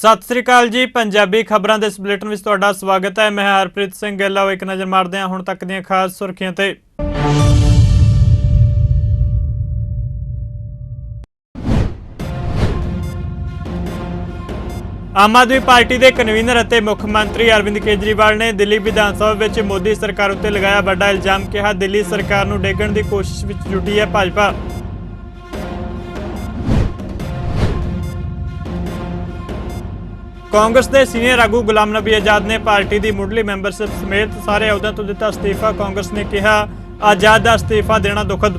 सत श्री अकाल जी। पंजाबी खबरों के इस बुलेटिन में तुहाडा स्वागत है। मैं हरप्रीत सिंह गैला। एक नज़र मारते हैं हुण तक दीआं खास सुर्खियां ते। आम आदमी पार्टी के कन्वीनर और मुख्यमंत्री अरविंद केजरीवाल ने दिल्ली विधानसभा में मोदी सरकार उत्ते लगाया बड़ा इल्जाम। कहा दिल्ली सरकार नूं डेगण की कोशिश में जुटी है भाजपा। कांग्रेस के सीनियर आगू गुलाम नबी आजाद ने पार्टी की मुढ़ली मैंबरशिप समेत सारे अहुदों तो दिता अस्तीफा। कांग्रेस ने कहा आजाद का अस्तीफा देना दुखद।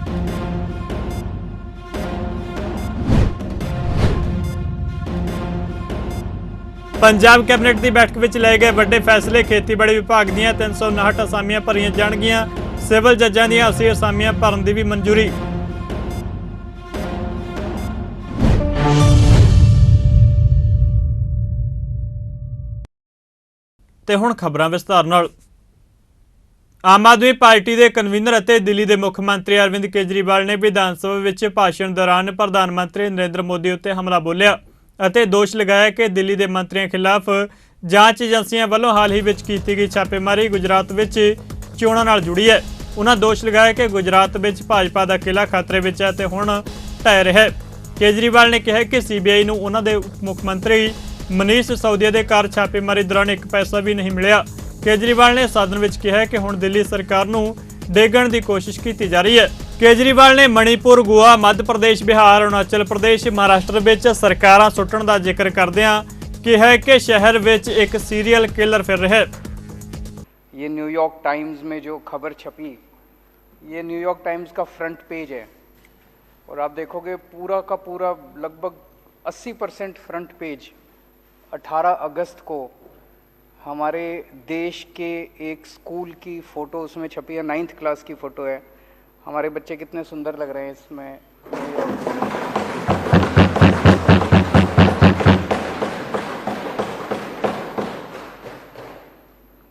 पंजाब कैबिनेट की बैठक में लए गए बड़े फैसले। खेतीबाड़ी विभाग दी 359 असामियां भरियां जाणगियां। सिविल जजां दी 80 असामियां भरन की भी मंजूरी। ते हुण खबरां विस्तार नाल। आम आदमी पार्टी के कन्वीनर और दिल्ली के मुख्यमंत्री अरविंद केजरीवाल ने विधानसभा में भाषण दौरान प्रधानमंत्री नरेंद्र मोदी उत्ते हमला बोलिया और दोष लगाया कि दिल्ली के मंत्रियों खिलाफ जांच एजेंसियों वालों हाल ही में की गई छापेमारी गुजरात में चोणों नाल जुड़ी है। उन्होंने दोष लगाया कि गुजरात में भाजपा का किला खतरे में है तो हुण ढह रहा है। केजरीवाल ने कहा कि CBI नूं उन्हां दे मुख्यमंत्री मनीष सिसोदिया के घर छापेमारी दौरान एक पैसा भी नहीं मिला। केजरीवाल ने सदन में कहा कि हुण दिल्ली सरकार नूं डेगण की कोशिश की जा रही है। केजरीवाल ने मणिपुर, गोवा, मध्य प्रदेश, बिहार, अरुणाचल प्रदेश, महाराष्ट्र में सरकारां सुट्टण का जिक्र करदिआं कहा कि शहर में एक सीरियल किलर फिर रहा है। ये न्यूयॉर्क टाइम्स में जो खबर छपी, ये न्यूयॉर्क टाइम्स का फ्रंट पेज है और आप देखोगे पूरा का पूरा लगभग 80% फ्रंट पेज 18 अगस्त को हमारे देश के एक स्कूल की फ़ोटो उसमें छपी है। 9th क्लास की फ़ोटो है। हमारे बच्चे कितने सुंदर लग रहे हैं इसमें।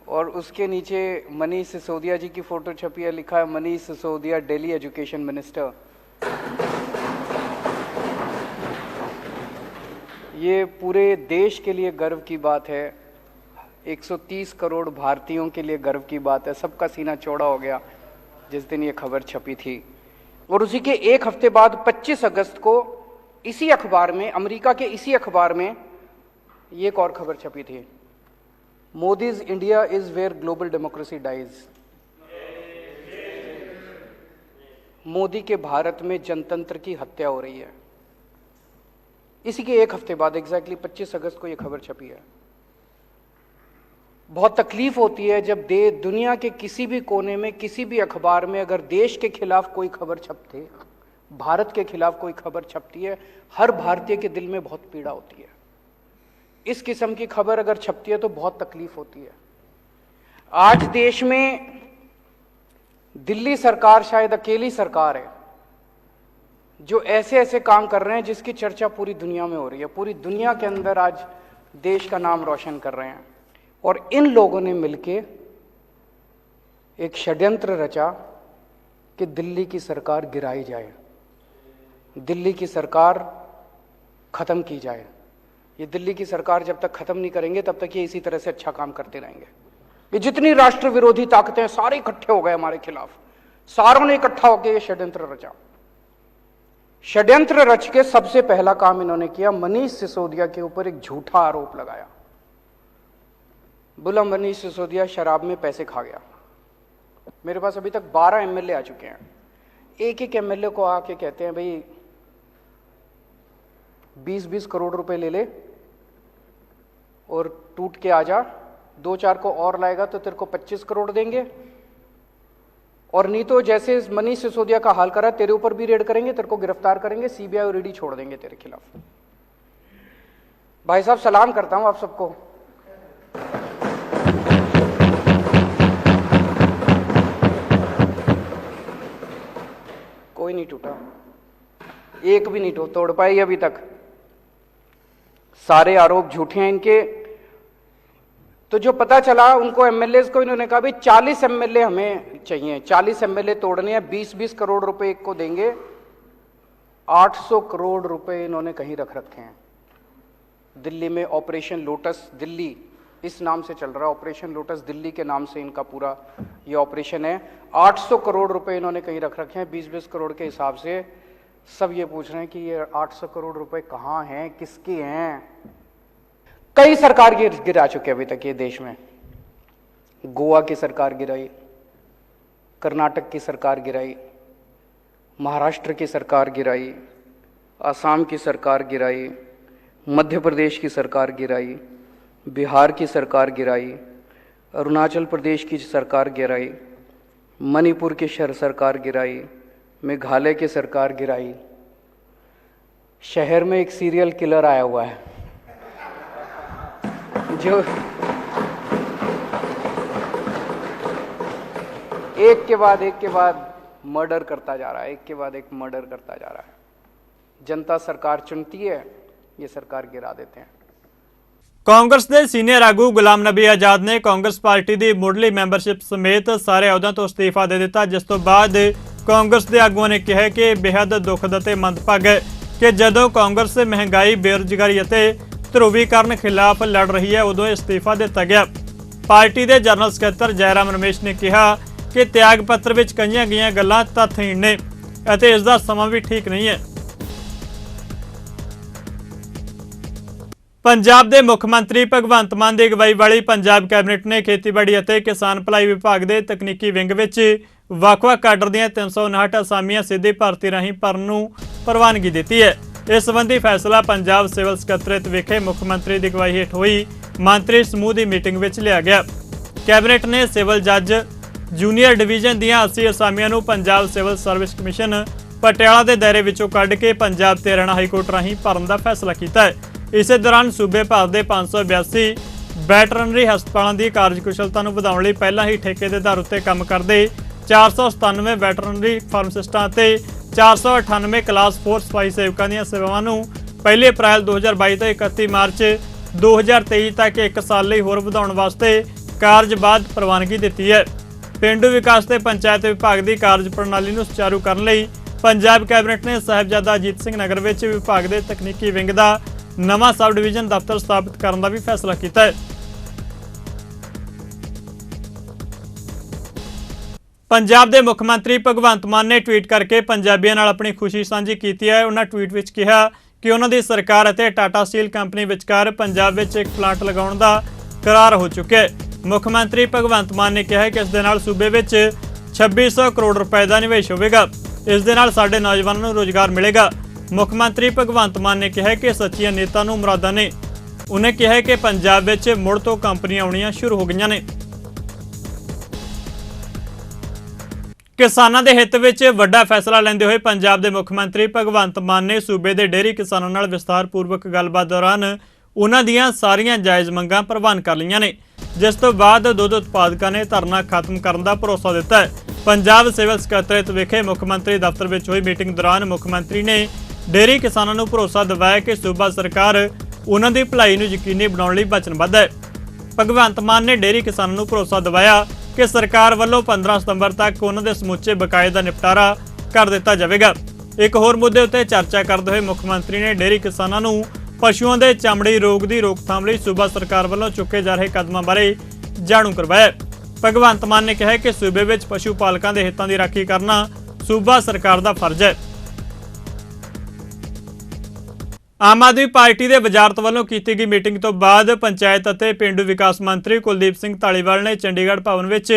और उसके नीचे मनीष सिसोदिया जी की फ़ोटो छपी है। लिखा है मनीष सिसोदिया दिल्ली एजुकेशन मिनिस्टर। ये पूरे देश के लिए गर्व की बात है। 130 करोड़ भारतीयों के लिए गर्व की बात है। सबका सीना चौड़ा हो गया जिस दिन ये खबर छपी थी। और उसी के एक हफ्ते बाद 25 अगस्त को इसी अखबार में, अमेरिका के इसी अखबार में ये एक और खबर छपी थी। Modi's India is where global democracy dies. Modi के भारत में जनतंत्र की हत्या हो रही है। इसी के एक हफ्ते बाद एग्जैक्टली 25 अगस्त को यह खबर छपी है। बहुत तकलीफ होती है जब दुनिया के किसी भी कोने में, किसी भी अखबार में अगर देश के खिलाफ कोई खबर छपती है, भारत के खिलाफ कोई खबर छपती है, हर भारतीय के दिल में बहुत पीड़ा होती है। इस किस्म की खबर अगर छपती है तो बहुत तकलीफ होती है। आज देश में दिल्ली सरकार शायद अकेली सरकार है जो ऐसे ऐसे काम कर रहे हैं जिसकी चर्चा पूरी दुनिया में हो रही है। पूरी दुनिया के अंदर आज देश का नाम रोशन कर रहे हैं। और इन लोगों ने मिलके एक षड्यंत्र रचा कि दिल्ली की सरकार गिराई जाए, दिल्ली की सरकार खत्म की जाए। ये दिल्ली की सरकार जब तक खत्म नहीं करेंगे तब तक ये इसी तरह से अच्छा काम करते रहेंगे। ये जितनी राष्ट्र विरोधी ताकतें हैं सारे इकट्ठे हो गए हमारे खिलाफ। सारों ने इकट्ठा होकर ये षड्यंत्र रचा। षड्यंत्र रच के सबसे पहला काम इन्होंने किया, मनीष सिसोदिया के ऊपर एक झूठा आरोप लगाया। बोला मनीष सिसोदिया शराब में पैसे खा गया। मेरे पास अभी तक 12 MLA आ चुके हैं। एक एक MLA को आके कहते हैं भाई 20-20 करोड़ रुपए ले ले और टूट के आ जा, 2-4 को और लाएगा तो तेरे को 25 करोड़ देंगे, और नहीं तो जैसे मनीष सिसोदिया का हाल करा तेरे ऊपर भी रेड करेंगे, तेरे को गिरफ्तार करेंगे, CBI और ED छोड़ देंगे तेरे खिलाफ। भाई साहब सलाम करता हूं आप सबको। कोई नहीं टूटा, एक भी नहीं तोड़ पाई अभी तक। सारे आरोप झूठे हैं इनके। तो जो पता चला उनको MLAs को इन्होंने कहा भाई 40 MLA हमें चाहिए, 40 MLA तोड़ने हैं, 20-20 करोड़ रुपए एक को देंगे। 800 करोड़ रुपए इन्होंने कहीं रख रखे हैं। दिल्ली में ऑपरेशन लोटस दिल्ली इस नाम से चल रहा है, ऑपरेशन लोटस दिल्ली के नाम से इनका पूरा ये ऑपरेशन है। 800 करोड़ रुपए इन्होंने कहीं रख रखे हैं 20-20 करोड़ के हिसाब से। सब ये पूछ रहे हैं कि ये 800 करोड़ रुपए कहाँ हैं, किसके हैं। कई सरकार गिरा चुके अभी तक ये देश में। गोवा की सरकार गिराई, कर्नाटक की सरकार गिराई, महाराष्ट्र की सरकार गिराई, असम की सरकार गिराई, मध्य प्रदेश की सरकार गिराई, बिहार की सरकार गिराई, अरुणाचल प्रदेश की सरकार गिराई, मणिपुर की सरकार गिराई, मेघालय की सरकार गिराई। शहर में एक सीरियल किलर आया हुआ है जो एक के बाद मर्डर करता जा रहा है, एक के बाद एक मर्डर करता जा रहा है। जनता सरकार चुनती है, ये सरकार गिरा देते हैं। ਕਾਂਗਰਸ ਦੇ ਸੀਨੀਅਰ ਆਗੂ ਗੁਲਾਮ ਨਬੀ ਆਜ਼ਾਦ ਨੇ ਕਾਂਗਰਸ ਪਾਰਟੀ ਦੀ ਮੁੱਢਲੀ ਮੈਂਬਰਸ਼ਿਪ ਸਮੇਤ ਸਾਰੇ ਅਹੁਦਿਆਂ ਤੋਂ ਅਸਤੀਫਾ ਦੇ ਦਿੱਤਾ, ਜਿਸ ਤੋਂ ਬਾਅਦ ਕਾਂਗਰਸ ਦੇ ਆਗੂਆਂ ਨੇ ਕਿਹਾ ਕਿ ਬੇहद ਦੁਖਦ ਅਤੇ ਮੰਦਭਾਗਾ ਹੈ ਕਿ ਜਦੋਂ ਕਾਂਗਰਸ ਮਹਿੰਗਾਈ, ਬੇਰੁਜ਼ਗਾਰੀ ਅਤੇ ਧਰੁਵੀਕਰਨ ਖਿਲਾਫ ਲੜ ਰਹੀ ਹੈ ਉਦੋਂ ਅਸਤੀਫਾ ਦਿੱਤਾ ਗਿਆ। ਪਾਰਟੀ ਦੇ ਜਨਰਲ ਸਕੱਤਰ ਜੈਰਾਮ ਰਮੇਸ਼ ਨੇ ਕਿਹਾ ਕਿ ਤਿਆਗ ਪੱਤਰ ਵਿੱਚ ਕਹੀਆਂ ਗਈਆਂ ਗੱਲਾਂ ਤੱਥਹੀਣ ਨੇ ਅਤੇ ਇਸ ਦਾ ਸਮਾਂ ਵੀ ਠੀਕ ਨਹੀਂ ਹੈ। ਪੰਜਾਬ ਦੇ ਮੁੱਖ ਮੰਤਰੀ ਭਗਵੰਤ ਮਾਨ ਦੀ ਅਗਵਾਈ ਵਾਲੀ ਪੰਜਾਬ ਕੈਬਨਿਟ ਨੇ ਖੇਤੀਬਾੜੀ ਅਤੇ ਕਿਸਾਨ ਭਲਾਈ ਵਿਭਾਗ ਦੇ ਤਕਨੀਕੀ ਵਿੰਗ ਵਿੱਚ ਵੱਖ-ਵੱਖ ਕਾਡਰ ਦੀਆਂ 359 ਅਸਾਮੀਆਂ ਸਿੱਧੀ ਭਰਤੀ ਰਾਹੀਂ ਭਰਨ ਨੂੰ ਪ੍ਰਵਾਨਗੀ ਦਿੱਤੀ ਹੈ। ਇਸ ਸੰਬੰਧੀ ਫੈਸਲਾ ਪੰਜਾਬ ਸਿਵਲ ਸਕੱਤਰੇਤ ਵਿਖੇ ਮੁੱਖ ਮੰਤਰੀ ਦੀ ਅਗਵਾਈ ਹੇਠ ਹੋਈ ਮੰਤਰੀ ਸਮੂਹ ਦੀ ਮੀਟਿੰਗ ਵਿੱਚ ਲਿਆ ਗਿਆ। ਕੈਬਨਿਟ ਨੇ ਸਿਵਲ ਜੱਜ ਜੂਨੀਅਰ ਡਿਵੀਜ਼ਨ ਦੀਆਂ 80 ਅਸਾਮੀਆਂ ਨੂੰ Punjab civil service commission Patiala ਦੇ ਦਾਇਰੇ ਵਿੱਚੋਂ ਕੱਢ ਕੇ ਪੰਜਾਬ ਤੇ ਹਰਿਆਣਾ ਹਾਈ ਕੋਰਟ ਰਾਹੀਂ ਭਰਨ ਦਾ ਫੈਸਲਾ ਕੀਤਾ ਹੈ। ਇਸੇ ਦੌਰਾਨ ਸੂਬੇ ਭਰ ਦੇ 582 ਵੈਟਰਨਰੀ ਹਸਪਤਾਲਾਂ ਦੀ ਕਾਰਜਕੁਸ਼ਲਤਾ ਨੂੰ ਵਧਾਉਣ ਲਈ ਪਹਿਲਾਂ ਹੀ ਠੇਕੇ ਦੇ ਆਧਾਰ ਉੱਤੇ ਕੰਮ ਕਰਦੇ 497 ਵੈਟਰਨਰੀ ਫਾਰਮਾਸਿਸਟਾਂ ਅਤੇ 498 ਕਲਾਸ 4 ਸਫਾਈ ਸੇਵਕਾਂ ਦੀਆਂ ਸੇਵਾਵਾਂ ਨੂੰ 1 ਅਪ੍ਰੈਲ 2022 ਤੋਂ 31 ਮਾਰਚ 2023 ਤੱਕ 1 ਸਾਲ ਲਈ ਹੋਰ ਵਧਾਉਣ ਵਾਸਤੇ ਕਾਰਜਬਾਧ ਪ੍ਰਵਾਨਗੀ ਦਿੱਤੀ ਹੈ। ਪੇਂਡੂ ਵਿਕਾਸ ਤੇ ਪੰਚਾਇਤ ਵਿਭਾਗ ਦੀ ਕਾਰਜ ਪ੍ਰਣਾਲੀ ਨੂੰ ਸੁਚਾਰੂ ਕਰਨ ਲਈ ਪੰਜਾਬ ਕੈਬਨਿਟ ਨੇ ਸਾਹਿਬਜ਼ਾਦਾ ਅਜੀਤ ਸਿੰਘ ਨਗਰ ਵਿੱਚ ਵਿਭਾਗ ਦੇ ਤਕਨੀਕੀ ਵਿੰਗ ਦਾ ਨਵਾਂ ਸਬ ਡਿਵੀਜ਼ਨ ਦਫ਼ਤਰ ਸਥਾਪਿਤ ਕਰਨ ਦਾ ਵੀ ਫੈਸਲਾ ਕੀਤਾ ਹੈ। ਪੰਜਾਬ ਦੇ ਮੁੱਖ ਮੰਤਰੀ ਭਗਵੰਤ ਮਾਨ ਨੇ ਟਵੀਟ ਕਰਕੇ ਪੰਜਾਬੀਆਂ ਨਾਲ ਆਪਣੀ ਖੁਸ਼ੀ ਸਾਂਝੀ ਕੀਤੀ ਹੈ। ਉਹਨਾਂ ਟਵੀਟ ਵਿੱਚ ਕਿਹਾ ਕਿ ਉਹਨਾਂ ਦੀ ਸਰਕਾਰ ਅਤੇ ਟਾਟਾ ਸਟੀਲ ਕੰਪਨੀ ਵਿਚਕਾਰ ਪੰਜਾਬ ਵਿੱਚ ਇੱਕ ਪਲਾਂਟ ਲਗਾਉਣ ਦਾ ਕਰਾਰ ਹੋ ਚੁੱਕਿਆ ਹੈ। ਮੁੱਖ ਮੰਤਰੀ ਭਗਵੰਤ ਮਾਨ ਨੇ ਕਿਹਾ ਕਿ ਇਸ ਦੇ ਨਾਲ ਸੂਬੇ ਵਿੱਚ 2600 ਕਰੋੜ ਰੁਪਏ ਦਾ ਨਿਵੇਸ਼ ਹੋਵੇਗਾ। ਇਸ ਦੇ ਨਾਲ ਸਾਡੇ ਨੌਜਵਾਨਾਂ ਨੂੰ ਰੋਜ਼ਗਾਰ ਮਿਲੇਗਾ। ਮੁੱਖ ਮੰਤਰੀ ਭਗਵੰਤ ਮਾਨ ਨੇ ਕਿਹਾ ਕਿ ਸੱਚੀਆਂ ਨੇਤਾ ਨੂੰ ਮੁਰਾਦਾਂ ਨੇ। ਉਹਨੇ ਕਿਹਾ ਕਿ ਪੰਜਾਬ ਵਿੱਚ ਮੁੜ ਤੋਂ ਕੰਪਨੀਆਂ ਆਉਣੀਆਂ ਸ਼ੁਰੂ ਹੋ ਗਈਆਂ ਨੇ। ਕਿਸਾਨਾਂ ਦੇ ਹਿੱਤ ਵਿੱਚ ਵੱਡਾ ਫੈਸਲਾ ਲੈਂਦੇ ਹੋਏ ਪੰਜਾਬ ਦੇ ਮੁੱਖ ਮੰਤਰੀ ਭਗਵੰਤ ਮਾਨ ਨੇ ਸੂਬੇ ਦੇ ਡੇਅਰੀ ਕਿਸਾਨਾਂ ਨਾਲ ਵਿਸਥਾਰਪੂਰਵਕ ਗੱਲਬਾਤ ਦੌਰਾਨ ਉਹਨਾਂ ਦੀਆਂ ਸਾਰੀਆਂ ਜਾਇਜ਼ ਮੰਗਾਂ ਪ੍ਰਵਾਨ ਕਰ ਲਈਆਂ ਨੇ, ਜਿਸ ਤੋਂ ਬਾਅਦ ਦੁੱਧ ਉਤਪਾਦਕਾਂ ਨੇ ਧਰਨਾ ਖਤਮ ਕਰਨ ਦਾ ਭਰੋਸਾ ਦਿੱਤਾ ਹੈ। ਪੰਜਾਬ ਸਿਵਲ ਸਕੱਤਰੇਤ ਵਿਖੇ ਮੁੱਖ ਮੰਤਰੀ ਦਫ਼ਤਰ ਵਿੱਚ ਹੋਈ ਮੀਟਿੰਗ ਦੌਰਾਨ ਮੁੱਖ ਮੰਤਰੀ ਨੇ ਡੇਅਰੀ ਕਿਸਾਨਾਂ ਨੂੰ ਭਰੋਸਾ ਦਿਵਾਇਆ ਕਿ ਸੂਬਾ ਸਰਕਾਰ ਉਹਨਾਂ ਦੀ ਭਲਾਈ ਨੂੰ ਯਕੀਨੀ ਬਣਾਉਣ ਲਈ ਵਚਨਬੱਧ ਹੈ। ਭਗਵੰਤ ਮਾਨ ਨੇ ਡੇਅਰੀ ਕਿਸਾਨਾਂ ਨੂੰ ਭਰੋਸਾ ਦਿਵਾਇਆ ਕਿ ਸਰਕਾਰ ਵੱਲੋਂ 15 ਸਤੰਬਰ ਤੱਕ ਉਹਨਾਂ ਦੇ ਸਮੁੱਚੇ ਬਕਾਏ ਦਾ ਨਿਪਟਾਰਾ ਕਰ ਦਿੱਤਾ ਜਾਵੇਗਾ। ਇੱਕ ਹੋਰ ਮੁੱਦੇ ਉੱਤੇ ਚਰਚਾ ਕਰਦੇ ਹੋਏ ਮੁੱਖ ਮੰਤਰੀ ਨੇ ਡੇਅਰੀ ਕਿਸਾਨਾਂ ਨੂੰ ਪਸ਼ੂਆਂ ਦੇ ਚਮੜੀ ਰੋਗ ਦੀ ਰੋਕਥਾਮ ਲਈ ਸੂਬਾ ਸਰਕਾਰ ਵੱਲੋਂ ਚੁੱਕੇ ਜਾ ਰਹੇ ਕਦਮਾਂ ਬਾਰੇ ਜਾਣੂ ਕਰਵਾਇਆ। ਭਗਵੰਤ ਮਾਨ ਨੇ ਕਿਹਾ ਕਿ ਸੂਬੇ ਵਿੱਚ ਪਸ਼ੂ ਪਾਲਕਾਂ ਦੇ ਹਿੱਤਾਂ ਦੀ ਰਾਖੀ ਕਰਨਾ ਸੂਬਾ ਸਰਕਾਰ ਦਾ ਫਰਜ਼ ਹੈ। ਆਮ ਆਦਮੀ ਪਾਰਟੀ ਦੇ ਵਜ਼ਾਰਤ ਵੱਲੋਂ ਕੀਤੀ ਗਈ ਮੀਟਿੰਗ ਤੋਂ ਬਾਅਦ ਪੰਚਾਇਤ ਅਤੇ ਪਿੰਡੂ ਵਿਕਾਸ ਮੰਤਰੀ ਕੁਲਦੀਪ ਸਿੰਘ ਧਾਲੀਵਾਲ ਨੇ ਚੰਡੀਗੜ੍ਹ ਭਵਨ ਵਿੱਚ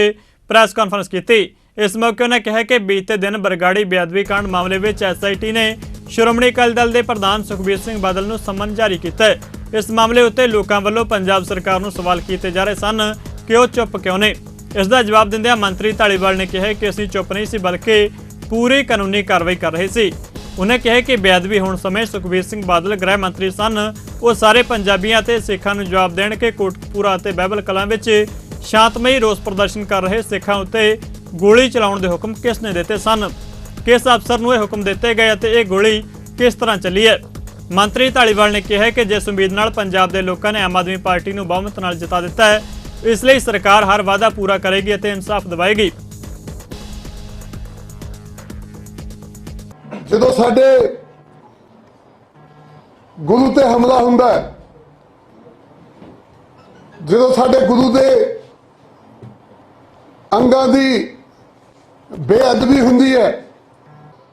ਪ੍ਰੈਸ ਕਾਨਫਰੰਸ ਕੀਤੀ। ਇਸ ਮੌਕੇ ਉਹਨਾਂ ਕਿਹਾ ਕਿ ਬੀਤੇ ਦਿਨ ਬਰਗਾੜੀ ਬੇਅਦਬੀ ਕਾਂਡ ਮਾਮਲੇ ਵਿੱਚ SIT ਨੇ ਸ਼੍ਰੋਮਣੀ ਅਕਾਲੀ ਦਲ ਦੇ ਪ੍ਰਧਾਨ ਸੁਖਬੀਰ ਸਿੰਘ ਬਾਦਲ ਨੂੰ ਸੰਮਨ ਜਾਰੀ ਕੀਤਾ ਹੈ। ਇਸ ਮਾਮਲੇ ਉੱਤੇ ਲੋਕਾਂ ਵੱਲੋਂ ਪੰਜਾਬ ਸਰਕਾਰ ਨੂੰ ਸਵਾਲ ਕੀਤੇ ਜਾ ਰਹੇ ਸਨ ਕਿ ਉਹ ਚੁੱਪ ਕਿਉਂ ਨੇ। ਇਸ ਦਾ ਜਵਾਬ ਦਿੰਦਿਆਂ ਮੰਤਰੀ ਧਾਲੀਵਾਲ ਨੇ ਕਿਹਾ ਕਿ ਅਸੀਂ ਚੁੱਪ ਨਹੀਂ ਸੀ ਬਲਕਿ ਪੂਰੀ ਕਾਨੂੰਨੀ ਕਾਰਵਾਈ ਕਰ ਰਹੇ ਸੀ। ਉਹਨੇ ਕਿਹਾ ਕਿ ਬੇਅਦਬੀ ਹੋਣ ਸਮੇਂ ਸੁਖਬੀਰ ਸਿੰਘ ਬਾਦਲ ਗ੍ਰਹਿ ਮੰਤਰੀ ਸਨ। ਉਹ ਸਾਰੇ ਪੰਜਾਬੀਆਂ ਅਤੇ ਸਿੱਖਾਂ ਨੂੰ ਜਵਾਬ ਦੇਣ ਕਿ ਕੋਟਕਪੂਰਾ ਅਤੇ ਬਹਿਬਲ ਕਲਾਂ ਵਿੱਚ ਸ਼ਾਂਤਮਈ ਰੋਸ ਪ੍ਰਦਰਸ਼ਨ ਕਰ ਰਹੇ ਸਿੱਖਾਂ ਉੱਤੇ ਗੋਲੀ ਚਲਾਉਣ ਦੇ ਹੁਕਮ ਕਿਸ ਨੇ ਦਿੱਤੇ ਸਨ, ਕਿਸ ਅਫਸਰ ਨੂੰ ਇਹ ਹੁਕਮ ਦਿੱਤੇ ਗਏ ਅਤੇ ਇਹ ਗੋਲੀ ਕਿਸ ਤਰ੍ਹਾਂ ਚੱਲੀ ਹੈ। ਮੰਤਰੀ ਧਾਲੀਵਾਲ ਨੇ ਕਿਹਾ ਕਿ ਜਿਸ ਉਮੀਦ ਨਾਲ ਪੰਜਾਬ ਦੇ ਲੋਕਾਂ ਨੇ ਆਮ ਆਦਮੀ ਪਾਰਟੀ ਨੂੰ ਬਹੁਮਤ ਨਾਲ ਜਿਤਾ ਦਿੱਤਾ ਹੈ, ਇਸ ਲਈ ਸਰਕਾਰ ਹਰ ਵਾਅਦਾ ਪੂਰਾ ਕਰੇਗੀ ਅਤੇ ਇਨਸਾਫ ਦਿਵਾਏਗੀ। ਜਦੋਂ ਸਾਡੇ ਗੁਰੂ ਤੇ ਹਮਲਾ ਹੁੰਦਾ ਹੈ ਜਦੋਂ ਸਾਡੇ ਗੁਰੂ ਦੇ ਅੰਗਾਂ ਦੀ ਬੇਅਦਬੀ ਹੁੰਦੀ ਹੈ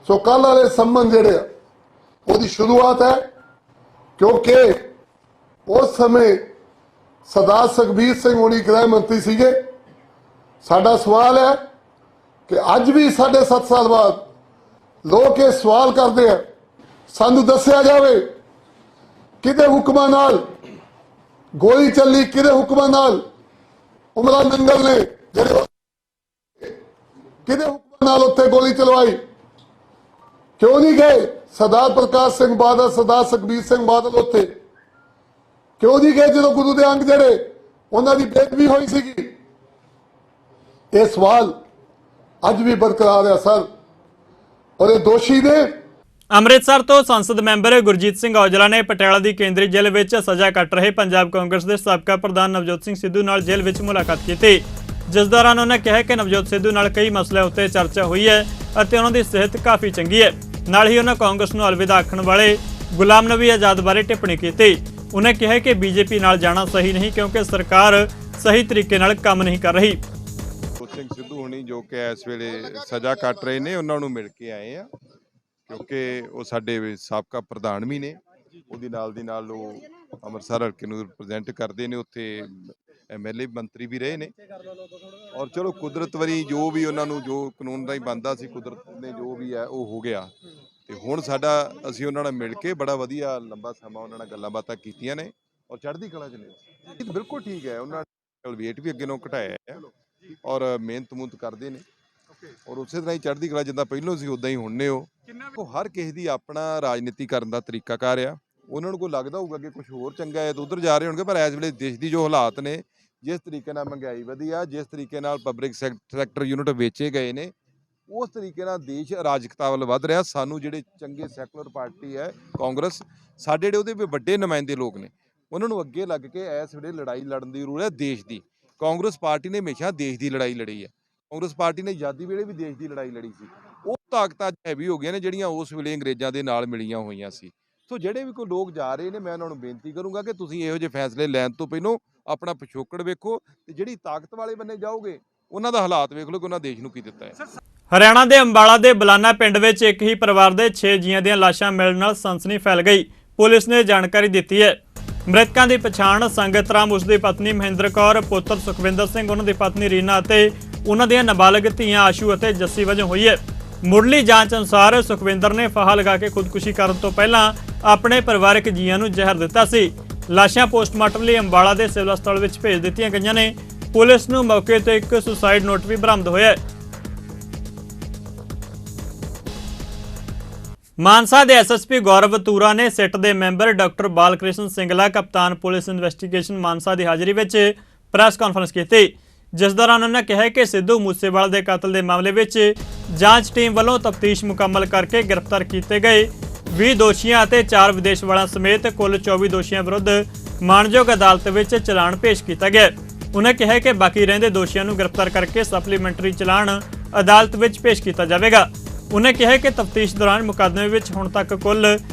ਸੋ ਕੱਲ ਵਾਲੇ ਸੰਬੰਧ ਜਿਹੜੇ ਉਹਦੀ ਸ਼ੁਰੂਆਤ ਹੈ ਕਿਉਂਕਿ ਉਸ ਸਮੇਂ ਸਰਦਾਰ ਸੁਖਬੀਰ ਸਿੰਘ ਹੋਣੀ ਗ੍ਰਹਿ ਮੰਤਰੀ ਸੀਗੇ। ਸਾਡਾ ਸਵਾਲ ਹੈ ਕਿ ਅੱਜ ਵੀ 7.5 ਸਾਲ ਬਾਅਦ ਲੋਕ ਇਹ ਸਵਾਲ ਕਰਦੇ ਆ, ਸਾਨੂੰ ਦੱਸਿਆ ਜਾਵੇ ਕਿਹਦੇ ਹੁਕਮਾਂ ਨਾਲ ਗੋਲੀ ਚੱਲੀ, ਕਿਹਦੇ ਹੁਕਮਾਂ ਨਾਲ ਉਮਰਾ ਨੰਗਲ ਨੇ ਜਿਹੜੇ ਕਿਹਦੇ ਹੁਕਮਾਂ ਨਾਲ ਉੱਥੇ ਗੋਲੀ ਚਲਵਾਈ, ਕਿਉਂ ਨਹੀਂ ਗਏ ਸਰਦਾਰ ਪ੍ਰਕਾਸ਼ ਸਿੰਘ ਬਾਦਲ, ਸਰਦਾਰ ਸੁਖਬੀਰ ਸਿੰਘ ਬਾਦਲ ਉੱਥੇ ਕਿਉਂ ਨਹੀਂ ਗਏ ਜਦੋਂ ਗੁਰੂ ਦੇ ਅੰਗ ਜਿਹੜੇ ਉਹਨਾਂ ਦੀ ਬੇਅਦਬੀ ਹੋਈ ਸੀਗੀ। ਇਹ ਸਵਾਲ ਅੱਜ ਵੀ ਬਰਕਰਾਰ ਹੈ ਸਰ, ਔਰ ਇਹ ਦੋਸ਼ੀ ਨੇ। ਅੰਮ੍ਰਿਤਸਰ ਤੋਂ ਸੰਸਦ ਮੈਂਬਰ ਗੁਰਜੀਤ ਸਿੰਘ ਔਜਲਾ ਨੇ ਪਟਿਆਲਾ ਦੀ ਕੇਂਦਰੀ ਜੇਲ੍ਹ ਵਿੱਚ ਸਜ਼ਾ ਕੱਟ ਰਹੇ ਪੰਜਾਬ ਕਾਂਗਰਸ ਦੇ ਸਾਬਕਾ ਪ੍ਰਧਾਨ ਨਵਜੋਤ ਸਿੰਘ ਸਿੱਧੂ ਨਾਲ ਜੇਲ੍ਹ ਵਿੱਚ ਮੁਲਾਕਾਤ ਕੀਤੀ, ਜਿਸ ਦੌਰਾਨ ਉਹਨਾਂ ਕਿਹਾ ਕਿ ਨਵਜੋਤ ਸਿੱਧੂ ਨਾਲ ਕਈ ਮਸਲਿਆਂ ਉੱਤੇ ਚਰਚਾ ਹੋਈ ਹੈ ਅਤੇ ਉਹਨਾਂ ਦੀ ਸਿਹਤ ਕਾਫੀ ਚੰਗੀ ਹੈ। ਨਾਲ ਹੀ ਉਹਨਾਂ ਕਾਂਗਰਸ ਨੂੰ ਅਲਵਿਦਾ ਆਖਣ ਵਾਲੇ ਗੁਲਾਮ ਨਬੀ ਆਜ਼ਾਦ ਬਾਰੇ ਟਿੱਪਣੀ ਕੀਤੀ। ਉਹਨਾਂ ਕਿਹਾ ਕਿ ਬੀਜੇਪੀ ਨਾਲ ਜਾਣਾ ਸਹੀ ਨਹੀਂ ਕਿਉਂਕਿ ਸਰਕਾਰ ਸਹੀ ਤਰੀਕੇ ਨਾਲ ਕੰਮ ਨਹੀਂ ਕਰ ਰਹੀ। ਸਿੰਘ ਸਿੱਧੂ ਹੋਣੀ ਜੋ ਕਿ ਇਸ ਵੇਲੇ ਸਜ਼ਾ ਕੱਟ ਰਹੇ ਨੇ, ਉਹਨਾਂ ਨੂੰ ਮਿਲ ਕੇ ਆਏ ਆ ਕਿਉਂਕਿ ਉਹ ਸਾਡੇ ਸਾਬਕਾ ਪ੍ਰਧਾਨ ਵੀ ਨੇ, ਉਹਦੀ ਨਾਲ ਦੀ ਨਾਲ ਉਹ ਅੰਮ੍ਰਿਤਸਰ ਹਲਕੇ ਨੂੰ ਰਿਪਰੈਜ਼ੈਂਟ ਕਰਦੇ ਨੇ, ਉੱਥੇ MLA ਮੰਤਰੀ ਵੀ ਰਹੇ ਨੇ। ਔਰ ਚਲੋ ਕੁਦਰਤ ਵਾਰੀ ਜੋ ਵੀ ਉਹਨਾਂ ਨੂੰ ਜੋ ਕਾਨੂੰਨ ਦਾ ਹੀ ਬਣਦਾ ਸੀ, ਕੁਦਰਤ ਨੇ ਜੋ ਵੀ ਹੈ ਉਹ ਹੋ ਗਿਆ ਤੇ ਹੁਣ ਅਸੀਂ ਉਹਨਾਂ ਨਾਲ ਮਿਲ ਕੇ ਬੜਾ ਵਧੀਆ ਲੰਬਾ ਸਮਾਂ ਉਹਨਾਂ ਨਾਲ ਗੱਲਾਂ ਬਾਤਾਂ ਕੀਤੀਆਂ ਨੇ ਔਰ ਚੜ੍ਹਦੀ ਕਲਾ 'ਚ ਨੇ। ਬਿਲਕੁਲ ਠੀਕ ਹੈ, ਉਹਨਾਂ ਨੇ ਵੇਟ ਵੀ ਅੱਗੇ ਨੂੰ ਘਟਾਇਆ ਹੈ ਔਰ ਮਿਹਨਤ ਕਰਦੇ ਨੇ ਔਰ ਉਸੇ ਤਰ੍ਹਾਂ ਹੀ ਚੜ੍ਹਦੀ ਕਲਾ ਜਿੱਦਾਂ ਪਹਿਲੋਂ ਸੀ ਉਦਾਂ ਹੀ ਹੁਣ ਨੇ। ਉਹ ਹਰ ਕਿਸੇ ਦੀ ਆਪਣਾ ਰਾਜਨੀਤੀ ਕਰਨ ਦਾ ਤਰੀਕਾਕਾਰ ਆ, ਉਹਨਾਂ ਨੂੰ ਕੋਈ ਲੱਗਦਾ ਹੋਊਗਾ ਕਿ ਕੁਝ ਹੋਰ ਚੰਗਾ ਹੈ ਤਾਂ ਉੱਧਰ ਜਾ ਰਹੇ ਹੋਣਗੇ, ਪਰ ਇਸ ਵੇਲੇ ਦੇਸ਼ ਦੀ ਜੋ ਹਾਲਾਤ ਨੇ, ਜਿਸ ਤਰੀਕੇ ਨਾਲ ਮਹਿੰਗਾਈ ਵਧੀ ਆ, ਜਿਸ ਤਰੀਕੇ ਨਾਲ ਪਬਲਿਕ ਸੈਕਟਰ ਯੂਨਿਟ ਵੇਚੇ ਗਏ ਨੇ, ਉਸ ਤਰੀਕੇ ਨਾਲ ਦੇਸ਼ ਅਰਾਜਕਤਾ ਵੱਲ ਵੱਧ ਰਿਹਾ। ਸਾਨੂੰ ਜਿਹੜੇ ਚੰਗੇ ਸੈਕੂਲਰ ਪਾਰਟੀ ਹੈ ਕਾਂਗਰਸ, ਸਾਡੇ ਜਿਹੜੇ ਉਹਦੇ ਵੀ ਵੱਡੇ ਨੁਮਾਇੰਦੇ ਲੋਕ ਨੇ, ਉਹਨਾਂ ਨੂੰ ਅੱਗੇ ਲੱਗ ਕੇ ਇਸ ਵੇਲੇ ਲੜਾਈ ਲੜਨ ਦੀ ਜ਼ਰੂਰਤ ਹੈ ਦੇਸ਼ ਦੀ। ਕਾਂਗਰਸ ਪਾਰਟੀ ਨੇ ਹਮੇਸ਼ਾ ਦੇਸ਼ ਦੀ ਲੜਾਈ ਲੜੀ ਹੈ, ਕਾਂਗਰਸ ਪਾਰਟੀ ਨੇ ਆਜ਼ਾਦੀ ਵੇਲੇ ਵੀ ਦੇਸ਼ ਦੀ ਲੜਾਈ ਲੜੀ ਸੀ। ਉਹ ਤਾਕਤਾਂ ਹੈਵੀ ਹੋ ਗਈਆਂ ਨੇ ਜਿਹੜੀਆਂ ਉਸ ਵੇਲੇ ਅੰਗਰੇਜ਼ਾਂ ਦੇ ਨਾਲ ਮਿਲੀਆਂ ਹੋਈਆਂ ਸੀ। ਸੋ ਜਿਹੜੇ ਵੀ ਕੋਈ ਲੋਕ ਜਾ ਰਹੇ ਨੇ, ਮੈਂ ਉਹਨਾਂ ਨੂੰ ਬੇਨਤੀ ਕਰੂੰਗਾ ਕਿ ਤੁਸੀਂ ਇਹੋ ਜਿਹੇ ਫੈਸਲੇ ਲੈਣ ਤੋਂ ਪਹਿਲਾਂ ਆਪਣਾ ਪਿਛੋਕੜ ਵੇਖੋ ਤੇ ਜਿਹੜੀ ਤਾਕਤ ਵਾਲੇ ਬੰਨੇ ਜਾਓਗੇ ਉਹਨਾਂ ਦਾ ਹਾਲਾਤ ਵੇਖ ਲਓ ਕਿ ਉਹਨਾਂ ਦੇਸ਼ ਨੂੰ ਕੀ ਦਿੱਤਾ ਹੈ। ਹਰਿਆਣਾ ਦੇ ਅੰਬਾਲਾ ਦੇ ਬਲਾਨਾ ਪਿੰਡ ਵਿੱਚ ਇੱਕ ਹੀ ਪਰਿਵਾਰ ਦੇ 6 ਜੀਆਂ ਦੀਆਂ ਲਾਸ਼ਾਂ ਮਿਲਣ ਨਾਲ ਸਨਸਨੀ ਫੈਲ ਗਈ। ਪੁਲਿਸ ਨੇ ਜਾਣਕਾਰੀ ਦਿੱਤੀ ਹੈ। ਮ੍ਰਿਤਕਾਂ ਦੀ ਪਛਾਣ ਸੰਗਤ ਰਾਮ, ਉਸ ਦੀ ਪਤਨੀ ਮਹਿੰਦਰ ਕੌਰ, ਪੁੱਤਰ ਸੁਖਵਿੰਦਰ ਸਿੰਘ, ਉਹਨਾਂ ਦੀ ਪਤਨੀ ਰੀਨਾ ਅਤੇ ਉਹਨਾਂ ਦੀਆਂ ਨਾਬਾਲਗ ਧੀਆਂ ਆਸ਼ੂ ਅਤੇ ਜੱਸੀ ਵਜੋਂ ਹੋਈ ਹੈ। ਮੁੱਢਲੀ ਜਾਂਚ ਅਨੁਸਾਰ ਸੁਖਵਿੰਦਰ ਨੇ ਫਾਹਾ ਲਗਾ ਕੇ ਖੁਦਕੁਸ਼ੀ ਕਰਨ ਤੋਂ ਪਹਿਲਾਂ ਆਪਣੇ ਪਰਿਵਾਰਕ ਜੀਆਂ ਨੂੰ ਜ਼ਹਿਰ ਦਿੱਤਾ ਸੀ। ਲਾਸ਼ਾਂ ਪੋਸਟਮਾਰਟਮ ਲਈ ਅੰਬਾਲਾ ਦੇ ਸਿਵਲ ਹਸਪਤਾਲ ਵਿੱਚ ਭੇਜ ਦਿੱਤੀਆਂ ਗਈਆਂ ਨੇ। ਪੁਲਿਸ ਨੂੰ ਮੌਕੇ ਤੇ ਇੱਕ ਸੁਸਾਈਡ ਨੋਟ ਵੀ ਬਰਾਮਦ ਹੋਇਆ ਹੈ। ਮਾਨਸਾ ਦੇ ਐਸਐਸਪੀ ਗੌਰਵ ਤੂਰਾ ਨੇ ਸਿੱਟ ਦੇ ਮੈਂਬਰ ਡਾਕਟਰ ਬਾਲਕ੍ਰਿਸ਼ਨ ਸਿੰਗਲਾ, ਕਪਤਾਨ ਪੁਲਿਸ ਇਨਵੈਸਟੀਗੇਸ਼ਨ ਮਾਨਸਾ ਦੀ ਹਾਜ਼ਰੀ ਵਿੱਚ ਪ੍ਰੈਸ ਕਾਨਫਰੰਸ ਕੀਤੀ, ਜਿਸ ਦੌਰਾਨ ਉਹਨਾਂ ਕਿਹਾ ਕਿ ਸਿੱਧੂ ਮੂਸੇਵਾਲਾ ਦੇ ਕਤਲ ਦੇ ਮਾਮਲੇ ਵਿੱਚ ਜਾਂਚ ਟੀਮ ਵੱਲੋਂ ਤਫਤੀਸ਼ ਮੁਕੰਮਲ ਕਰਕੇ ਗ੍ਰਿਫਤਾਰ ਕੀਤੇ ਗਏ 20 ਦੋਸ਼ੀਆਂ ਅਤੇ 4 ਵਿਦੇਸ਼ ਵਾਲਾਂ ਸਮੇਤ ਕੁੱਲ 24 ਦੋਸ਼ੀਆਂ ਵਿਰੁੱਧ ਮਾਣਯੋਗ ਅਦਾਲਤ ਵਿੱਚ ਚਲਾਨ ਪੇਸ਼ ਕੀਤਾ ਗਿਆ। ਉਹਨਾਂ ਕਿਹਾ ਕਿ ਬਾਕੀ ਰਹਿੰਦੇ ਦੋਸ਼ੀਆਂ ਨੂੰ ਗ੍ਰਿਫਤਾਰ ਕਰਕੇ ਸਪਲੀਮੈਂਟਰੀ ਚਲਾਨ ਅਦਾਲਤ ਵਿੱਚ ਪੇਸ਼ ਕੀਤਾ ਜਾਵੇਗਾ। ਉਹਨਾਂ ਕਿਹਾ ਕਿ ਤਫਤੀਸ਼ ਦੌਰਾਨ ਮੁਕੱਦਮੇ ਵਿੱਚ ਹੁਣ ਤੱਕ ਕੁੱਲ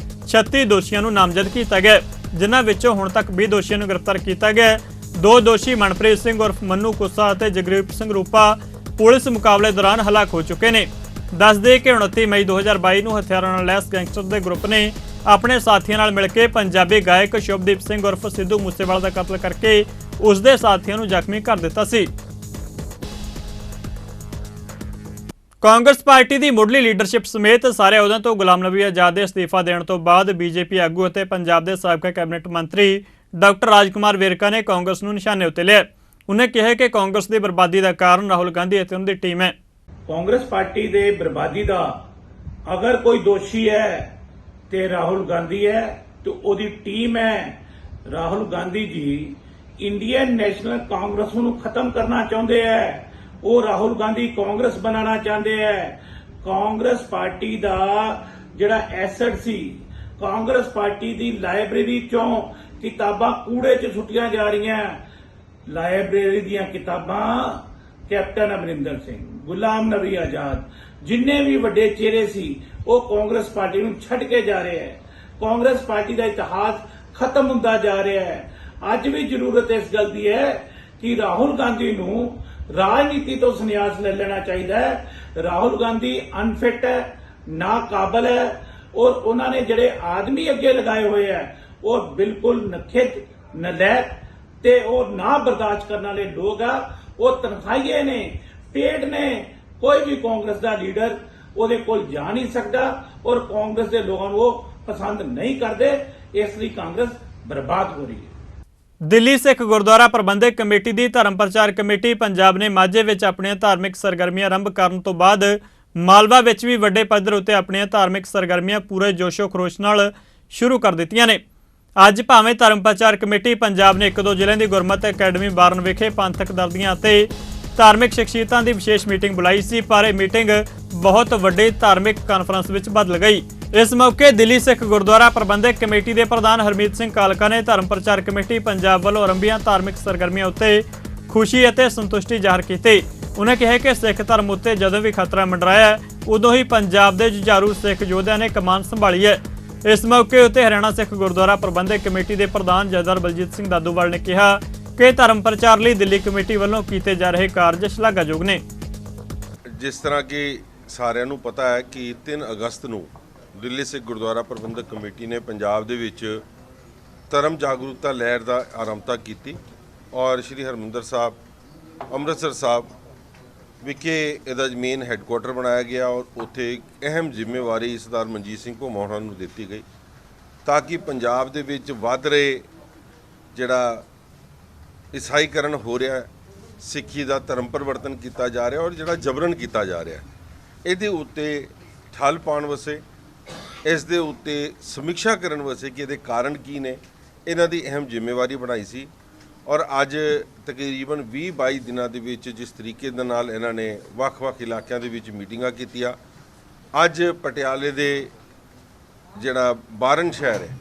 36 ਦੋਸ਼ੀਆਂ ਨੂੰ ਨਾਮਜ਼ਦ ਕੀਤਾ ਗਿਆ, ਜਿਨ੍ਹਾਂ ਵਿੱਚੋਂ ਹੁਣ ਤੱਕ 20 ਦੋਸ਼ੀਆਂ ਨੂੰ ਗ੍ਰਿਫਤਾਰ ਕੀਤਾ ਗਿਆ। 2 ਦੋਸ਼ੀ ਮਨਪ੍ਰੀਤ ਸਿੰਘ ਉਰਫ ਮੰਨੂ ਕੁੱਸਾ ਅਤੇ ਜਗਰੀਪ ਸਿੰਘ ਰੂਪਾ ਪੁਲਿਸ ਮੁਕਾਬਲੇ ਦੌਰਾਨ ਹਲਾਕ ਹੋ ਚੁੱਕੇ ਨੇ। ਦੱਸ ਦੇ ਕਿ 29 ਮਈ 2022 ਨੂੰ ਹਥਿਆਰਾਂ ਨਾਲ ਲੈਸ ਗੈਂਗਸਟਰ ਦੇ ਗਰੁੱਪ ਨੇ ਆਪਣੇ ਸਾਥੀਆਂ ਨਾਲ ਮਿਲ ਕੇ ਪੰਜਾਬੀ ਗਾਇਕ ਸ਼ੁਭਦੀਪ ਸਿੰਘ ਉਰਫ ਸਿੱਧੂ ਮੂਸੇਵਾਲਾ ਦਾ ਕਤਲ ਕਰਕੇ ਉਸ ਦੇ ਸਾਥੀਆਂ ਨੂੰ ਜ਼ਖਮੀ ਕਰ ਦਿੱਤਾ ਸੀ। ਕਾਂਗਰਸ ਪਾਰਟੀ ਦੀ ਮੁੱਢਲੀ ਲੀਡਰਸ਼ਿਪ ਸਮੇਤ ਸਾਰੇ ਅਹੁਦਿਆਂ ਤੋਂ ਗੁਲਾਮ ਨਬੀ ਆਜ਼ਾਦ ਦੇ ਅਸਤੀਫਾ ਦੇਣ ਤੋਂ ਬਾਅਦ ਬੀਜੇਪੀ ਆਗੂ ਅਤੇ ਪੰਜਾਬ ਦੇ ਸਾਬਕਾ ਕੈਬਨਿਟ ਮੰਤਰੀ ਡਾਕਟਰ ਰਾਜਕੁਮਾਰ ਵੇਰਕਾ ਨੇ ਕਾਂਗਰਸ ਨੂੰ ਨਿਸ਼ਾਨੇ ਉੱਤੇ ਲਿਆ। ਉਹਨੇ ਕਿਹਾ ਕਿ ਕਾਂਗਰਸ ਦੀ ਬਰਬਾਦੀ ਦਾ ਕਾਰਨ ਰਾਹੁਲ ਗਾਂਧੀ ਅਤੇ ਉਹਨਾਂ ਦੀ ਟੀਮ ਹੈ। ਕਾਂਗਰਸ ਪਾਰਟੀ ਦੇ ਬਰਬਾਦੀ ਦਾ ਅਗਰ ਕੋਈ ਦੋਸ਼ੀ ਹੈ ਤੇ ਰਾਹੁਲ ਗਾਂਧੀ ਹੈ ਤੇ ਉਹਦੀ ਟੀਮ ਹੈ। ਰਾਹੁਲ ਗਾਂਧੀ ਜੀ ਇੰਡੀਅਨ ਨੈਸ਼ਨਲ ਕਾਂਗਰਸ ਨੂੰ ਖਤਮ ਕਰਨਾ ਚਾਹੁੰਦੇ ਹੈ। ਉਹ ਰਾਹੁਲ ਗਾਂਧੀ ਕਾਂਗਰਸ ਬਣਾਉਣਾ ਚਾਹੁੰਦੇ ਹੈ। ਕਾਂਗਰਸ ਪਾਰਟੀ ਦਾ ਜਿਹੜਾ ਐਸੈਟ ਸੀ, ਕਾਂਗਰਸ ਪਾਰਟੀ ਦੀ ਲਾਇਬ੍ਰੇਰੀ ਚੋਂ ਕਿਤਾਬਾਂ ਕੂੜੇ 'ਚ ਸੁੱਟੀਆਂ ਜਾ ਰਹੀਆਂ। ਲਾਇਬ੍ਰੇਰੀ ਦੀਆਂ ਕਿਤਾਬਾਂ ਕੈਪਟਨ ਅਮਰਿੰਦਰ ਸਿੰਘ, ਗੁਲਾਮ ਨਬੀ ਆਜ਼ਾਦ, ਜਿੰਨੇ ਵੀ ਵੱਡੇ ਚਿਹਰੇ ਸੀ ਉਹ ਕਾਂਗਰਸ ਪਾਰਟੀ ਨੂੰ ਛੱਡ ਕੇ ਜਾ ਰਹੇ ਹੈ। ਕਾਂਗਰਸ ਪਾਰਟੀ ਦਾ ਇਤਿਹਾਸ ਖਤਮ ਹੁੰਦਾ ਜਾ ਰਿਹਾ ਹੈ। ਅੱਜ ਵੀ ਜ਼ਰੂਰਤ ਇਸ ਗੱਲ ਦੀ ਹੈ ਕਿ ਰਾਹੁਲ ਗਾਂਧੀ ਨੂੰ ਰਾਜਨੀਤੀ ਤੋਂ ਸੰਨਿਆਸ ਲੈ ਲੈਣਾ ਚਾਹੀਦਾ ਹੈ। ਰਾਹੁਲ ਗਾਂਧੀ ਅਨਫਿਟ ਹੈ, ਨਾਕਾਬਲ ਹੈ ਔਰ ਉਹਨਾਂ ਨੇ ਜਿਹੜੇ ਆਦਮੀ ਅੱਗੇ ਲਗਾਏ ਹੋਏ ਹੈ ਉਹ ਬਿਲਕੁਲ ਨਖਿੱਧ, ਨਲਾਇਕ ਤੇ ਉਹ ਨਾ ਬਰਦਾਸ਼ਤ ਕਰਨ ਵਾਲੇ ਲੋਕ ਆ। ਉਹ ਤਨਖਾਹੀਏ ਨੇ, ਪੇਡ ਨੇ। ਕੋਈ ਵੀ ਕਾਂਗਰਸ ਦਾ ਲੀਡਰ ਉਹਦੇ ਕੋਲ ਜਾ ਨਹੀਂ ਸਕਦਾ ਔਰ ਕਾਂਗਰਸ ਦੇ ਲੋਕਾਂ ਨੂੰ ਉਹ ਪਸੰਦ ਨਹੀਂ ਕਰਦੇ। ਇਸ ਲਈ ਕਾਂਗਰਸ ਬਰਬਾਦ ਹੋ ਰਹੀ ਹੈ। ਦਿੱਲੀ ਸਿੱਖ ਗੁਰਦੁਆਰਾ ਪ੍ਰਬੰਧਕ ਕਮੇਟੀ ਦੀ ਧਰਮ ਪ੍ਰਚਾਰ ਕਮੇਟੀ ਪੰਜਾਬ ਨੇ ਮਾਝੇ ਵਿੱਚ ਆਪਣੀਆਂ ਧਾਰਮਿਕ ਸਰਗਰਮੀਆਂ ਆਰੰਭ ਕਰਨ ਤੋਂ ਬਾਅਦ ਮਾਲਵਾ ਵਿੱਚ ਵੀ ਵੱਡੇ ਪੱਧਰ ਉੱਤੇ ਆਪਣੀਆਂ ਧਾਰਮਿਕ ਸਰਗਰਮੀਆਂ ਪੂਰੇ ਜੋਸ਼ੋ ਖਰੋਸ਼ ਨਾਲ ਸ਼ੁਰੂ ਕਰ ਦਿੱਤੀਆਂ ਨੇ। ਅੱਜ ਭਾਵੇਂ ਧਰਮ ਪ੍ਰਚਾਰ ਕਮੇਟੀ ਪੰਜਾਬ ਨੇ 1-2 ਜ਼ਿਲ੍ਹਿਆਂ ਦੀ ਗੁਰਮਤਿ ਅਕੈਡਮੀ ਬਾਰਨ ਵਿਖੇ ਪੰਥਕ ਦਰਦੀਆਂ ਅਤੇ ਧਾਰਮਿਕ ਸ਼ਖਸੀਅਤਾਂ ਦੀ ਵਿਸ਼ੇਸ਼ ਮੀਟਿੰਗ ਬੁਲਾਈ ਸੀ, ਪਰ ਇਹ ਮੀਟਿੰਗ ਬਹੁਤ ਵੱਡੇ ਧਾਰਮਿਕ ਕਾਨਫਰੰਸ ਵਿੱਚ ਬਦਲ ਗਈ। ਇਸ ਮੌਕੇ ਦਿੱਲੀ ਸਿੱਖ ਗੁਰਦੁਆਰਾ ਪ੍ਰਬੰਧਕ ਕਮੇਟੀ ਦੇ ਪ੍ਰਧਾਨ ਹਰਮੀਤ ਸਿੰਘ ਕਾਲਕਾ ਨੇ ਧਰਮ ਪ੍ਰਚਾਰ ਕਮੇਟੀ ਪੰਜਾਬ ਵੱਲੋਂ ਆਰੰਭੀਆਂ ਧਾਰਮਿਕ ਸਰਗਰਮੀਆਂ ਉੱਤੇ ਖੁਸ਼ੀ ਅਤੇ ਸੰਤੁਸ਼ਟੀ ਜ਼ਾਹਰ ਕੀਤੀ। ਉਨ੍ਹਾਂ ਕਿਹਾ ਕਿ ਸਿੱਖ ਧਰਮ ਉੱਤੇ ਜਦੋਂ ਵੀ ਖਤਰਾ ਮੰਡਰਾਇਆ ਉਦੋਂ ਹੀ ਪੰਜਾਬ ਦੇ ਜੁਝਾਰੂ ਸਿੱਖ ਯੋਧਿਆਂ ਨੇ ਕਮਾਨ ਸੰਭਾਲੀ ਹੈ। ਇਸ ਮੌਕੇ ਉੱਤੇ ਹਰਿਆਣਾ ਸਿੱਖ ਗੁਰਦੁਆਰਾ ਪ੍ਰਬੰਧਕ ਕਮੇਟੀ ਦੇ ਪ੍ਰਧਾਨ ਜਥੇਦਾਰ ਬਲਜੀਤ ਸਿੰਘ ਦਾਦੂਵਾਲ ਨੇ ਕਿਹਾ ਕਿ ਧਰਮ ਪ੍ਰਚਾਰ ਲਈ ਦਿੱਲੀ ਕਮੇਟੀ ਵੱਲੋਂ ਕੀਤੇ ਜਾ ਰਹੇ ਕਾਰਜ ਸ਼ਲਾਘਾਯੋਗ ਨੇ। ਜਿਸ ਤਰ੍ਹਾਂ ਕਿ ਸਾਰਿਆਂ ਨੂੰ ਪਤਾ ਹੈ ਕਿ 3 ਅਗਸਤ ਨੂੰ ਦਿੱਲੀ ਸਿੱਖ ਗੁਰਦੁਆਰਾ ਪ੍ਰਬੰਧਕ ਕਮੇਟੀ ਨੇ ਪੰਜਾਬ ਦੇ ਵਿੱਚ ਧਰਮ ਜਾਗਰੂਕਤਾ ਲਹਿਰ ਦਾ ਆਰੰਭਤਾ ਕੀਤੀ ਔਰ ਸ਼੍ਰੀ ਹਰਿਮੰਦਰ ਸਾਹਿਬ ਅੰਮ੍ਰਿਤਸਰ ਸਾਹਿਬ ਵਿਖੇ ਇਹਦਾ ਮੇਨ ਹੈੱਡਕੁਆਟਰ ਬਣਾਇਆ ਗਿਆ ਔਰ ਉੱਥੇ ਇੱਕ ਅਹਿਮ ਜ਼ਿੰਮੇਵਾਰੀ ਸਰਦਾਰ ਮਨਜੀਤ ਸਿੰਘ ਭੋਮਾ ਨੂੰ ਦਿੱਤੀ ਗਈ ਤਾਂ ਕਿ ਪੰਜਾਬ ਦੇ ਵਿੱਚ ਵੱਧ ਰਹੇ ਜਿਹੜਾ ਈਸਾਈਕਰਨ ਹੋ ਰਿਹਾ, ਸਿੱਖੀ ਦਾ ਧਰਮ ਪਰਿਵਰਤਨ ਕੀਤਾ ਜਾ ਰਿਹਾ ਔਰ ਜਿਹੜਾ ਜਬਰਨ ਕੀਤਾ ਜਾ ਰਿਹਾ, ਇਹਦੇ ਉੱਤੇ ਠੱਲ ਪਾਉਣ ਵਾਸਤੇ, ਇਸ ਦੇ ਉੱਤੇ ਸਮੀਖਿਆ ਕਰਨ ਵਾਸਤੇ ਕਿ ਇਹਦੇ ਕਾਰਨ ਕੀ ਨੇ, ਇਹਨਾਂ ਦੀ ਅਹਿਮ ਜ਼ਿੰਮੇਵਾਰੀ ਬਣਾਈ ਸੀ। ਔਰ ਅੱਜ ਤਕਰੀਬਨ 20-22 ਦਿਨਾਂ ਦੇ ਵਿੱਚ ਜਿਸ ਤਰੀਕੇ ਦੇ ਨਾਲ ਇਹਨਾਂ ਨੇ ਵੱਖ-ਵੱਖ ਇਲਾਕਿਆਂ ਦੇ ਵਿੱਚ ਮੀਟਿੰਗਾਂ ਕੀਤੀਆਂ, ਅੱਜ ਪਟਿਆਲੇ ਦੇ ਜਿਹੜਾ ਬਾਰਨ ਸ਼ਹਿਰ ਹੈ,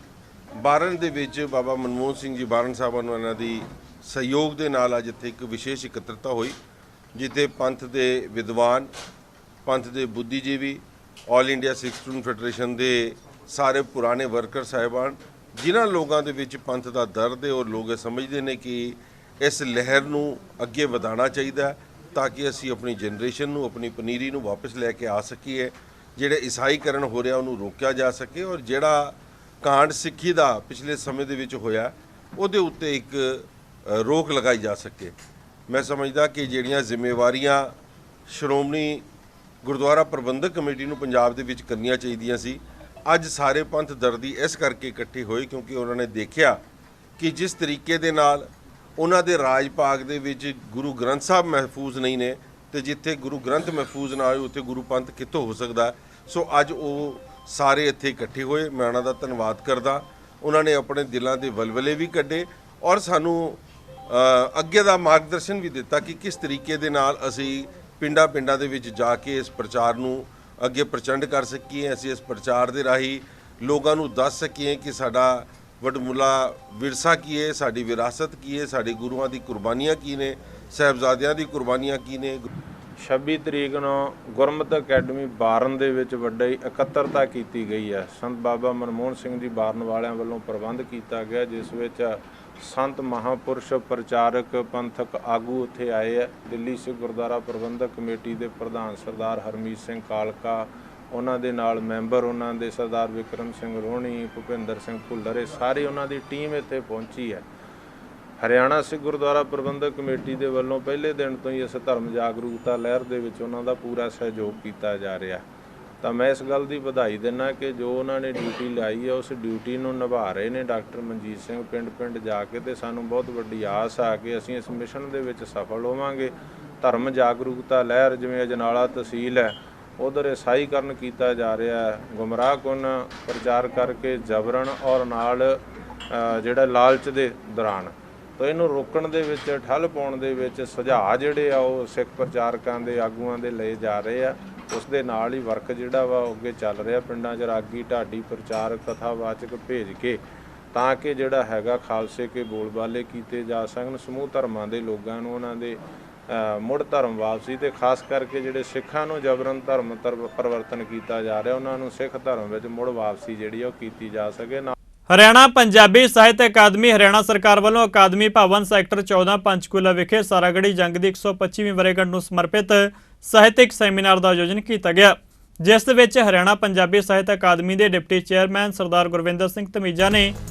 ਬਾਰਨ ਦੇ ਵਿੱਚ ਬਾਬਾ ਮਨਮੋਹਨ ਸਿੰਘ ਜੀ ਬਾਰਨ ਸਾਹਿਬਾਂ ਨੂੰ ਇਹਨਾਂ ਦੀ ਸਹਿਯੋਗ ਦੇ ਨਾਲ ਅੱਜ ਇੱਥੇ ਇੱਕ ਵਿਸ਼ੇਸ਼ ਇਕੱਤਰਤਾ ਹੋਈ ਜਿੱਥੇ ਪੰਥ ਦੇ ਵਿਦਵਾਨ, ਪੰਥ ਦੇ ਬੁੱਧੀਜੀਵੀ, ਆਲ ਇੰਡੀਆ ਸਿੱਖ ਸਟੂਡੈਂਟ ਫੈਡਰੇਸ਼ਨ ਦੇ ਸਾਰੇ ਪੁਰਾਣੇ ਵਰਕਰ ਸਾਹਿਬਾਨ, ਜਿਨ੍ਹਾਂ ਲੋਕਾਂ ਦੇ ਵਿੱਚ ਪੰਥ ਦਾ ਦਰਦ ਹੈ ਔਰ ਲੋਕ ਇਹ ਸਮਝਦੇ ਨੇ ਕਿ ਇਸ ਲਹਿਰ ਨੂੰ ਅੱਗੇ ਵਧਾਉਣਾ ਚਾਹੀਦਾ ਤਾਂ ਕਿ ਅਸੀਂ ਆਪਣੀ ਜਨਰੇਸ਼ਨ ਨੂੰ, ਆਪਣੀ ਪਨੀਰੀ ਨੂੰ ਵਾਪਸ ਲੈ ਕੇ ਆ ਸਕੀਏ, ਜਿਹੜੇ ਈਸਾਈਕਰਨ ਹੋ ਰਿਹਾ ਉਹਨੂੰ ਰੋਕਿਆ ਜਾ ਸਕੇ ਔਰ ਜਿਹੜਾ ਕਾਂਡ ਸਿੱਖੀ ਦਾ ਪਿਛਲੇ ਸਮੇਂ ਦੇ ਵਿੱਚ ਹੋਇਆ ਉਹਦੇ ਉੱਤੇ ਇੱਕ ਰੋਕ ਲਗਾਈ ਜਾ ਸਕੇ। ਮੈਂ ਸਮਝਦਾ ਕਿ ਜਿਹੜੀਆਂ ਜ਼ਿੰਮੇਵਾਰੀਆਂ ਸ਼੍ਰੋਮਣੀ ਗੁਰਦੁਆਰਾ ਪ੍ਰਬੰਧਕ ਕਮੇਟੀ ਨੂੰ ਪੰਜਾਬ ਦੇ ਵਿੱਚ ਕਰਨੀਆਂ ਚਾਹੀਦੀਆਂ ਸੀ, ਅੱਜ ਸਾਰੇ ਪੰਥ ਦਰਦੀ ਇਸ ਕਰਕੇ ਇਕੱਠੇ ਹੋਏ ਕਿਉਂਕਿ ਉਹਨਾਂ ਨੇ ਦੇਖਿਆ ਕਿ ਜਿਸ ਤਰੀਕੇ ਦੇ ਨਾਲ ਉਹਨਾਂ ਦੇ ਰਾਜ ਭਾਗ ਦੇ ਵਿੱਚ ਗੁਰੂ ਗ੍ਰੰਥ ਸਾਹਿਬ ਮਹਿਫੂਜ਼ ਨਹੀਂ ਨੇ ਤੇ ਜਿੱਥੇ ਗੁਰੂ ਗ੍ਰੰਥ ਮਹਿਫੂਜ਼ ਨਾ ਹੋਏ ਉੱਥੇ ਗੁਰੂ ਪੰਥ ਕਿੱਥੋਂ ਹੋ ਸਕਦਾ। ਸੋ ਅੱਜ ਉਹ ਸਾਰੇ ਇੱਥੇ ਇਕੱਠੇ ਹੋਏ, ਮੈਂ ਉਹਨਾਂ ਦਾ ਧੰਨਵਾਦ ਕਰਦਾ। ਉਹਨਾਂ ਨੇ ਆਪਣੇ ਦਿਲਾਂ ਦੇ ਵਲਵਲੇ ਵੀ ਕੱਢੇ ਔਰ ਸਾਨੂੰ ਅੱਗੇ ਦਾ ਮਾਰਗਦਰਸ਼ਨ ਵੀ ਦਿੱਤਾ ਕਿ ਕਿਸ ਤਰੀਕੇ ਦੇ ਨਾਲ ਅਸੀਂ ਪਿੰਡਾਂ ਦੇ ਵਿੱਚ ਜਾ ਕੇ ਇਸ ਪ੍ਰਚਾਰ ਨੂੰ ਅੱਗੇ ਪ੍ਰਚੰਡ ਕਰ ਸਕੀਏ, ਅਸੀਂ ਇਸ ਪ੍ਰਚਾਰ ਦੇ ਰਾਹੀਂ ਲੋਕਾਂ ਨੂੰ ਦੱਸ ਸਕੀਏ ਕਿ ਸਾਡਾ ਵਡਮੁੱਲਾ ਵਿਰਸਾ ਕੀ ਹੈ, ਸਾਡੀ ਵਿਰਾਸਤ ਕੀ ਹੈ, ਸਾਡੇ ਗੁਰੂਆਂ ਦੀ ਕੁਰਬਾਨੀਆਂ ਕੀ ਨੇ, ਸਾਹਿਬਜ਼ਾਦਿਆਂ ਦੀ ਕੁਰਬਾਨੀਆਂ ਕੀ ਨੇ। 26 ਤਰੀਕ ਨੂੰ ਗੁਰਮਤਿ ਅਕੈਡਮੀ ਬਾਰਨ ਦੇ ਵਿੱਚ ਵੱਡੀ ਇਕੱਤਰਤਾ ਕੀਤੀ ਗਈ ਹੈ। ਸੰਤ ਬਾਬਾ ਮਨਮੋਹਨ ਸਿੰਘ ਜੀ ਬਾਰਨ ਵਾਲਿਆਂ ਵੱਲੋਂ ਪ੍ਰਬੰਧ ਕੀਤਾ ਗਿਆ ਜਿਸ ਵਿੱਚ ਸੰਤ ਮਹਾਂਪੁਰਸ਼ ਪ੍ਰਚਾਰਕ ਪੰਥਕ ਆਗੂ ਉੱਥੇ ਆਏ ਹੈ। ਦਿੱਲੀ ਸਿੱਖ ਗੁਰਦੁਆਰਾ ਪ੍ਰਬੰਧਕ ਕਮੇਟੀ ਦੇ ਪ੍ਰਧਾਨ ਸਰਦਾਰ ਹਰਮੀਤ ਸਿੰਘ ਕਾਲਕਾ, ਉਹਨਾਂ ਦੇ ਨਾਲ ਮੈਂਬਰ ਉਹਨਾਂ ਦੇ ਸਰਦਾਰ ਵਿਕਰਮ ਸਿੰਘ ਰੋਹਣੀ, ਭੁਪਿੰਦਰ ਸਿੰਘ ਭੁੱਲਰ, ਇਹ ਸਾਰੀ ਉਹਨਾਂ ਦੀ ਟੀਮ ਇੱਥੇ ਪਹੁੰਚੀ ਹੈ। ਹਰਿਆਣਾ ਸਿੱਖ ਗੁਰਦੁਆਰਾ ਪ੍ਰਬੰਧਕ ਕਮੇਟੀ ਦੇ ਵੱਲੋਂ ਪਹਿਲੇ ਦਿਨ ਤੋਂ ਹੀ ਇਸ ਧਰਮ ਜਾਗਰੂਕਤਾ ਲਹਿਰ ਦੇ ਵਿੱਚ ਉਹਨਾਂ ਦਾ ਪੂਰਾ ਸਹਿਯੋਗ ਕੀਤਾ ਜਾ ਰਿਹਾ। ਤਾਂ ਮੈਂ ਇਸ ਗੱਲ ਦੀ ਵਧਾਈ ਦਿੰਦਾ ਕਿ ਜੋ ਉਹਨਾਂ ਨੇ ਡਿਊਟੀ ਲਾਈ ਹੈ ਉਸ ਡਿਊਟੀ ਨੂੰ ਨਿਭਾ ਰਹੇ ਨੇ ਡਾਕਟਰ ਮਨਜੀਤ ਸਿੰਘ ਪਿੰਡ ਜਾ ਕੇ, ਤੇ ਸਾਨੂੰ ਬਹੁਤ ਵੱਡੀ ਆਸ ਆ ਕਿ ਅਸੀਂ ਇਸ ਮਿਸ਼ਨ ਦੇ ਵਿੱਚ ਸਫਲ ਹੋਵਾਂਗੇ। ਧਰਮ ਜਾਗਰੂਕਤਾ ਲਹਿਰ ਜਿਵੇਂ ਅਜਨਾਲਾ ਤਹਿਸੀਲ ਹੈ ਉਧਰ ਈਸਾਈਕਰਨ ਕੀਤਾ ਜਾ ਰਿਹਾ ਹੈ, ਗੁੰਮਰਾਹਕੁਨ ਪ੍ਰਚਾਰ ਕਰਕੇ ਜਬਰਨ ਔਰ ਨਾਲ ਜਿਹੜਾ ਲਾਲਚ ਦੇ ਦੌਰਾਨ, ਤਾਂ ਇਹਨੂੰ ਰੋਕਣ ਦੇ ਵਿੱਚ, ਠੱਲ ਪਾਉਣ ਦੇ ਵਿੱਚ ਸੁਝਾਅ ਜਿਹੜੇ ਆ ਉਹ ਸਿੱਖ ਪ੍ਰਚਾਰਕਾਂ ਦੇ ਆਗੂਆਂ ਦੇ ਲਏ ਜਾ ਰਹੇ ਆ। ਉਸ ਦੇ ਨਾਲ ਹੀ ਵਰਕ ਜਿਹੜਾ ਵਾ ਅੱਗੇ ਚੱਲ ਰਿਹਾ ਪਿੰਡਾਂ 'ਚ ਰਾਗੀ ਢਾਡੀ ਪ੍ਰਚਾਰਕ ਕਥਾਵਾਚਕ ਭੇਜ ਕੇ ਤਾਂ ਕਿ ਜਿਹੜਾ ਹੈਗਾ ਖਾਲਸੇ ਕੇ ਬੋਲਬਾਲੇ ਕੀਤੇ ਜਾ ਸਕਣ, ਸਮੂਹ ਧਰਮਾਂ ਦੇ ਲੋਕਾਂ ਨੂੰ ਉਹਨਾਂ ਦੇ ਮੁੜ ਧਰਮ ਵਾਪਸੀ, ਤੇ ਖਾਸ ਕਰਕੇ ਜਿਹੜੇ ਸਿੱਖਾਂ ਨੂੰ ਜਬਰਨ ਧਰਮ ਪਰਿਵਰਤਨ ਕੀਤਾ ਜਾ ਰਿਹਾ ਉਹਨਾਂ ਨੂੰ ਸਿੱਖ ਧਰਮ ਵਿੱਚ ਮੁੜ ਵਾਪਸੀ ਜਿਹੜੀ ਉਹ ਕੀਤੀ ਜਾ ਸਕੇ। ਹਰਿਆਣਾ ਪੰਜਾਬੀ ਸਾਹਿਤ ਅਕਾਦਮੀ ਹਰਿਆਣਾ ਸਰਕਾਰ ਵੱਲੋਂ ਅਕਾਦਮੀ ਭਵਨ ਸੈਕਟਰ 14 ਪੰਚਕੂਲਾ ਵਿਖੇ ਸਾਰਾਗੜ੍ਹੀ ਜੰਗ ਦੀ 125ਵੀਂ ਵਰ੍ਹੇਗੰਢ ਨੂੰ ਸਮਰਪਿਤ ਸਾਹਿਤਕ ਸੈਮੀਨਾਰ ਦਾ ਆਯੋਜਨ ਕੀਤਾ ਗਿਆ, ਜਿਸ ਵਿੱਚ ਹਰਿਆਣਾ ਪੰਜਾਬੀ ਸਾਹਿਤ ਅਕਾਦਮੀ ਦੇ ਡਿਪਟੀ ਚੇਅਰਮੈਨ ਸਰਦਾਰ ਗੁਰਵਿੰਦਰ ਸਿੰਘ ਧਮੀਜਾ ਨੇ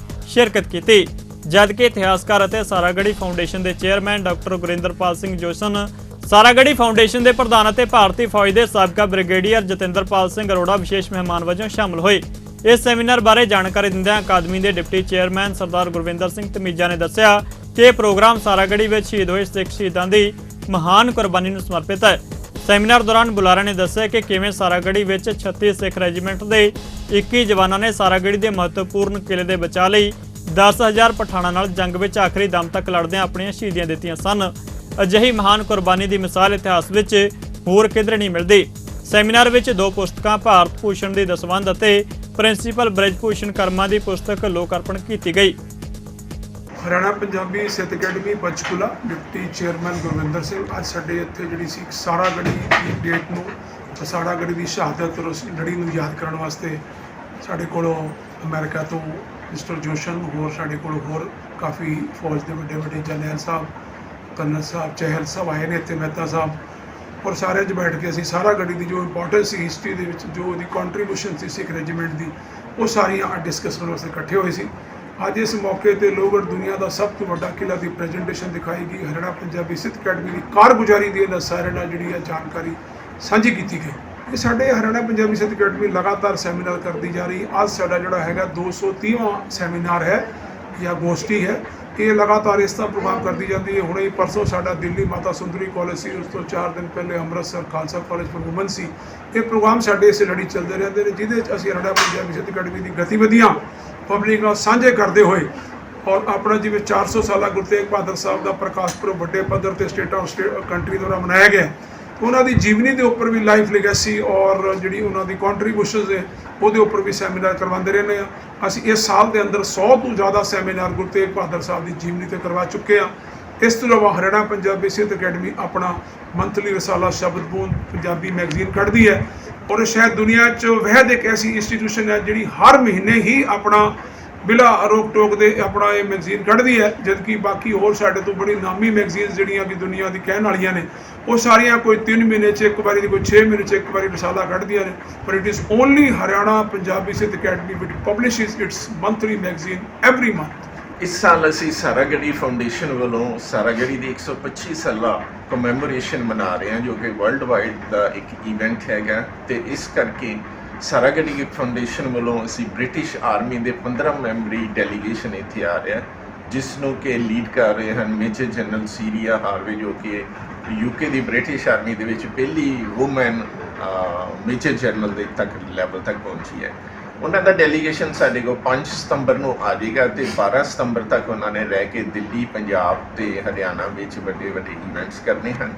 ਸ਼ਿਰਕਤ ਕੀਤੀ, ਜਦਕਿ ਇਤਿਹਾਸਕਾਰ ਅਤੇ ਸਾਰਾਗੜ੍ਹੀ ਫਾਊਂਡੇਸ਼ਨ ਦੇ chairman doctor Gurinderpal Singh ਜੋਸ਼ਨ, Saragarhi foundation ਦੇ ਪ੍ਰਧਾਨ ਅਤੇ ਭਾਰਤੀ ਫੌਜ ਦੇ ਸਾਬਕਾ ਬ੍ਰਿਗੇਡੀਅਰ ਜਤਿੰਦਰਪਾਲ ਸਿੰਘ ਅਰੋੜਾ ਵਿਸ਼ੇਸ਼ ਮਹਿਮਾਨ ਵਜੋਂ ਸ਼ਾਮਲ ਹੋਏ। ਇਸ ਸੈਮੀਨਾਰ ਬਾਰੇ ਜਾਣਕਾਰੀ ਦਿੰਦਿਆਂ ਅਕਾਦਮੀ ਦੇ ਡਿਪਟੀ ਚੇਅਰਮੈਨ ਸਰਦਾਰ ਗੁਰਵਿੰਦਰ ਸਿੰਘ ਧਮੀਜਾ ਨੇ ਦੱਸਿਆ ਕਿ ਇਹ ਪ੍ਰੋਗਰਾਮ ਸਾਰਾਗੜ੍ਹੀ ਵਿੱਚ ਸ਼ਹੀਦ ਹੋਏ ਸਿੱਖ ਸ਼ਹੀਦਾਂ ਦੀ ਮਹਾਨ ਕੁਰਬਾਨੀ ਨੂੰ ਸਮਰਪਿਤ ਹੈ। ਸੈਮੀਨਾਰ ਦੌਰਾਨ ਬੁਲਾਰਾ ਨੇ ਦੱਸਿਆ ਕਿ ਕਿਵੇਂ ਸਾਰਾਗੜ੍ਹੀ ਵਿੱਚ 36 ਸਿੱਖ ਰੈਜੀਮੈਂਟ ਦੇ 21 ਜਵਾਨਾਂ ਨੇ ਸਾਰਾਗੜ੍ਹੀ ਦੇ ਮਹੱਤਵਪੂਰਨ ਕਿਲੇ ਦੇ ਬਚਾਅ ਲਈ 10,000 ਪਠਾਣਾਂ ਨਾਲ ਜੰਗ ਵਿੱਚ ਆਖਰੀ ਦਮ ਤੱਕ ਲੜਦਿਆਂ ਆਪਣੀਆਂ ਸ਼ਹੀਦੀਆਂ ਦਿੱਤੀਆਂ ਸਨ। ਅਜਿਹੀ ਮਹਾਨ ਕੁਰਬਾਨੀ ਦੀ ਮਿਸਾਲ ਇਤਿਹਾਸ ਵਿੱਚ ਹੋਰ ਕਿਧਰੇ ਨਹੀਂ ਮਿਲਦੀ। ਸੈਮੀਨਾਰ ਵਿੱਚ 2 ਪੁਸਤਕਾਂ ਭਾਰਤ ਭੂਸ਼ਣ ਦੀ ਦਸਵੰਧ ਅਤੇ ਪ੍ਰਿੰਸੀਪਲ ਬ੍ਰਿਜ ਭੂਸ਼ਣ ਕਰਮਾ ਦੀ ਪੁਸਤਕ ਲੋਕ ਅਰਪਣ ਕੀਤੀ ਗਈ। Haryana Punjabi Sahit academy Panchkula deputy chairman Gurvinder Singh ਅੱਜ ਸਾਡੇ ਇੱਥੇ ਜਿਹੜੀ ਸੀ ਸਾਰਾਗੜ੍ਹੀ ਦੀ ਡੇਟ ਨੂੰ ਸਾਰਾਗੜ੍ਹੀ ਦੀ ਸ਼ਹਾਦਤ ਔਰ ਉਸ ਲੜੀ ਨੂੰ ਯਾਦ ਕਰਨ ਵਾਸਤੇ ਸਾਡੇ ਕੋਲੋਂ ਅਮਰੀਕਾ ਤੋਂ ਮਿਸਟਰ ਜੋਸ਼ਨ, ਹੋਰ ਸਾਡੇ ਕੋਲ ਹੋਰ ਕਾਫੀ ਫੌਜ ਦੇ ਵੱਡੇ ਜਰਨੈਲ ਸਾਹਿਬ, ਕਰਨਲ ਸਾਹਿਬ, ਚਹਿਲ ਸਾਹਿਬ ਆਏ ਨੇ ਇੱਥੇ, ਮਹਿਤਾ ਸਾਹਿਬ, ਔਰ ਸਾਰਿਆਂ 'ਚ ਬੈਠ ਕੇ ਅਸੀਂ ਸਾਰਾਗੜ੍ਹੀ ਦੀ ਜੋ ਇੰਪੋਰਟੈਂਸ ਸੀ ਹਿਸਟਰੀ ਦੇ ਵਿੱਚ, ਜੋ ਉਹਦੀ ਕੰਟਰੀਬਿਊਸ਼ਨ ਸੀ ਸਿੱਖ ਰੈਜੀਮੈਂਟ ਦੀ, ਉਹ ਸਾਰੀਆਂ ਡਿਸਕਸ ਕਰਨ ਵਾਸਤੇ ਇਕੱਠੇ ਹੋਏ ਸੀ। ਅੱਜ ਇਸ ਮੌਕੇ ਤੇ ਲੋਹਗੜ੍ਹ ਦੁਨੀਆ ਦਾ ਸਭ ਤੋਂ ਵੱਡਾ ਕਿਲ੍ਹਾ ਦੀ ਪ੍ਰੈਜੈਂਟੇਸ਼ਨ ਦਿਖਾਈ ਗਈ। ਹਰਿਆਣਾ ਪੰਜਾਬੀ ਸਾਹਿਤ ਅਕੈਡਮੀ ਦੀ ਕਾਰਗੁਜ਼ਾਰੀ ਦੀ ਇਹਨਾਂ ਸਾਰਿਆਂ ਨਾਲ ਜਿਹੜੀ ਹੈ ਜਾਣਕਾਰੀ ਸਾਂਝੀ ਕੀਤੀ ਗਈ। ਇਹ ਸਾਡੇ ਹਰਿਆਣਾ ਪੰਜਾਬੀ ਸਾਹਿਤ ਅਕੈਡਮੀ ਲਗਾਤਾਰ ਸੈਮੀਨਾਰ ਕਰਦੀ ਜਾ ਰਹੀ। ਅੱਜ ਸਾਡਾ ਜਿਹੜਾ ਹੈਗਾ 230ਵਾਂ ਸੈਮੀਨਾਰ ਹੈ ਜਾਂ ਗੋਸ਼ਟੀ ਹੈ। ਇਹ ਲਗਾਤਾਰ ਇਸ ਤਰ੍ਹਾਂ ਪ੍ਰੋਗਰਾਮ ਕਰਦੀ ਜਾਂਦੀ ਹੈ। ਹੁਣੇ ਹੀ ਪਰਸੋਂ ਸਾਡਾ ਦਿੱਲੀ ਮਾਤਾ ਸੁੰਦਰੀ ਕਾਲਜ ਸੀ, ਉਸ ਤੋਂ 4 ਦਿਨ ਪਹਿਲੇ Amritsar Khalsa college for women ਸੀ। ਇਹ ਪ੍ਰੋਗਰਾਮ ਸਾਡੇ ਇਸ ਲੜੀ ਚੱਲਦੇ ਰਹਿੰਦੇ ਨੇ, ਜਿਹਦੇ 'ਚ ਅਸੀਂ ਹਰਿਆਣਾ ਪੰਜਾਬੀ ਸਾਹਿਤ ਅਕੈਡਮੀ ਦੀ ਗਤੀਵਿਧੀਆਂ ਪਬਲਿਕ ਨਾਲ ਸਾਂਝੇ ਕਰਦੇ ਹੋਏ ਔਰ ਆਪਣਾ ਜਿਵੇਂ 400 ਸਾਲਾ ਗੁਰੂ ਤੇਗ ਬਹਾਦਰ ਸਾਹਿਬ ਦਾ ਪ੍ਰਕਾਸ਼ ਪੁਰਬ ਵੱਡੇ ਪੱਧਰ ਤੇ ਸਟੇਟ ਕੰਟਰੀ ਦੁਆਰਾ ਮਨਾਇਆ ਗਿਆ, ਉਹਨਾਂ ਦੀ ਜੀਵਨੀ ਦੇ ਉੱਪਰ ਵੀ ਲਾਈਫ ਲੈਗੇਸੀ ਔਰ ਜਿਹੜੀ ਉਹਨਾਂ ਦੀ ਕੰਟਰੀਬਿਊਸ਼ਨਸ ਹੈ ਉਹਦੇ ਉੱਪਰ ਵੀ ਸੈਮੀਨਾਰ ਕਰਵਾਉਂਦੇ ਰਹਿੰਦੇ ਆ। ਅਸੀਂ ਇਸ ਸਾਲ ਦੇ ਅੰਦਰ 100 ਤੋਂ ਜ਼ਿਆਦਾ ਸੈਮੀਨਾਰ ਗੁਰੂ ਤੇਗ ਬਹਾਦਰ ਸਾਹਿਬ ਦੀ ਜੀਵਨੀ ਤੇ ਕਰਵਾ ਚੁੱਕੇ ਆ। ਇਸ ਤੋਂ ਇਲਾਵਾ ਹਰਿਆਣਾ ਪੰਜਾਬੀ ਸਾਹਿਤ ਅਕੈਡਮੀ ਆਪਣਾ ਮੰਥਲੀ ਰਸਾਲਾ ਸ਼ਬਦ ਬੂੰਦ ਪੰਜਾਬੀ ਮੈਗਜ਼ੀਨ ਕੱਢਦੀ ਹੈ ਔਰ ਸ਼ਾਇਦ ਦੁਨੀਆ 'ਚ ਵਹਿਦ ਇੱਕ ਐਸੀ ਇੰਸਟੀਟਿਊਸ਼ਨ ਹੈ ਜਿਹੜੀ ਹਰ ਮਹੀਨੇ ਹੀ ਆਪਣਾ ਬਿਲਾ ਰੋਕ ਟੋਕ ਦੇ ਆਪਣਾ ਇਹ ਮੈਗਜ਼ੀਨ ਕੱਢਦੀ ਹੈ, ਜਦਕਿ ਬਾਕੀ ਹੋਰ ਸਾਡੇ ਤੋਂ ਬੜੀ ਨਾਮੀ ਮੈਗਜ਼ੀਨਸ ਜਿਹੜੀਆਂ ਕਿ ਦੁਨੀਆ ਦੀ ਕਹਿਣ ਵਾਲੀਆਂ ਨੇ ਉਹ ਸਾਰੀਆਂ ਕੋਈ 3 ਮਹੀਨੇ 'ਚ ਇੱਕ ਵਾਰੀ ਦੀ, ਕੋਈ 6 ਮਹੀਨੇ 'ਚ ਇੱਕ ਵਾਰੀ ਰਸਾਲਾ ਕੱਢਦੀਆਂ ਨੇ। ਪਰ it is only Haryana Punjabi Sahit academy ਵਿਚ publishes its monthly magazine every month. ਇਸ ਸਾਲ ਅਸੀਂ ਸਾਰਾਗੜ੍ਹੀ ਫਾਊਂਡੇਸ਼ਨ ਵੱਲੋਂ ਸਾਰਾਗੜ੍ਹੀ ਦੀ 125 ਸਾਲਾ ਕਮੈਮੋਰੇਸ਼ਨ ਮਨਾ ਰਹੇ ਹਾਂ, ਜੋ ਕਿ ਵਰਲਡ ਵਾਈਡ ਦਾ ਇੱਕ ਇਵੈਂਟ ਹੈਗਾ। ਤੇ ਇਸ ਕਰਕੇ ਸਾਰਾਗੜ੍ਹੀ ਫਾਊਂਡੇਸ਼ਨ ਵੱਲੋਂ ਅਸੀਂ ਬ੍ਰਿਟਿਸ਼ ਆਰਮੀ ਦੇ 15 ਮੈਂਬਰੀ ਡੈਲੀਗੇਸ਼ਨ ਇੱਥੇ ਆ ਰਿਹਾ, ਜਿਸ ਨੂੰ ਕਿ ਲੀਡ ਕਰ ਰਹੇ ਹਨ ਮੇਜਰ ਜਨਰਲ ਸੀਰੀਆ ਹਾਰਵੇ, ਜੋ ਕਿ ਯੂਕੇ ਦੀ ਬ੍ਰਿਟਿਸ਼ ਆਰਮੀ ਦੇ ਵਿੱਚ ਪਹਿਲੀ ਵੂਮਨ ਮੇਜਰ ਜਨਰਲ ਦੇ ਤੱਕ ਲੈਵਲ ਤੱਕ ਪਹੁੰਚੀ ਹੈ। ਉਹਨਾਂ ਦਾ ਡੈਲੀਗੇਸ਼ਨ ਸਾਡੇ ਕੋਲ 5 ਸਤੰਬਰ ਨੂੰ ਆ ਜਾਏਗਾ ਤੇ 12 ਸਤੰਬਰ ਤੱਕ ਉਹਨਾਂ ਨੇ ਰਹਿ ਕੇ ਦਿੱਲੀ, ਪੰਜਾਬ ਤੇ ਹਰਿਆਣਾ ਵਿੱਚ ਵੱਡੇ ਇਵੈਂਟਸ ਕਰਨੇ ਹਨ।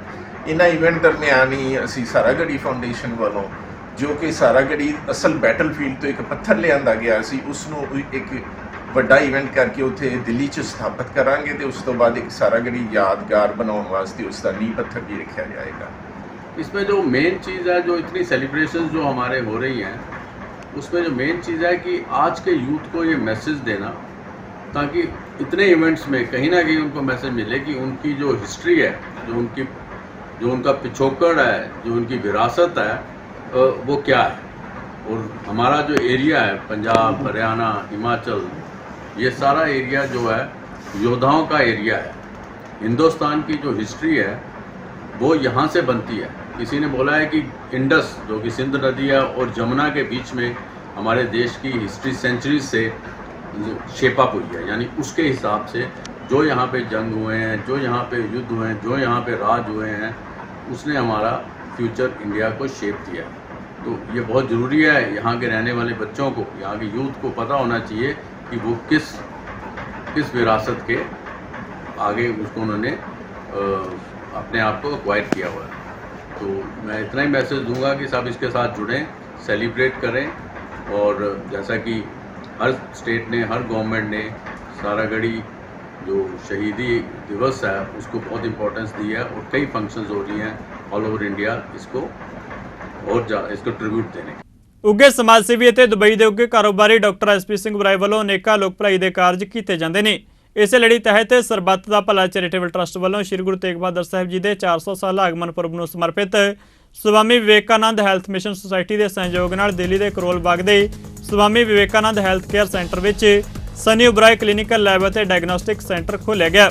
ਇਹਨਾਂ ਇਵੈਂਟ ਦਰਮਿਆਨ ਹੀ ਅਸੀਂ ਸਾਰਾਗੜ੍ਹੀ ਫਾਊਂਡੇਸ਼ਨ ਵੱਲੋਂ, ਜੋ ਕਿ ਸਾਰਾਗੜ੍ਹੀ ਅਸਲ ਬੈਟਲਫੀਲਡ ਤੋਂ ਇੱਕ ਪੱਥਰ ਲਿਆਂਦਾ ਗਿਆ ਸੀ, ਉਸ ਨੂੰ ਇੱਕ ਵੱਡਾ ਇਵੈਂਟ ਕਰਕੇ ਉੱਥੇ ਦਿੱਲੀ 'ਚ ਸਥਾਪਿਤ ਕਰਾਂਗੇ ਤੇ ਉਸ ਤੋਂ ਬਾਅਦ ਇੱਕ ਸਾਰਾਗੜ੍ਹੀ यादगार बनाने वास्ते उसका नींव पत्थर भी रखा जाएगा। इसमें जो मेन चीज़ है, जो इतनी सेलिब्रेशंस जो हमारे हो रही हैं, उसमें जो मेन चीज़ है कि आज के यूथ को ये मैसेज देना, ताकि इतने इवेंट्स में कहीं ना कहीं उनको मैसेज मिले कि उनकी जो हिस्ट्री है, जो उनका पिछोकड़ है, जो उनकी विरासत है, वो क्या है। और हमारा जो एरिया है पंजाब, हरियाणा, हिमाचल, ये सारा एरिया जो है योद्धाओं का एरिया है। हिंदुस्तान की जो हिस्ट्री है वो यहाँ से बनती है। किसी ने बोला है कि इंडस, जो कि सिंध नदी है, और जमुना के बीच में हमारे देश की हिस्ट्री सेंचुरी से शेप अप हुई है, यानी उसके हिसाब से जो यहाँ पे जंग हुए हैं, जो यहाँ पे युद्ध हुए हैं, जो यहाँ पे राज हुए हैं, उसने हमारा फ्यूचर इंडिया को शेप दिया है। तो ये बहुत ज़रूरी है यहाँ के रहने वाले बच्चों को, यहाँ के यूथ को पता होना चाहिए कि वो किस विरासत के आगे उसको उन्होंने अपने आप को एक्वायर किया हुआ है। तो मैं इतना ही मैसेज दूंगा कि सब इसके साथ जुड़ें, सेलिब्रेट करें। और जैसा कि हर स्टेट ने, हर गवर्नमेंट ने सारागढ़ी जो शहीदी दिवस है उसको बहुत इम्पोर्टेंस दी है और कई फंक्शंस हो रही हैं ऑल ओवर इंडिया इसको ट्रिब्यूट देने। ਉੱਘੇ ਸਮਾਜ ਸੇਵੀ ਅਤੇ ਦੁਬਈ ਦੇ ਉੱਘੇ ਕਾਰੋਬਾਰੀ ਡਾਕਟਰ ਐਸਪੀ ਸਿੰਘ ਬਰਾਏ ਵੱਲੋਂ ਅਨੇਕਾਂ ਲੋਕ ਭਲਾਈ ਦੇ ਕਾਰਜ ਕੀਤੇ ਜਾਂਦੇ ਨੇ। ਇਸੇ ਲੜੀ ਤਹਿਤ ਸਰਬੱਤ ਦਾ ਭਲਾ ਚੈਰੀਟੇਬਲ ਟਰਸਟ ਵੱਲੋਂ ਸ੍ਰੀ ਗੁਰੂ ਤੇਗ ਬਹਾਦਰ ਸਾਹਿਬ ਜੀ ਦੇ 400 ਸਾਲਾ ਆਗਮਨ ਪੁਰਬ ਨੂੰ ਸਮਰਪਿਤ Swami Vivekananda health mission society ਦੇ ਸਹਿਯੋਗ ਨਾਲ ਦਿੱਲੀ ਦੇ ਕਰੋਲ ਬਾਗ ਦੇ Swami Vivekananda health care centre ਵਿੱਚ ਸਨੀ ਉਬਰਾਏ ਕਲੀਨਿਕਲ ਲੈਬ ਅਤੇ ਡਾਇਗਨੋਸਟਿਕ ਸੈਂਟਰ ਖੋਲ੍ਹਿਆ ਗਿਆ,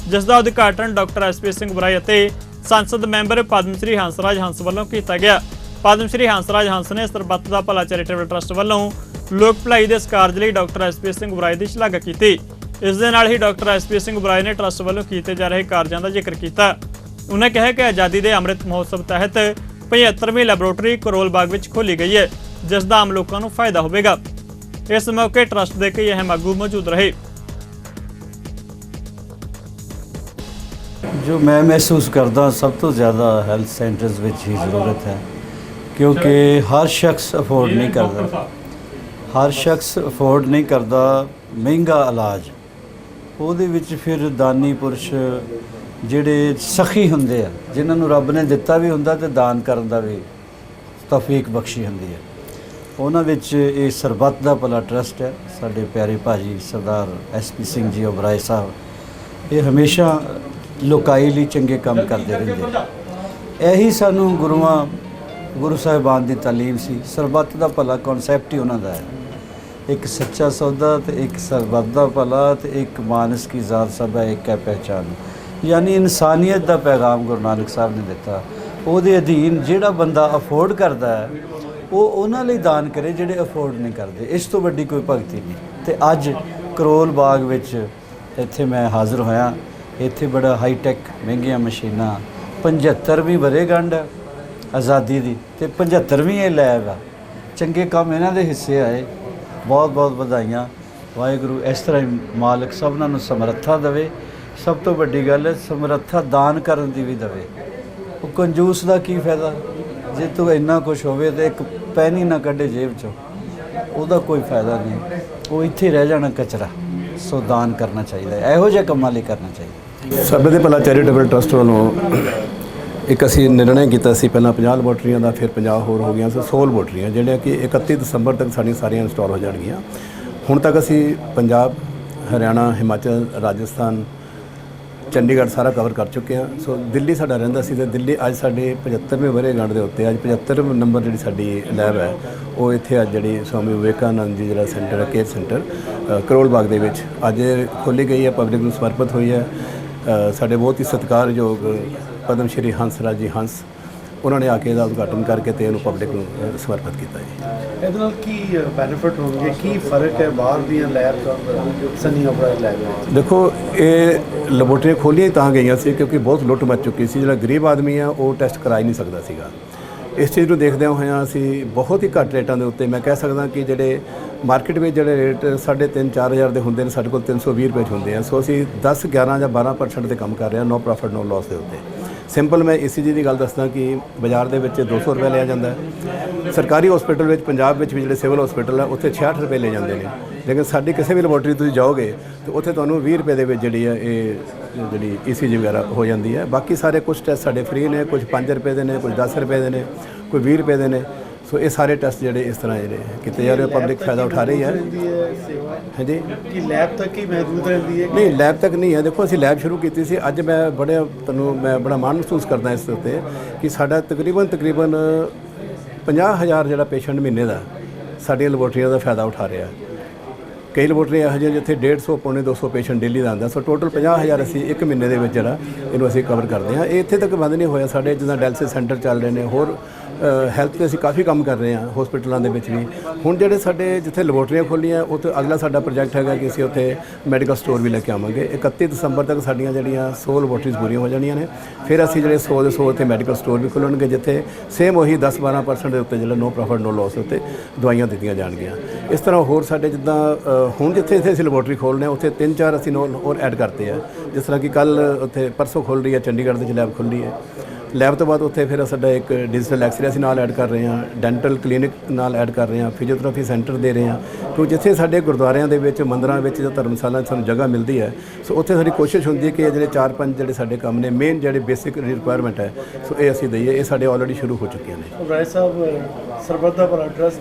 ਜਿਸ ਦਾ ਉਦਘਾਟਨ ਡਾਕਟਰ ਐਸਪੀ ਸਿੰਘ ਬਰਾਏ ਅਤੇ ਸੰਸਦ ਮੈਂਬਰ ਪਦਮ ਸ਼੍ਰੀ ਹੰਸਰਾਜ ਹੰਸ ਵੱਲੋਂ ਕੀਤਾ ਗਿਆ। ਪਦਮ ਸ਼੍ਰੀ ਹੰਸਰਾਜ ਹੰਸ ਨੇ ਸਰਬੱਤ ਦਾ ਭਲਾ ਚੈਰੀਟੇਬਲ ਟਰਸਟ ਵੱਲੋਂ ਲੋਕ ਭਲਾਈ ਦੇ ਇਸ ਕਾਰਜ ਲਈ ਡਾਕਟਰ ਐਸਪੀ ਸਿੰਘ ਬਰਾਏ ਦੀ ਸ਼ਲਾਘਾ ਕੀਤੀ। ਇਸ ਦੇ ਨਾਲ ਹੀ ਡਾਕਟਰ ਐਸਪੀ ਸਿੰਘ ਬਰਾਏ ਨੇ ਟਰਸਟ ਵੱਲੋਂ ਕੀਤੇ ਜਾ ਰਹੇ ਕਾਰਜਾਂ ਦਾ ਜ਼ਿਕਰ ਕੀਤਾ। ਉਹਨਾਂ ਕਿਹਾ ਕਿ ਆਜ਼ਾਦੀ ਦੇ ਅੰਮ੍ਰਿਤ ਮਹੋਤਸਵ ਤਹਿਤ 75ਵੀਂ ਲੈਬੋਰੇਟਰੀ ਕਰੋਲ ਬਾਗ ਵਿੱਚ ਖੋਲ੍ਹੀ ਗਈ ਹੈ, ਜਿਸ ਦਾ ਆਮ ਲੋਕਾਂ ਨੂੰ ਫਾਇਦਾ ਹੋਵੇਗਾ। ਇਸ ਮੌਕੇ ਟਰਸਟ ਦੇ ਕਈ ਅਹਿਮ ਆਗੂ ਮੌਜੂਦ ਰਹੇ। जो मैं महसूस करता सब तो ज़्यादा हेल्थ सेंटर्स विच ही ज़रूरत है, क्योंकि हर शख्स अफोर्ड नहीं करता, हर शख्स अफोर्ड नहीं करता महंगा इलाज। ਉਹਦੇ ਵਿੱਚ ਫਿਰ ਦਾਨੀ ਪੁਰਸ਼ ਜਿਹੜੇ ਸਖੀ ਹੁੰਦੇ ਆ, ਜਿਨ੍ਹਾਂ ਨੂੰ ਰੱਬ ਨੇ ਦਿੱਤਾ ਵੀ ਹੁੰਦਾ ਤੇ ਦਾਨ ਕਰਨ ਦਾ ਵੀ ਤੌਫੀਕ ਬਖਸ਼ੀ ਹੁੰਦੀ ਹੈ, ਉਹਨਾਂ ਵਿੱਚ ਇਹ ਸਰਬੱਤ ਦਾ ਭਲਾ ਟਰਸਟ ਹੈ। ਸਾਡੇ ਪਿਆਰੇ ਭਾਜੀ ਸਰਦਾਰ ਐਸਪੀ ਸਿੰਘ ਜੀ ਉਬਰਾਏ ਸਾਹਿਬ ਇਹ ਹਮੇਸ਼ਾ ਲੋਕਾਈ ਲਈ ਚੰਗੇ ਕੰਮ ਕਰਦੇ ਰਹਿੰਦੇ। ਇਹੀ ਸਾਨੂੰ ਗੁਰੂ ਸਾਹਿਬਾਨ ਦੀ ਤਾਲੀਮ ਸੀ। ਸਰਬੱਤ ਦਾ ਭਲਾ ਕਨਸੈਪਟ ਹੀ ਉਹਨਾਂ ਦਾ ਹੈ, ਇੱਕ ਸੱਚਾ ਸੌਦਾ ਤੇ ਇੱਕ ਸਰਬੱਤ ਦਾ ਭਲਾ ਤੇ ਇੱਕ ਮਾਨਸ ਕੀ ਜ਼ਾਤ ਸਭ ਹੈ ਇੱਕ ਹੈ ਪਹਿਚਾਨ, ਯਾਨੀ ਇਨਸਾਨੀਅਤ ਦਾ ਪੈਗਾਮ ਗੁਰੂ ਨਾਨਕ ਸਾਹਿਬ ਨੇ ਦਿੱਤਾ। ਉਹਦੇ ਅਧੀਨ ਜਿਹੜਾ ਬੰਦਾ ਅਫੋਰਡ ਕਰਦਾ ਹੈ ਉਹ ਉਹਨਾਂ ਲਈ ਦਾਨ ਕਰੇ ਜਿਹੜੇ ਅਫੋਰਡ ਨਹੀਂ ਕਰਦੇ। ਇਸ ਤੋਂ ਵੱਡੀ ਕੋਈ ਭਗਤੀ ਨਹੀਂ। ਤੇ ਅੱਜ ਕਰੋਲ ਬਾਗ ਵਿੱਚ ਇੱਥੇ ਮੈਂ ਹਾਜ਼ਰ ਹੋਇਆ। ਇੱਥੇ ਬੜਾ ਹਾਈਟੈਕ ਮਹਿੰਗੀਆਂ ਮਸ਼ੀਨਾਂ, 75ਵੀਂ ਵਰ੍ਹੇਗੰਢ ਆਜ਼ਾਦੀ ਦੀ ਤੇ 75ਵੀਂ ਇਹ ਲੈਬ ਆ। ਚੰਗੇ ਕੰਮ ਇਹਨਾਂ ਦੇ ਹਿੱਸੇ ਆਏ। ਬਹੁਤ ਬਹੁਤ ਵਧਾਈਆਂ। ਵਾਹਿਗੁਰੂ ਇਸ ਤਰ੍ਹਾਂ ਹੀ ਮਾਲਕ ਸਭਨਾਂ ਨੂੰ ਸਮਰੱਥਾ ਦੇਵੇ। ਸਭ ਤੋਂ ਵੱਡੀ ਗੱਲ ਹੈ ਸਮਰੱਥਾ ਦਾਨ ਕਰਨ ਦੀ ਵੀ ਦੇਵੇ। ਉਹ ਕੰਜੂਸ ਦਾ ਕੀ ਫਾਇਦਾ ਜੇ ਤੂੰ ਇੰਨਾ ਕੁਛ ਹੋਵੇ ਤੇ ਇੱਕ ਪੈਨੀ ਨਾ ਕੱਢੇ ਜੇਬ 'ਚੋਂ, ਉਹਦਾ ਕੋਈ ਫਾਇਦਾ ਨਹੀਂ। ਉਹ ਇੱਥੇ ਰਹਿ ਜਾਣਾ ਕਚਰਾ। ਸੋ ਦਾਨ ਕਰਨਾ ਚਾਹੀਦਾ ਹੈ, ਇਹੋ ਜਿਹੇ ਕੰਮਾਂ ਲਈ ਕਰਨਾ ਚਾਹੀਦਾ। ਸਰਬੱਤ ਦੇ ਭਲਾ ਚੈਰੀਟੇਬਲ ਟਰਸਟ ਵੱਲੋਂ ਇੱਕ ਅਸੀਂ ਨਿਰਣਾ ਕੀਤਾ ਸੀ, ਪਹਿਲਾਂ 50 ਲੈਬੋਰਟਰੀਆਂ ਦਾ, ਫਿਰ 50 ਹੋਰ ਹੋ ਗਈਆਂ ਸੋ 100 ਲੈਬੋਰਟਰੀਆਂ ਜਿਹੜੀਆਂ ਕਿ 31 ਦਸੰਬਰ ਤੱਕ ਸਾਡੀਆਂ ਸਾਰੀਆਂ ਇੰਸਟਾਲ ਹੋ ਜਾਣਗੀਆਂ। ਹੁਣ ਤੱਕ ਅਸੀਂ ਪੰਜਾਬ, ਹਰਿਆਣਾ, ਹਿਮਾਚਲ, ਰਾਜਸਥਾਨ, ਚੰਡੀਗੜ੍ਹ ਸਾਰਾ ਕਵਰ ਕਰ ਚੁੱਕੇ ਹਾਂ। ਸੋ ਦਿੱਲੀ ਸਾਡਾ ਰਹਿੰਦਾ ਸੀ ਤੇ ਦਿੱਲੀ ਅੱਜ ਸਾਡੇ 75ਵੇਂ ਵਰ੍ਹੇਗੰਢ ਦੇ ਉੱਤੇ ਅੱਜ 75 ਨੰਬਰ ਜਿਹੜੀ ਸਾਡੀ ਲੈਬ ਹੈ ਉਹ ਇੱਥੇ ਅੱਜ ਜਿਹੜੀ ਸਵਾਮੀ ਵਿਵੇਕਾਨੰਦ ਜੀ ਜਿਹੜਾ ਸੈਂਟਰ ਹੈ, ਕੇਅਰ ਸੈਂਟਰ ਕਰੋਲ ਬਾਗ ਦੇ ਵਿੱਚ ਅੱਜ ਖੋਲ੍ਹੀ ਗਈ ਹੈ, ਪਬਲਿਕ ਨੂੰ ਸਮਰਪਿਤ ਹੋਈ ਹੈ। ਸਾਡੇ ਬਹੁਤ ਹੀ ਸਤਿਕਾਰਯੋਗ ਪਦਮ ਸ਼੍ਰੀ ਹੰਸਰਾਜ ਜੀ ਹੰਸ ਉਹਨਾਂ ਨੇ ਆ ਕੇ ਇਹਦਾ ਉਦਘਾਟਨ ਕਰਕੇ ਤੇ ਇਹਨੂੰ ਪਬਲਿਕ ਨੂੰ ਸਮਰਪਿਤ ਕੀਤਾ ਜੀ। ਇਹਦੇ ਨਾਲ ਕੀ ਬੈਨੀਫਿਟ ਹੋਣਗੇ, ਕੀ ਫਰਕ ਹੈ ਬਾਹਰ ਦੀਆਂ ਲੈਬਸ ਔਰ ਸਨੀ ਉਬਰਾਏ ਲੈਬ ਵਿੱਚ? ਦੇਖੋ ਇਹ ਲੈਬੋਰਟਰੀਆਂ ਖੋਲ੍ਹੀਆਂ ਤਾਂ ਗਈਆਂ ਸੀ ਕਿਉਂਕਿ ਬਹੁਤ ਲੁੱਟ ਮਚ ਚੁੱਕੀ ਸੀ। ਜਿਹੜਾ ਗਰੀਬ ਆਦਮੀ ਆ ਉਹ ਟੈਸਟ ਕਰਾ ਹੀ ਨਹੀਂ ਸਕਦਾ ਸੀਗਾ। ਇਸ ਚੀਜ਼ ਨੂੰ ਦੇਖਦਿਆਂ ਹੋਇਆਂ ਅਸੀਂ ਬਹੁਤ ਹੀ ਘੱਟ ਰੇਟਾਂ ਦੇ ਉੱਤੇ, ਮੈਂ ਕਹਿ ਸਕਦਾ ਕਿ ਜਿਹੜੇ ਮਾਰਕੀਟ ਵਿੱਚ ਜਿਹੜੇ ਰੇਟ 3,500-4,000 ਹਜ਼ਾਰ ਦੇ ਹੁੰਦੇ ਨੇ ਸਾਡੇ ਕੋਲ 320 ਰੁਪਏ 'ਚ ਹੁੰਦੇ ਆ। ਸੋ ਅਸੀਂ 10, 11 ਜਾਂ 12% ਦੇ ਕੰਮ ਕਰ ਰਹੇ ਹਾਂ, ਨੋ ਪ੍ਰੋਫਿਟ ਨੋ ਲਾਸ ਦੇ ਉੱਤੇ। ਸਿੰਪਲ ਮੈਂ ECG ਦੀ ਗੱਲ ਦੱਸਦਾ ਕਿ ਬਾਜ਼ਾਰ ਦੇ ਵਿੱਚ 200 ਰੁਪਏ ਲਿਆ ਜਾਂਦਾ ਹੈ। ਸਰਕਾਰੀ ਹਸਪੀਟਲ ਵਿੱਚ ਪੰਜਾਬ ਵਿੱਚ ਵੀ ਜਿਹੜੇ ਸਿਵਲ ਹਸਪੀਟਲ ਹੈ ਉੱਥੇ 66 ਰੁਪਏ ਲੈ ਜਾਂਦੇ ਨੇ, ਲੇਕਿਨ ਸਾਡੀ ਕਿਸੇ ਵੀ ਲੈਬੋਰਟਰੀ ਤੁਸੀਂ ਜਾਓਗੇ ਤਾਂ ਉੱਥੇ ਤੁਹਾਨੂੰ 20 ਰੁਪਏ ਦੇ ਵਿੱਚ ਜਿਹੜੀ ਹੈ ਇਹ ਜਿਹੜੀ ECG ਵਗੈਰਾ ਹੋ ਜਾਂਦੀ ਹੈ। ਬਾਕੀ ਸਾਰੇ ਕੁਝ ਟੈਸਟ ਸਾਡੇ ਫ੍ਰੀ ਨੇ, ਕੁਝ 5 ਰੁਪਏ ਦੇ ਨੇ, ਕੁਝ 10 ਰੁਪਏ ਦੇ ਨੇ, ਕੋਈ 20 ਰੁਪਏ ਦੇ ਨੇ। ਸੋ ਇਹ ਸਾਰੇ ਟੈਸਟ ਜਿਹੜੇ ਇਸ ਤਰ੍ਹਾਂ ਜਿਹੜੇ ਕੀਤੇ ਜਾ ਰਹੇ, ਪਬਲਿਕ ਫਾਇਦਾ ਉਠਾ ਰਹੀ ਹੈ। ਹਾਂਜੀ, ਕਿ ਲੈਬ ਤੱਕ ਹੀ ਮਹਿਦੂਦ ਰਹਿੰਦੀ ਹੈ? ਨਹੀਂ, ਲੈਬ ਤੱਕ ਨਹੀਂ ਹੈ। ਦੇਖੋ ਅਸੀਂ ਲੈਬ ਸ਼ੁਰੂ ਕੀਤੀ ਸੀ। ਅੱਜ ਮੈਂ ਬੜਾ ਮਾਣ ਮਹਿਸੂਸ ਕਰਦਾ ਇਸ ਉੱਤੇ ਕਿ ਸਾਡਾ ਤਕਰੀਬਨ 50,000 ਜਿਹੜਾ ਪੇਸ਼ੈਂਟ ਮਹੀਨੇ ਦਾ ਸਾਡੀਆਂ ਲੈਬੋਰਟਰੀਆਂ ਦਾ ਫਾਇਦਾ ਉਠਾ ਰਿਹਾ। ਕਈ ਲੈਬੋਰਟਰੀਆਂ ਇਹੋ ਜਿਹੀਆਂ ਜਿੱਥੇ 150 ਪੌਣੇ 200 ਪੇਸ਼ੈਂਟ ਡੇਲੀ ਦਾ ਆਉਂਦਾ। ਸੋ ਟੋਟਲ 50,000 ਅਸੀਂ ਇੱਕ ਮਹੀਨੇ ਦੇ ਵਿੱਚ ਜਿਹੜਾ ਇਹਨੂੰ ਅਸੀਂ ਕਵਰ ਕਰਦੇ ਹਾਂ। ਇਹ ਇੱਥੇ ਤੱਕ ਬੰਦ ਨਹੀਂ ਹੋਇਆ। ਸਾਡੇ ਜਿੱਦਾਂ ਡਾਇਲਸਿਸ ਸੈਂਟਰ ਚੱਲ ਰਹੇ ਨੇ, ਹੋਰ ਹੈਲਥ 'ਤੇ ਅਸੀਂ ਕਾਫੀ ਕੰਮ ਕਰ ਰਹੇ ਹਾਂ ਹਸਪੀਟਲਾਂ ਦੇ ਵਿੱਚ ਵੀ। ਹੁਣ ਜਿਹੜੇ ਸਾਡੇ ਜਿੱਥੇ ਲੈਬੋਰਟਰੀਆਂ ਖੋਲ੍ਹੀਆਂ ਉੱਥੇ ਅਗਲਾ ਸਾਡਾ ਪ੍ਰੋਜੈਕਟ ਹੈਗਾ ਕਿ ਅਸੀਂ ਉੱਥੇ ਮੈਡੀਕਲ ਸਟੋਰ ਵੀ ਲੈ ਕੇ ਆਵਾਂਗੇ। 31 ਦਸੰਬਰ ਤੱਕ ਸਾਡੀਆਂ ਜਿਹੜੀਆਂ 100 ਲੈਬੋਰਟਰੀਜ਼ ਪੂਰੀਆਂ ਹੋ ਜਾਣੀਆਂ ਨੇ। ਫਿਰ ਅਸੀਂ ਜਿਹੜੇ 100 ਦੇ 100 ਉੱਥੇ ਮੈਡੀਕਲ ਸਟੋਰ ਵੀ ਖੋਲ੍ਹਣਗੇ ਜਿੱਥੇ ਸੇਮ ਉਹੀ 10-12% ਦੇ ਉੱਤੇ ਜਿਹੜਾ ਨੋ ਪ੍ਰੋਫਿਟ ਨੋ ਲਾਸ ਉੱਤੇ ਦਵਾਈਆਂ ਦਿੱਤੀਆਂ ਜਾਣਗੀਆਂ। ਇਸ ਤਰ੍ਹਾਂ ਹੋਰ ਸਾਡੇ ਜਿੱਦਾਂ ਹੁਣ ਜਿੱਥੇ ਅਸੀਂ ਲੈਬੋਰਟਰੀ ਖੋਲ੍ਹਦੇ ਹਾਂ ਉੱਥੇ 3-4 ਅਸੀਂ ਹੋਰ ਐਡ ਕਰਤੇ ਆ। ਜਿਸ ਤਰ੍ਹਾਂ ਕਿ ਕੱਲ੍ਹ ਉੱਥੇ ਪਰਸੋਂ ਖੁੱਲ੍ਹ ਰਹੀ ਹੈ ਚੰਡੀਗੜ੍ਹ ਦੇ ਵਿੱਚ ਲੈਬ ਖੁੱਲ੍ਹੀ ਹੈ। ਲੈਬ ਤੋਂ ਬਾਅਦ ਉੱਥੇ ਫਿਰ ਸਾਡਾ ਇੱਕ ਡਿਜੀਟਲ ਐਕਸਰੇ ਅਸੀਂ ਨਾਲ ਐਡ ਕਰ ਰਹੇ ਹਾਂ, ਡੈਂਟਲ ਕਲੀਨਿਕ ਨਾਲ ਐਡ ਕਰ ਰਹੇ ਹਾਂ, ਫਿਜ਼ੀਓਥੈਰੇਪੀ ਸੈਂਟਰ ਦੇ ਰਹੇ ਹਾਂ। ਕਿਉਂ ਜਿੱਥੇ ਸਾਡੇ ਗੁਰਦੁਆਰਿਆਂ ਦੇ ਵਿੱਚ, ਮੰਦਰਾਂ ਵਿੱਚ ਜਾਂ ਧਰਮਸ਼ਾਲਾ ਸਾਨੂੰ ਜਗ੍ਹਾ ਮਿਲਦੀ ਹੈ, ਸੋ ਉੱਥੇ ਸਾਡੀ ਕੋਸ਼ਿਸ਼ ਹੁੰਦੀ ਹੈ ਕਿ ਜਿਹੜੇ 4-5 ਜਿਹੜੇ ਸਾਡੇ ਕੰਮ ਨੇ ਮੇਨ ਜਿਹੜੇ ਬੇਸਿਕ ਰਿਕੁਆਇਰਮੈਂਟ ਹੈ, ਸੋ ਇਹ ਅਸੀਂ ਦਈਏ। ਇਹ ਸਾਡੇ ਆਲਰੇਡੀ ਸ਼ੁਰੂ ਹੋ ਚੁੱਕੀਆਂ ਨੇ। ਉਬਰਾਏ ਸਾਹਿਬ ਸਰਬੱਤ ਦਾ ਭਲਾ ਟਰਸਟ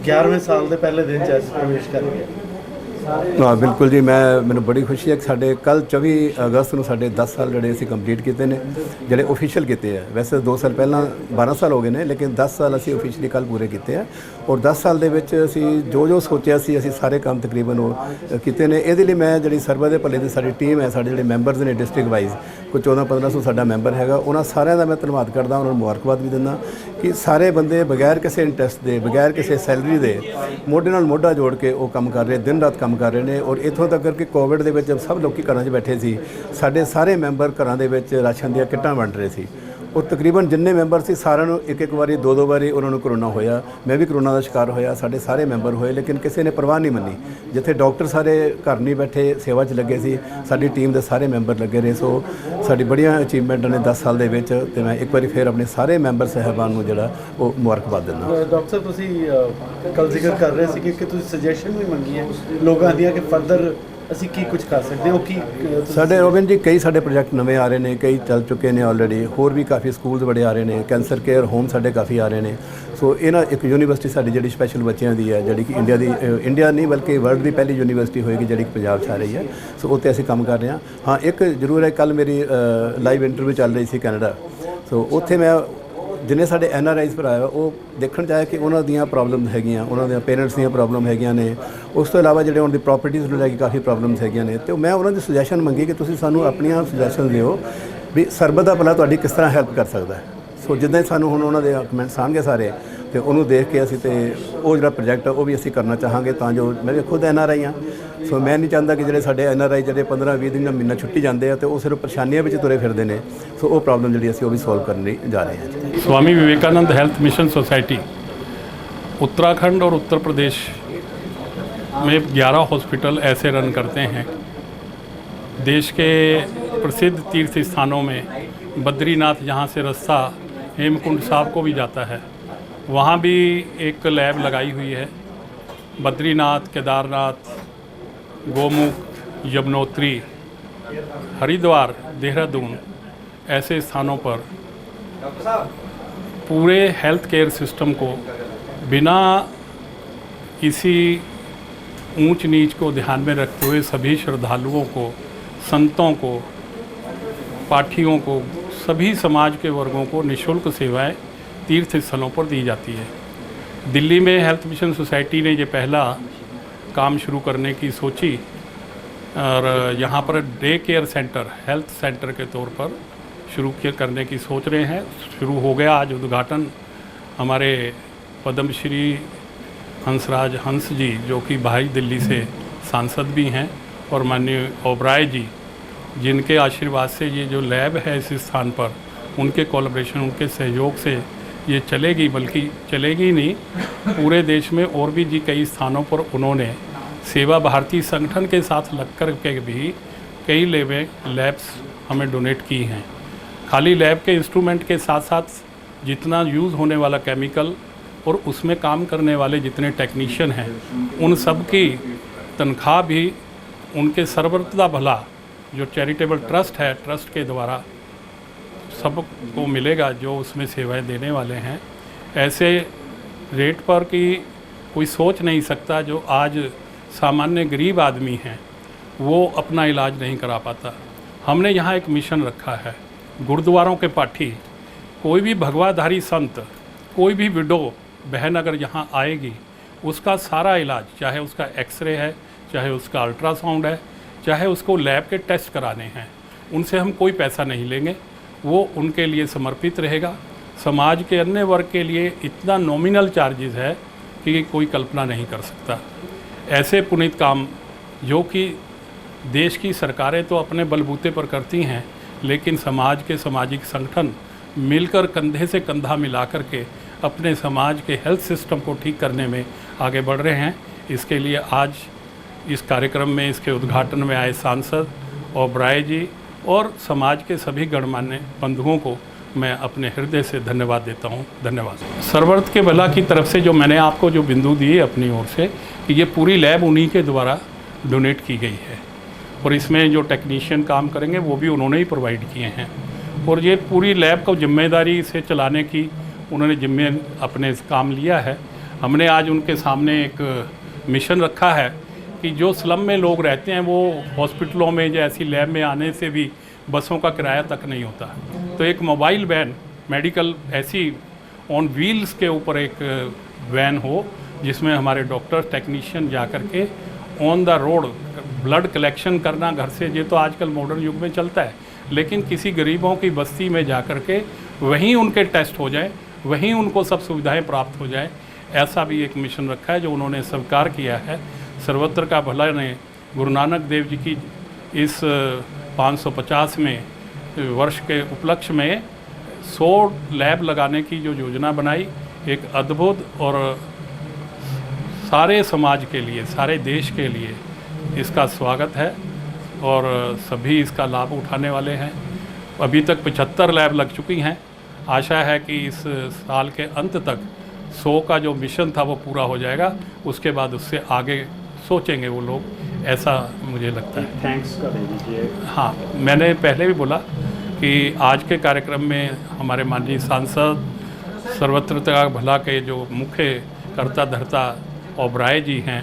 11वें साल ਦੇ ਪਹਿਲੇ ਦਿਨ 'ਚ ਅੱਜ ਪ੍ਰਵੇਸ਼ ਕਰ ਗਿਆ। ਹਾਂ ਬਿਲਕੁਲ ਜੀ, ਮੈਨੂੰ ਬੜੀ ਖੁਸ਼ੀ ਹੈ ਕਿ ਸਾਡੇ ਕੱਲ 24 ਅਗਸਤ ਨੂੰ ਸਾਡੇ 10 ਸਾਲ ਜਿਹੜੇ ਅਸੀਂ ਕੰਪਲੀਟ ਕੀਤੇ ਨੇ, ਜਿਹੜੇ ਆਫੀਸ਼ੀਅਲ ਕੀਤੇ ਆ। ਵੈਸੇ 2 ਸਾਲ ਪਹਿਲਾਂ 12 ਸਾਲ ਹੋ ਗਏ ਨੇ, ਲੇਕਿਨ 10 ਸਾਲ ਅਸੀਂ ਆਫੀਸ਼ੀਅਲੀ ਕੱਲ ਪੂਰੇ ਕੀਤੇ ਆ। ਔਰ 10 ਸਾਲ ਦੇ ਵਿੱਚ ਅਸੀਂ ਜੋ ਸੋਚਿਆ ਸੀ ਅਸੀਂ ਸਾਰੇ ਕੰਮ ਤਕਰੀਬਨ ਉਹ ਕੀਤੇ ਨੇ। ਇਹਦੇ ਲਈ ਮੈਂ ਜਿਹੜੀ ਸਰਬਤ ਦੇ ਭਲੇ ਦੀ ਸਾਡੀ ਟੀਮ ਹੈ, ਸਾਡੇ ਜਿਹੜੇ ਮੈਂਬਰਸ ਨੇ ਡਿਸਟ੍ਰਿਕਟ ਵਾਈਜ਼ ਕੋਈ 14-1500 ਸਾਡਾ ਮੈਂਬਰ ਹੈਗਾ, ਉਹਨਾਂ ਸਾਰਿਆਂ ਦਾ ਮੈਂ ਧੰਨਵਾਦ ਕਰਦਾ, ਉਹਨਾਂ ਨੂੰ ਮੁਬਾਰਕਬਾਦ ਵੀ ਦਿੰਦਾ ਕਿ ਸਾਰੇ ਬੰਦੇ ਬਗੈਰ ਕਿਸੇ ਇੰਟਰਸਟ ਦੇ, ਬਗੈਰ ਕਿਸੇ ਸੈਲਰੀ ਦੇ ਮੋਢੇ ਨਾਲ ਮੋਢਾ ਜੋੜ ਕੇ ਉਹ ਕੰਮ ਕਰ ਰਹੇ, ਦਿਨ ਰਾਤ ਕੰਮ ਕਰ ਰਹੇ ਨੇ। ਔਰ ਇੱਥੋਂ ਤੱਕ ਕਿ ਕੋਵਿਡ ਦੇ ਵਿੱਚ ਸਭ ਲੋਕੀ ਘਰਾਂ 'ਚ ਬੈਠੇ ਸੀ, ਸਾਡੇ ਸਾਰੇ ਮੈਂਬਰ ਘਰਾਂ ਦੇ ਵਿੱਚ ਰਾਸ਼ਨ ਦੀਆਂ ਕਿੱਟਾਂ ਵੰਡ ਰਹੇ ਸੀ। ਉਹ ਤਕਰੀਬਨ ਜਿੰਨੇ ਮੈਂਬਰ ਸੀ ਸਾਰਿਆਂ ਨੂੰ ਇੱਕ ਵਾਰੀ 2 ਵਾਰੀ ਉਹਨਾਂ ਨੂੰ ਕਰੋਨਾ ਹੋਇਆ। ਮੈਂ ਵੀ ਕਰੋਨਾ ਦਾ ਸ਼ਿਕਾਰ ਹੋਇਆ, ਸਾਡੇ ਸਾਰੇ ਮੈਂਬਰ ਹੋਏ, ਲੇਕਿਨ ਕਿਸੇ ਨੇ ਪਰਵਾਹ ਨਹੀਂ ਮੰਨੀ। ਜਿੱਥੇ ਡਾਕਟਰ ਸਾਰੇ ਘਰ ਨਹੀਂ ਬੈਠੇ ਸੇਵਾ 'ਚ ਲੱਗੇ ਸੀ, ਸਾਡੀ ਟੀਮ ਦੇ ਸਾਰੇ ਮੈਂਬਰ ਲੱਗੇ ਰਹੇ। ਸੋ ਸਾਡੀ ਬੜੀਆਂ ਅਚੀਵਮੈਂਟਾਂ ਨੇ 10 ਸਾਲ ਦੇ ਵਿੱਚ, ਤੇ ਮੈਂ ਇੱਕ ਵਾਰੀ ਫਿਰ ਆਪਣੇ ਸਾਰੇ ਮੈਂਬਰ ਸਾਹਿਬਾਨ ਨੂੰ ਜਿਹੜਾ ਉਹ ਮੁਬਾਰਕਬਾਦ ਦਿੰਦਾ। ਡਾਕਟਰ ਸਾਹਿਬ ਤੁਸੀਂ ਕੱਲ ਜ਼ਿਕਰ ਕਰ ਰਹੇ ਸੀ ਕਿ ਤੁਸੀਂ ਸੁਜੈਸ਼ਨ ਵੀ ਮੰਗੀ ਹੈ ਲੋਕਾਂ ਦੀਆਂ ਕਿ ਫਰਦਰ ਅਸੀਂ ਕੀ ਕੁਝ ਕਰ ਸਕਦੇ ਹਾਂ। ਉਹ ਕੀ ਸਾਡੇ ਰੋਬਿਨ ਜੀ ਕਈ ਸਾਡੇ ਪ੍ਰੋਜੈਕਟ ਨਵੇਂ ਆ ਰਹੇ ਨੇ, ਕਈ ਚੱਲ ਚੁੱਕੇ ਨੇ ਆਲਰੇਡੀ, ਹੋਰ ਵੀ ਕਾਫੀ ਸਕੂਲਸ ਬੜੇ ਆ ਰਹੇ ਨੇ, ਕੈਂਸਰ ਕੇਅਰ ਹੋਮ ਸਾਡੇ ਕਾਫੀ ਆ ਰਹੇ ਨੇ। ਸੋ ਇਹਨਾਂ ਇੱਕ ਯੂਨੀਵਰਸਿਟੀ ਸਾਡੀ ਜਿਹੜੀ ਸਪੈਸ਼ਲ ਬੱਚਿਆਂ ਦੀ ਹੈ, ਜਿਹੜੀ ਕਿ ਇੰਡੀਆ ਨਹੀਂ ਬਲਕਿ ਵਰਲਡ ਦੀ ਪਹਿਲੀ ਯੂਨੀਵਰਸਿਟੀ ਹੋਏਗੀ ਜਿਹੜੀ ਪੰਜਾਬ 'ਚ ਆ ਰਹੀ ਹੈ। ਸੋ ਉੱਥੇ ਅਸੀਂ ਕੰਮ ਕਰ ਰਹੇ ਹਾਂ। ਹਾਂ ਇੱਕ ਜ਼ਰੂਰ ਹੈ, ਕੱਲ ਮੇਰੀ ਲਾਈਵ ਇੰਟਰਵਿਊ ਚੱਲ ਰਹੀ ਸੀ ਕੈਨੇਡਾ। ਸੋ ਉੱਥੇ ਮੈਂ ਜਿੰਨੇ ਸਾਡੇ NRIs ਭਰਾ ਆ ਉਹ ਦੇਖਣ 'ਚ ਆਇਆ ਕਿ ਉਹਨਾਂ ਦੀਆਂ ਪ੍ਰੋਬਲਮ ਹੈਗੀਆਂ, ਉਹਨਾਂ ਦੇ ਪੇਰੈਂਟਸ ਦੀਆਂ ਪ੍ਰੋਬਲਮ ਹੈਗੀਆਂ ਨੇ। ਉਸ ਤੋਂ ਇਲਾਵਾ ਜਿਹੜੇ ਉਹਨਾਂ ਦੀ ਪ੍ਰਾਪਰਟੀਜ਼ ਨੂੰ ਲੈ ਕੇ ਕਾਫੀ ਪ੍ਰੋਬਲਮਸ ਹੈਗੀਆਂ ਨੇ। ਅਤੇ ਮੈਂ ਉਹਨਾਂ ਦੀ ਸੁਜੈਸ਼ਨ ਮੰਗੀ ਕਿ ਤੁਸੀਂ ਸਾਨੂੰ ਆਪਣੀਆਂ ਸੁਜੈਸ਼ਨ ਦਿਓ ਵੀ ਸਰਬਤ ਦਾ ਭਲਾ ਤੁਹਾਡੀ ਕਿਸ ਤਰ੍ਹਾਂ ਹੈਲਪ ਕਰ ਸਕਦਾ ਹੈ। ਸੋ ਜਿੱਦਾਂ ਹੀ ਸਾਨੂੰ ਹੁਣ ਉਹਨਾਂ ਦੇ ਕਮੈਂਟਸ ਆਉਣਗੇ ਸਾਰੇ, ਤੇ ਉਹਨੂੰ ਦੇਖ ਕੇ ਅਸੀਂ ਤੇ ਉਹ ਜਿਹੜਾ ਪ੍ਰੋਜੈਕਟ ਉਹ ਵੀ ਅਸੀਂ ਕਰਨਾ ਚਾਹਾਂਗੇ, ਤਾਂ ਜੋ ਮੈਂ ਵੀ ਖੁਦ NRI ਹਾਂ। ਸੋ ਮੈਂ ਨਹੀਂ ਚਾਹੁੰਦਾ ਕਿ ਜਿਹੜੇ ਸਾਡੇ NRI ਜਿਹੜੇ 15-20 ਦਿਨ ਦਾ ਮਹੀਨਾ ਛੁੱਟੀ ਜਾਂਦੇ ਆ ਤੇ ਉਹ ਸਿਰਫ ਪਰੇਸ਼ਾਨੀਆਂ ਵਿੱਚ ਤੁਰੇ ਫਿਰਦੇ ਨੇ। ਸੋ ਉਹ ਪ੍ਰੋਬਲਮ ਜਿਹੜੀ ਅਸੀਂ ਉਹ ਵੀ ਸੋਲਵ ਕਰਨ ਲਈ ਜਾ ਰਹੇ ਹਾਂ। Swami Vivekananda health mission society Uttarakhand और उत्तर प्रदेश में 11 हॉस्पिटल ऐसे रन करते हैं। देश के प्रसिद्ध तीर्थ स्थानों में बद्रीनाथ, जहाँ से रास्ता हेमकुंड साहब को भी जाता है, वहाँ भी एक लैब लगाई हुई है। बद्रीनाथ, केदारनाथ, गोमुख, यमुनोत्री, हरिद्वार, देहरादून ऐसे स्थानों पर पूरे हेल्थ केयर सिस्टम को बिना किसी ऊंच नीच को ध्यान में रखते हुए सभी श्रद्धालुओं को, संतों को, पाठियों को, सभी समाज के वर्गों को निःशुल्क सेवाएं तीर्थ स्थलों पर दी जाती है। दिल्ली में हेल्थ मिशन सोसाइटी ने ये पहला काम शुरू करने की सोची और यहाँ per day care centre, health centre के तौर पर शुरू करने की सोच रहे हैं। शुरू हो गया, आज उद्घाटन हमारे पद्मश्री हंसराज हंस जी, जो कि भाई दिल्ली से सांसद भी हैं, और माननीय ओबराय जी, जिनके आशीर्वाद से ये जो लैब है इस स्थान पर, उनके कोलैबोरेशन, उनके सहयोग से ये चलेगी। बल्कि चलेगी नहीं, पूरे देश में और भी जी कई स्थानों पर उन्होंने सेवा भारती संगठन के साथ लग कर के भी कई लैब्स हमें डोनेट की हैं। खाली लैब के इंस्ट्रूमेंट के साथ साथ जितना यूज़ होने वाला केमिकल और उसमें काम करने वाले जितने टेक्नीशियन हैं, उन सब की तनख्वाह भी उनके सर्वदा भला जो चैरिटेबल ट्रस्ट है, ट्रस्ट के द्वारा सबको मिलेगा जो उसमें सेवाएं देने वाले हैं। ऐसे रेट पर कि कोई सोच नहीं सकता, जो आज सामान्य गरीब आदमी हैं वो अपना इलाज नहीं करा पाता। हमने यहाँ एक मिशन रखा है, गुरुद्वारों के पाठी, कोई भी भगवाधारी संत, कोई भी विडो बहन अगर यहाँ आएगी, उसका सारा इलाज, चाहे उसका एक्सरे है, चाहे उसका अल्ट्रासाउंड है, चाहे उसको लैब के टेस्ट कराने हैं, उनसे हम कोई पैसा नहीं लेंगे, वो उनके लिए समर्पित रहेगा। समाज के अन्य वर्ग के लिए इतना नॉमिनल चार्जेस है कि कोई कल्पना नहीं कर सकता। ऐसे पुनीत काम जो कि देश की सरकारें तो अपने बलबूते पर करती हैं, लेकिन समाज के सामाजिक संगठन मिलकर कंधे से कंधा मिला कर के अपने समाज के हेल्थ सिस्टम को ठीक करने में आगे बढ़ रहे हैं। इसके लिए आज इस कार्यक्रम में, इसके उद्घाटन में आए सांसद ओबराय जी और समाज के सभी गणमान्य बंधुओं को मैं अपने हृदय से धन्यवाद देता हूँ। धन्यवाद। सर्वत के भला की तरफ से जो मैंने आपको जो बिंदु दिए अपनी ओर से, कि ये पूरी लैब उन्हीं के द्वारा डोनेट की गई है और इसमें जो टेक्नीशियन काम करेंगे वो भी उन्होंने ही प्रोवाइड किए हैं। और ये पूरी लैब को जिम्मेदारी से चलाने की उन्होंने अपने काम लिया है। हमने आज उनके सामने एक मिशन रखा है कि जो स्लम में लोग रहते हैं वो हॉस्पिटलों में या ऐसी लैब में आने से भी बसों का किराया तक नहीं होता, तो एक मोबाइल वैन मेडिकल ऐसी ऑन व्हील्स के ऊपर एक वैन हो जिसमें हमारे डॉक्टर टेक्नीशियन जा कर के on the road blood collection करना घर से, ये तो आजकल मॉडर्न युग में चलता है, लेकिन किसी गरीबों की बस्ती में जा कर के वहीं उनके टेस्ट हो जाए, वहीं उनको सब सुविधाएं प्राप्त हो जाए, ऐसा भी एक मिशन रखा है जो उन्होंने स्वीकार किया है। सर्वत्र का भला ने गुरु नानक देव जी की इस 550वें वर्ष के उपलक्ष्य में 100 लैब लगाने की जो योजना बनाई, एक अद्भुत और सारे समाज के लिए, सारे देश के लिए इसका स्वागत है और सभी इसका लाभ उठाने वाले हैं। अभी तक 75 लैब लग चुकी हैं। आशा है कि इस साल के अंत तक 100 का जो मिशन था वो पूरा हो जाएगा, उसके बाद उससे आगे सोचेंगे वो लोग, ऐसा मुझे लगता है। थैंक्स कर दीजिए। हाँ, मैंने पहले भी बोला कि आज के कार्यक्रम में हमारे माननीय सांसद सर्वत्र का भला के जो मुख्य कर्ता धर्ता ओबराय जी हैं,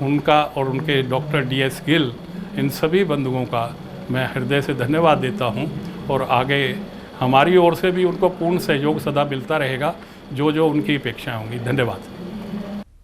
उनका और उनके डॉक्टर DS गिल, इन सभी बंधुओं का मैं हृदय से धन्यवाद देता हूं और आगे हमारी ओर से भी उनको पूर्ण सहयोग सदा मिलता रहेगा, जो जो उनकी अपेक्षाएं होंगी। धन्यवाद।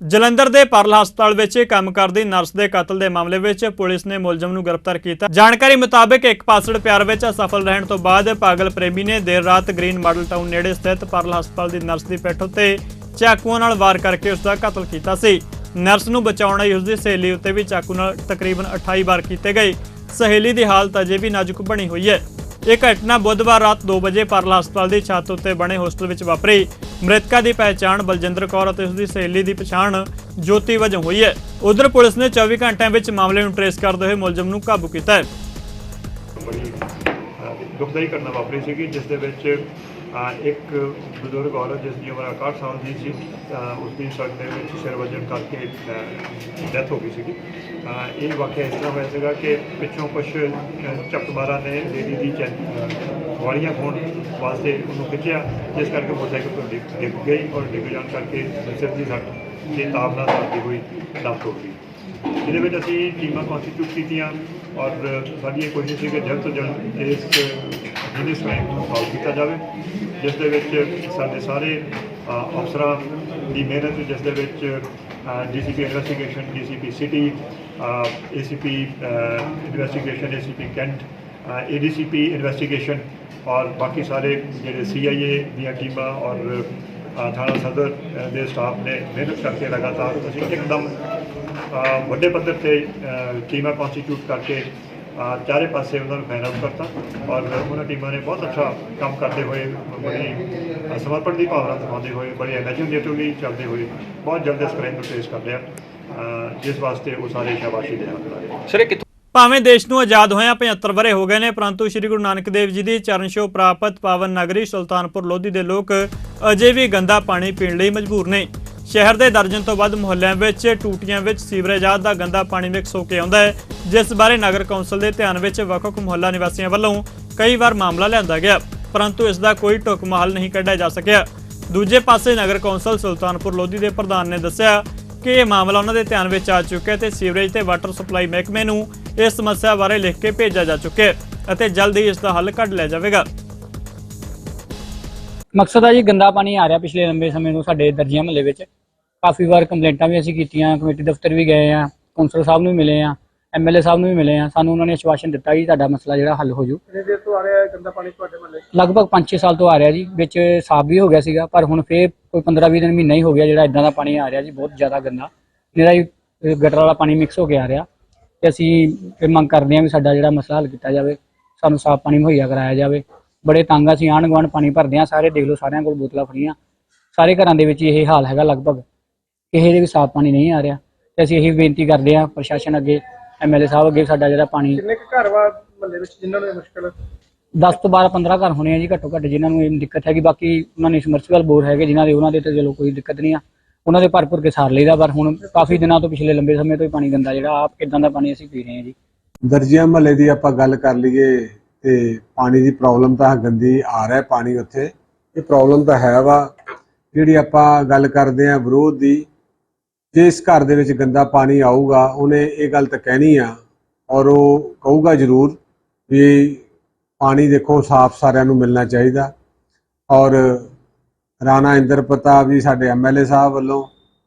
ਜਲੰਧਰ ਦੇ ਪਰਲ ਹਸਪਤਾਲ ਵਿੱਚ ਕੰਮ ਕਰਦੀ ਨਰਸ ਦੇ ਕਤਲ ਦੇ ਮਾਮਲੇ ਵਿੱਚ ਪੁਲਿਸ ਨੇ ਮੁਲਜ਼ਮ ਨੂੰ ਗ੍ਰਿਫਤਾਰ ਕੀਤਾ। ਜਾਣਕਾਰੀ ਮੁਤਾਬਕ ਇੱਕ ਪਾਸੜ ਪਿਆਰ ਵਿੱਚ ਅਸਫਲ ਰਹਿਣ ਤੋਂ ਬਾਅਦ ਪਾਗਲ ਪ੍ਰੇਮੀ ਨੇ ਦੇਰ ਰਾਤ ਗ੍ਰੀਨ ਮਾਡਲ ਟਾਊਨ ਨੇੜੇ ਸਥਿਤ ਪਰਲ ਹਸਪਤਾਲ ਦੀ ਨਰਸ ਦੀ ਪਿੱਠ ਉੱਤੇ ਚਾਕੂਆਂ ਨਾਲ ਵਾਰ ਕਰਕੇ ਉਸ ਦਾ ਕਤਲ ਕੀਤਾ ਸੀ। ਨਰਸ ਨੂੰ ਬਚਾਉਣ ਲਈ ਉਸ ਦੀ ਸਹੇਲੀ ਉੱਤੇ ਵੀ ਚਾਕੂ ਨਾਲ ਤਕਰੀਬਨ 28 ਵਾਰ ਕੀਤੇ ਗਏ। ਸਹੇਲੀ ਦੀ ਹਾਲਤ ਅਜੇ ਵੀ ਨਾਜ਼ੁਕ ਬਣੀ ਹੋਈ ਹੈ। ਇਹ ਘਟਨਾ ਬੁੱਧਵਾਰ ਰਾਤ 2 ਵਜੇ ਪਰਲ ਹਸਪਤਾਲ ਦੀ ਛੱਤ ਉੱਤੇ ਬਣੇ ਹੋਸਟਲ ਵਿੱਚ ਵਾਪਰੀ। ਮ੍ਰਿਤਕਾ ਦੀ ਪਹਿਚਾਣ ਬਲਜਿੰਦਰ ਕੌਰ ਅਤੇ ਉਸ ਦੀ ਸਹੇਲੀ ਦੀ ਪਛਾਣ ਜੋਤੀ ਵਜੋਂ ਹੋਈ ਹੈ। ਉਧਰ ਪੁਲਿਸ ਨੇ 24 ਘੰਟਿਆਂ ਵਿੱਚ ਮਾਮਲੇ ਨੂੰ ਟ੍ਰੇਸ ਕਰਦੇ ਹੋਏ ਮੁਲਜ਼ਮ ਨੂੰ ਕਾਬੂ ਕੀਤਾ ਹੈ। ਬੜੀ ਦੁਖਦਾਈ ਘਟਨਾ ਵਾਪਰੀ ਸੀਗੀ, ਜਿਸ ਦੇ ਵਿੱਚ ਇੱਕ ਬਜ਼ੁਰਗ ਔਰਤ ਜਿਸ ਦੀ ਉਮਰ 61 ਸਾਲ ਦੀ ਸੀ, ਉਸ ਦੀ ਸੜਕ ਦੇ ਵਿੱਚ ਸਿਰ ਵੱਜਣ ਕਰਕੇ ਡੈਥ ਹੋ ਗਈ ਸੀਗੀ। ਇਹ ਵਾਕਿਆ ਇਸ ਤਰ੍ਹਾਂ ਹੋਇਆ ਸੀਗਾ ਕਿ ਪਿੱਛੋਂ ਕੁਛ ਚਪਟਮਾਰਾਂ ਨੇ ਲੇਡੀ ਦੀ ਵਾਲੀਆਂ ਖੋਣ ਵਾਸਤੇ ਉਹਨੂੰ ਖਿੱਚਿਆ, ਜਿਸ ਕਰਕੇ ਮੋਟਰਸਾਈਕਲ ਤੋਂ ਡਿੱਗ ਗਈ ਔਰ ਡਿੱਗ ਜਾਣ ਕਰਕੇ ਸਿਰ ਦੀ ਸੱਟ ਦੀ ਤਾਬ ਨਾਲ ਲੱਗਦੀ ਹੋਈ ਦਮ ਤੋੜ ਗਈ। ਜਿਹਦੇ ਵਿੱਚ ਅਸੀਂ ਟੀਮਾਂ ਕੌਂਸਟੀਟਿਊਟ ਕੀਤੀਆਂ ਔਰ ਸਾਡੀ ਇਹ ਕੋਸ਼ਿਸ਼ ਸੀ ਕਿ ਜਲਦ ਤੋਂ ਜਲਦ ਇਸ ਬਿਜ਼ਨਸ ਕ੍ਰਾਈਮ ਨੂੰ ਸੋਲਵ ਕੀਤਾ ਜਾਵੇ, ਜਿਸ ਦੇ ਵਿੱਚ ਸਾਡੇ ਸਾਰੇ ਅਫਸਰਾਂ ਦੀ ਮਿਹਨਤ, ਜਿਸ ਦੇ ਵਿੱਚ DCP investigation, DCP city, ACP investigation, ACP cantt, ADCP investigation ਔਰ ਬਾਕੀ ਸਾਰੇ ਜਿਹੜੇ CIA ਦੀਆਂ ਟੀਮਾਂ ਔਰ ਥਾਣਾ ਸਦਰ ਦੇ ਸਟਾਫ ਨੇ ਮਿਹਨਤ ਕਰਕੇ ਲਗਾਤਾਰ ਅਸੀਂ ਇੱਕਦਮ ਵੱਡੇ ਪੱਧਰ 'ਤੇ ਟੀਮਾਂ ਕੌਂਸਟੀਟਿਊਟ ਕਰਕੇ ਚਾਰੇ ਪਾਸੇ ਉਹਨਾਂ ਨੂੰ ਫਾਈਂਡ ਆਊਟ ਕਰਤਾ ਔਰ ਉਹਨਾਂ ਟੀਮਾਂ ਨੇ ਬਹੁਤ ਅੱਛਾ ਕੰਮ ਕਰਦੇ ਹੋਏ, ਬੜੀ ਸਮਰਪਣ ਦੀ ਭਾਵਨਾ ਦਿਖਾਉਂਦੇ ਹੋਏ, ਬੜੀ ਇਮੈਜਿਨੇਟਿਵਲੀ ਚੱਲਦੇ ਹੋਏ ਬਹੁਤ ਜਲਦ ਇਸ ਕ੍ਰਾਈਮ ਨੂੰ ਟ੍ਰੇਸ ਕਰ ਲਿਆ, ਜਿਸ ਵਾਸਤੇ ਉਹ ਸਾਰੇ ਸ਼ਾਬਾਸ਼ੀ ਦੇ ਹੱਕਦਾਰ ਹੈ। ਭਾਵੇਂ ਦੇਸ਼ ਨੂੰ ਆਜ਼ਾਦ ਹੋਇਆ 75 ਵਰ੍ਹੇ ਹੋ ਗਏ ਨੇ, ਪਰੰਤੂ ਸ੍ਰੀ ਗੁਰੂ ਨਾਨਕ ਦੇਵ ਜੀ ਦੀ ਚਰਨ ਛੋਹ ਪ੍ਰਾਪਤ ਪਾਵਨ ਨਗਰੀ ਸੁਲਤਾਨਪੁਰ ਲੋਧੀ ਦੇ ਲੋਕ ਅਜੇ ਵੀ ਗੰਦਾ ਪਾਣੀ ਪੀਣ ਲਈ ਮਜਬੂਰ ਨੇ। ਸ਼ਹਿਰ ਦੇ ਦਰਜਨ ਤੋਂ ਵੱਧ ਮੁਹੱਲਿਆਂ ਵਿੱਚ ਟੂਟੀਆਂ ਵਿੱਚ ਸੀਵਰੇਜਾਤ ਦਾ ਗੰਦਾ ਪਾਣੀ ਮਿਕਸ ਹੋ ਕੇ ਆਉਂਦਾ ਹੈ, ਜਿਸ ਬਾਰੇ ਨਗਰ ਕੌਂਸਲ ਦੇ ਧਿਆਨ ਵਿੱਚ ਵੱਖ-ਵੱਖ ਮੁਹੱਲਾ ਨਿਵਾਸੀਆਂ ਵੱਲੋਂ ਕਈ ਵਾਰ ਮਾਮਲਾ ਲਿਆਂਦਾ ਗਿਆ, ਪਰੰਤੂ ਇਸ ਦਾ ਕੋਈ ਢੁਕਵਾਂ ਹੱਲ ਨਹੀਂ ਕੱਢਿਆ ਜਾ ਸਕਿਆ। ਦੂਜੇ ਪਾਸੇ ਨਗਰ ਕੌਂਸਲ ਸੁਲਤਾਨਪੁਰ ਲੋਧੀ ਦੇ ਪ੍ਰਧਾਨ ਨੇ ਦੱਸਿਆ ਕਿ ਇਹ ਮਾਮਲਾ ਉਹਨਾਂ ਦੇ ਧਿਆਨ ਵਿੱਚ ਆ ਚੁੱਕਿਆ ਤੇ ਸੀਵਰੇਜ ਤੇ ਵਾਟਰ ਸਪਲਾਈ ਮਹਿਕਮੇ ਨੂੰ ਇਸ ਸਮੱਸਿਆ ਬਾਰੇ ਲਿਖ ਕੇ ਭੇਜਿਆ ਜਾ ਚੁੱਕਿਆ ਅਤੇ ਜਲਦ ਹੀ ਇਸ ਦਾ ਹੱਲ ਕੱਢ ਲਿਆ ਜਾਵੇਗਾ। ਮਕਸਦ ਹੈ ਜੀ, ਗੰਦਾ ਪਾਣੀ ਆ ਰਿਹਾ ਪਿਛਲੇ ਲੰਬੇ ਸਮੇਂ ਤੋਂ ਸਾਡੇ ਦਰਜੀਆਂ ਮਹੱਲੇ ਵਿੱਚ। ਕਾਫੀ ਵਾਰ ਕੰਪਲੇਂਟਾਂ ਵੀ ਅਸੀਂ ਕੀਤੀਆਂ, ਕਮੇਟੀ ਦਫ਼ਤਰ ਵੀ ਗਏ ਆ, ਕੌਂਸਲਰ ਸਾਹਿਬ ਨੂੰ ਵੀ ਮਿਲੇ ਆ, MLA ਸਾਹਿਬ ਨੂੰ ਵੀ ਮਿਲੇ ਆ। ਸਾਨੂੰ ਉਹਨਾਂ ਨੇ ਆਸ਼ਵਾਸਨ ਦਿੱਤਾ ਕਿ ਤੁਹਾਡਾ ਮਸਲਾ ਜਿਹੜਾ ਹੱਲ ਹੋ ਜੂ। ਕਿੰਨੇ ਦੇਰ ਤੋਂ ਆ ਰਿਹਾ ਹੈ ਗੰਦਾ ਪਾਣੀ ਤੁਹਾਡੇ ਮਹੱਲੇ? ਲਗਭਗ 5-6 ਸਾਲ ਤੋਂ ਆ ਰਿਹਾ ਜੀ। ਵਿੱਚ ਸਾਫ਼ ਵੀ ਹੋ ਗਿਆ ਸੀਗਾ, ਪਰ ਹੁਣ ਫੇਰ ਕੋਈ 15-20 ਦਿਨ ਮਹੀਨਾ ਹੀ ਹੋ ਗਿਆ ਜਿਹੜਾ ਇਦਾਂ ਦਾ ਪਾਣੀ ਆ ਰਿਹਾ ਜੀ, ਬਹੁਤ ਜ਼ਿਆਦਾ ਗੰਦਾ। ਮੇਰਾ ਹੀ ਗਟਰ ਵਾਲਾ ਪਾਣੀ ਮਿਕਸ ਹੋ ਕੇ ਆ ਰਿਹਾ ਤੇ ਅਸੀਂ ਫਿਰ ਮੰਗ ਕਰਦੇ ਹਾਂ ਵੀ ਸਾਡਾ ਜਿਹੜਾ ਮਸਲਾ ਹੱਲ ਕੀਤਾ ਜਾਵੇ, ਸਾਨੂੰ ਸਾਫ਼ ਪਾਣੀ ਮੁਹੱਈਆ ਕਰਾਇਆ ਜਾਵੇ। ਬੜੇ ਤੰਗ ਅਸੀਂ ਆਂਢ ਗੁਆਂਢ ਪਾਣੀ ਭਰਦੇ ਹਾਂ, ਸਾਰੇ ਦੇਖ ਲਓ, ਸਾਰਿਆਂ ਕੋਲ ਬੋਤਲਾਂ ਫੜੀਆਂ, ਸਾਰੇ ਘਰਾਂ ਦੇ ਵਿੱਚ ਇਹ ਹਾਲ ਹੈਗਾ ਲਗਭਗ, ਕਿਸੇ ਦੇ ਵੀ ਸਾਫ਼ ਪਾਣੀ ਨਹੀਂ ਆ ਰਿਹਾ। ਤੇ ਅਸੀਂ ਇਹੀ ਬੇਨਤੀ ਕਰਦੇ ਹਾਂ ਪ੍ਰਸ਼ਾਸਨ ਅੱਗੇ, MLA ਸਾਹਿਬ ਅੱਗੇ, ਸਾਡਾ ਜਿਹੜਾ ਪਾਣੀ। ਕਿੰਨੇ ਘਰ ਵਾ ਮਹੱਲੇ ਵਿੱਚ ਜਿਨ੍ਹਾਂ ਨੂੰ ਇਹ ਮੁਸ਼ਕਲ? 10 ਤੋਂ 12-15 ਘਰ ਹੋਣੇ ਆ ਜੀ ਘੱਟੋ ਘੱਟ ਜਿਨ੍ਹਾਂ ਨੂੰ ਇਹ ਦਿੱਕਤ ਹੈਗੀ। ਬਾਕੀ ਉਹਨਾਂ ਨੇ ਸਮਰਸੀਬਲ ਬੋਰ ਹੈਗੇ ਜਿਨ੍ਹਾਂ ਦੇ, ਉਹਨਾਂ ਦੇ ਤਾਂ ਚਲੋ ਕੋਈ ਦਿੱਕਤ ਨਹੀਂ ਆ, ਉਹਨਾਂ ਦੇ ਭਰ ਕੇ ਸਾਰ ਲਈਦਾ। ਪਰ ਹੁਣ ਕਾਫੀ ਦਿਨਾਂ ਤੋਂ, ਪਿਛਲੇ ਲੰਬੇ ਸਮੇਂ ਤੋਂ ਹੀ ਪਾਣੀ ਗੰਦਾ ਜਿਹੜਾ ਆਪ ਕਿੱਦਾਂ ਦਾ ਪਾਣੀ ਅਸੀਂ ਪੀ ਰਹੇ ਹਾਂ ਜੀ। ਦਰਜੀਆਂ ਮਹੱਲੇ ਦੀ ਆਪਾਂ ਗੱਲ ਕਰ ਲਈਏ ਤੇ ਪਾਣੀ ਦੀ ਪ੍ਰੋਬਲਮ ਤਾਂ ਗੰਦੀ ਆ ਰਿਹਾ ਪਾਣੀ ਉੱਥੇ। ਇਹ ਪ੍ਰੋਬਲਮ ਤਾਂ ਹੈ ਵਾ, ਜਿਹੜੀ ਆਪਾਂ ਗੱਲ ਕਰਦੇ ਆ ਵਿਰੋਧ ਦੀ, ਜਿਸ ਘਰ ਦੇ ਵਿੱਚ ਗੰਦਾ ਪਾਣੀ ਆਊਗਾ ਉਹਨੇ ਇਹ ਗੱਲ ਤਾਂ ਕਹਿਣੀ ਆ ਔਰ ਉਹ ਕਹੂਗਾ ਜ਼ਰੂਰ ਵੀ ਪਾਣੀ ਦੇਖੋ ਸਾਫ਼ ਸਾਰਿਆਂ ਨੂੰ ਮਿਲਣਾ ਚਾਹੀਦਾ। ਔਰ ਰਾਣਾ ਇੰਦਰ ਪ੍ਰਤਾਪ ਜੀ ਸਾਡੇ MLA ਸਾਹਿਬ ਵੱਲੋਂ